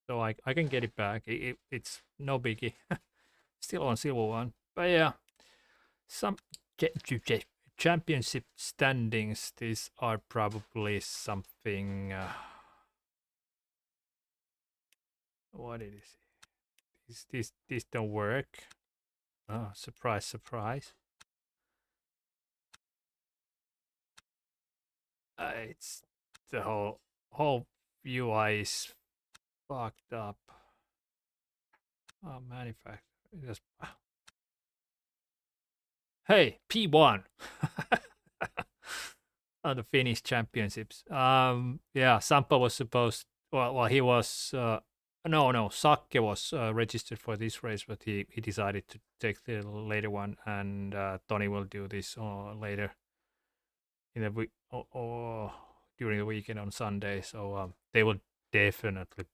so I can get it back. It's no biggie. Still on silver 1, but yeah, some championship standings. These are probably something. What it is? These don't work. Oh, surprise, surprise. It's the whole UI is fucked up. Oh, manufacturer. Just hey, P1 on the Finnish championships. Yeah, Sampa was supposed. Well, he was. No, Sakke was registered for this race, but he decided to take the later one, and Tony will do this later in the week or during the weekend on Sunday. So they will definitely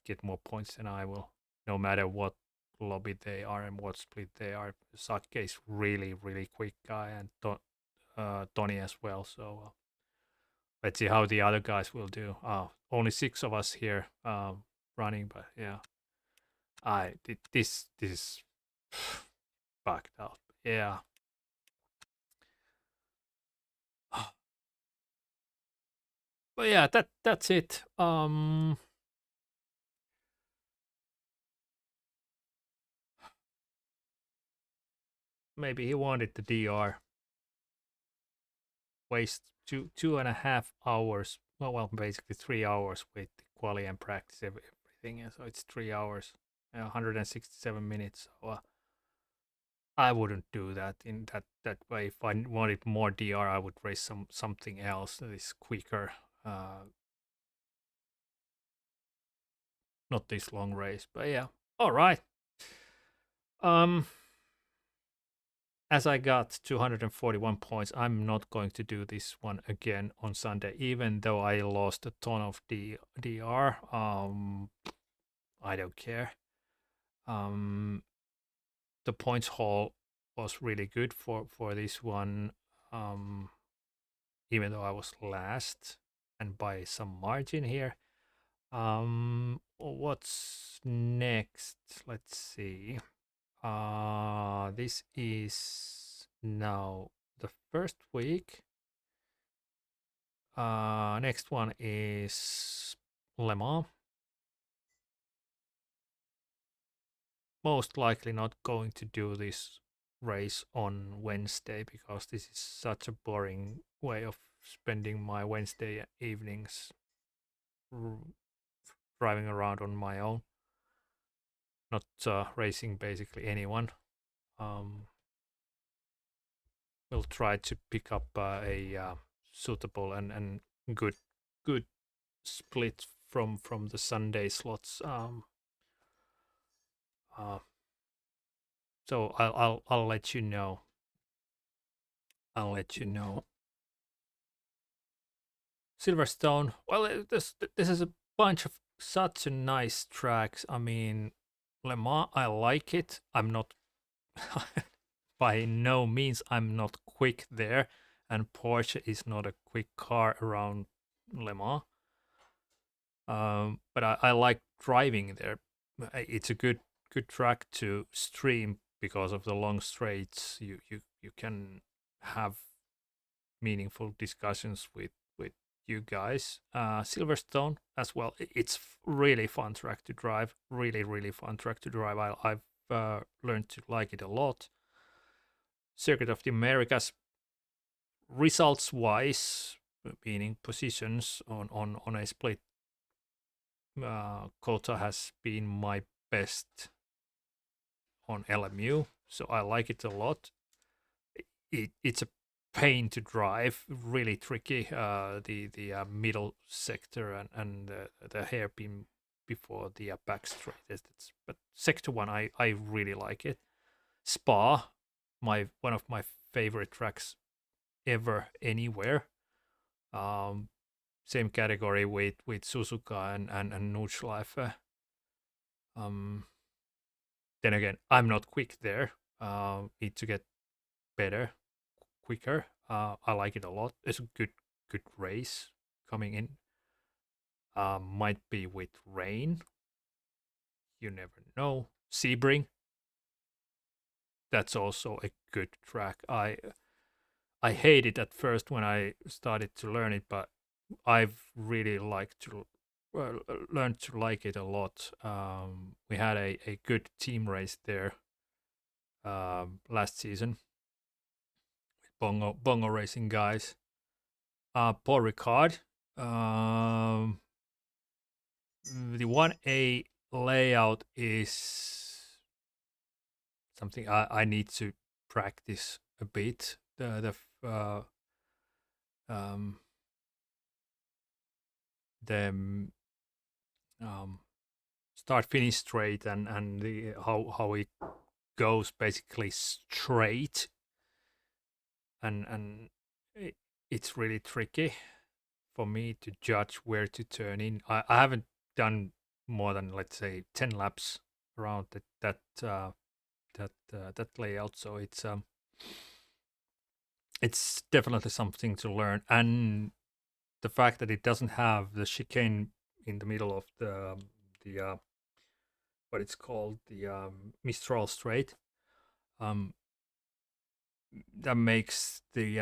get more points than I will, no matter what lobby they are and what split they are. Sakke is really quick guy, and Tony as well. So let's see how the other guys will do. Only 6 of us here running, but yeah, this is fucked up. Yeah. But yeah, that's it. Maybe he wanted the DR. Waste 2.5 hours. Well, basically 3 hours with the quali and practice everything. So it's 3 hours, 167 minutes. So I wouldn't do that in that way. If I wanted more DR, I would race something else that is quicker. not this long race, but yeah. All right. Um, as I got 241 points, I'm not going to do this one again on Sunday, even though I lost a ton of DR. I don't care. The points haul was really good for this one, even though I was last and by some margin here. What's next? Let's see. This is now the first week. Next one is Le Mans. Most likely not going to do this race on Wednesday because this is such a boring way of spending my Wednesday evenings driving around on my own, not racing basically anyone. We'll try to pick up a suitable and good split from the Sunday slots. So I'll let you know. I'll let you know. Silverstone. Well, this is a bunch of such a nice tracks. I mean, Le Mans, I like it. I'm not by no means I'm not quick there, and Porsche is not a quick car around Le Mans. But I like driving there. It's a good track to stream because of the long straights. You can have meaningful discussions with you guys. Silverstone as well. It's really fun track to drive. Really fun track to drive. I've learned to like it a lot. Circuit of the Americas, results wise, meaning positions on a split, Kota has been my best on LMU, so I like it a lot. It's a pain to drive, really tricky. The middle sector and the hairpin before the back straight. But sector one, I really like it. Spa, one of my favorite tracks ever anywhere. Same category with Suzuka and Nordschleife. Then again, I'm not quick there. Need to get better, quicker. I like it a lot. It's a good race coming in. Might be with rain. You never know. Sebring. That's also a good track. I hate it at first when I started to learn it, but I've really liked to learned to like it a lot. We had a good team race there last season with Bongo Racing guys. Paul Ricard. The 1A layout is something I need to practice a bit. The start finish straight and the how it goes basically straight, and it's really tricky for me to judge where to turn in. I haven't done more than, let's say, 10 laps around that layout, so it's definitely something to learn. And the fact that it doesn't have the chicane in the middle of the what it's called, the Mistral Straight, that makes the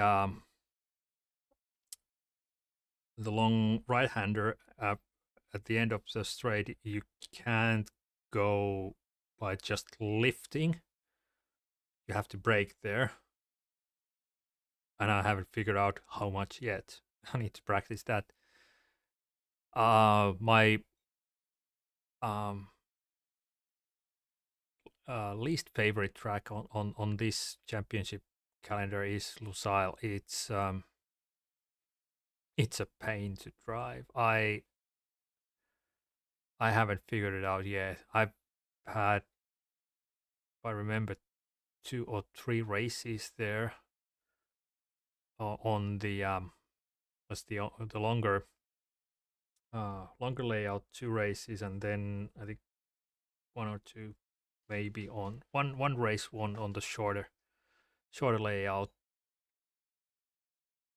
long right-hander at the end of the straight. You can't go by just lifting. You have to brake there, and I haven't figured out how much yet. I need to practice that. My least favorite track on this championship calendar is Lusail. It's it's a pain to drive. I haven't figured it out yet. I've had, if I remember, 2 or 3 races there on the was the longer layout, 2 races, and then I think 1 or 2 maybe on one race, one on the shorter layout.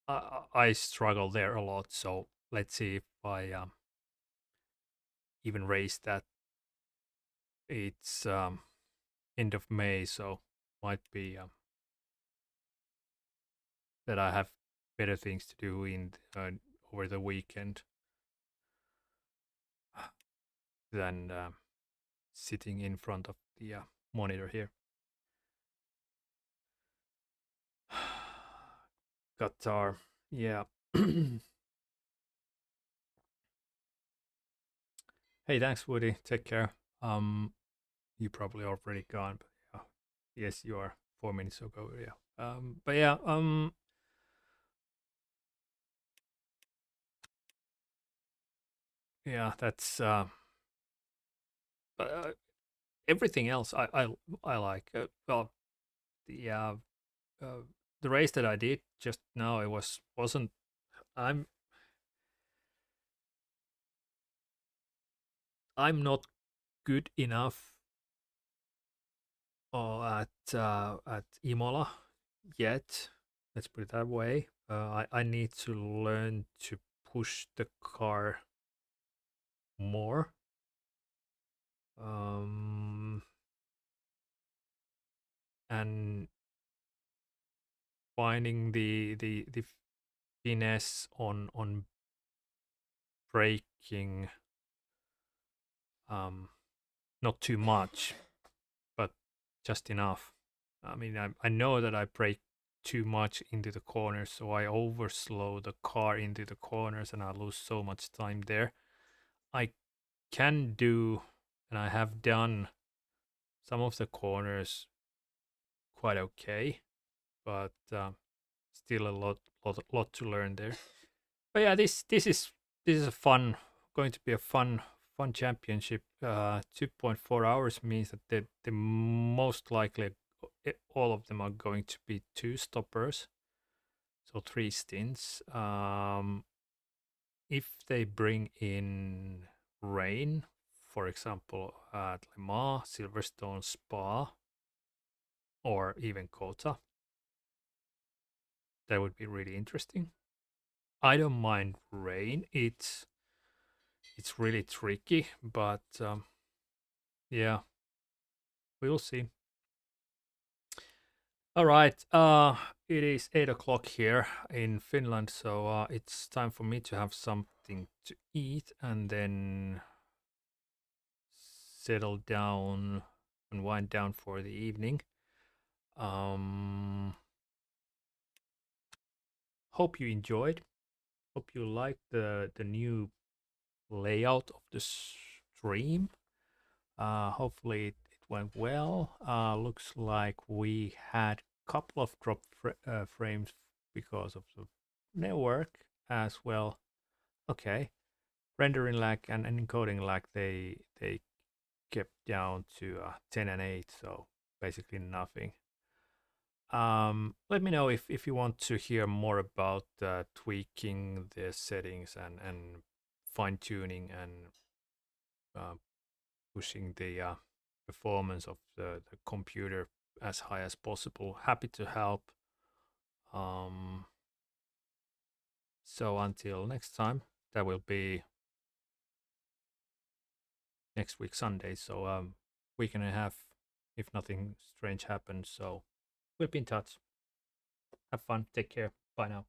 I struggle there a lot, so let's see if I even race that. It's end of May, so might be that I have better things to do in over the weekend than sitting in front of the monitor here. Qatar, yeah. Hey, thanks, Woody. Take care. You probably already gone, but yeah, yes, you are 4 minutes ago. Yeah. But yeah. Yeah, that's. Everything else I like. Well, the the race that I did just now, it wasn't. I'm not good enough at Imola yet. Let's put it that way. I need to learn to push the car more. And finding the finesse on braking, not too much, but just enough. I mean, I know that I brake too much into the corners, so I overslow the car into the corners and I lose so much time there. I can do, and I have done some of the corners quite okay, but still a lot to learn there. But yeah, this is a going to be a fun championship. 2.4 hours means that the most likely all of them are going to be 2 stoppers, so 3 stints. If they bring in rain, for example, at Le Mans, Silverstone, Spa, or even Kota, that would be really interesting. I don't mind rain. It's really tricky, but yeah, we'll see. All right, it is 8 o'clock here in Finland, so it's time for me to have something to eat and then settle down and wind down for the evening. Hope you enjoyed. Hope you liked the new layout of the stream. Hopefully it went well. Looks like we had a couple of drop frames because of the network as well. Okay, rendering lag and encoding lag, they kept down to 10 and 8, so basically nothing. Let me know if you want to hear more about tweaking the settings and fine tuning and pushing the performance of the computer as high as possible. Happy to help. So until next time, that will be next week Sunday. So week and a half if nothing strange happens. So we'll be in touch. Have fun. Take care. Bye now.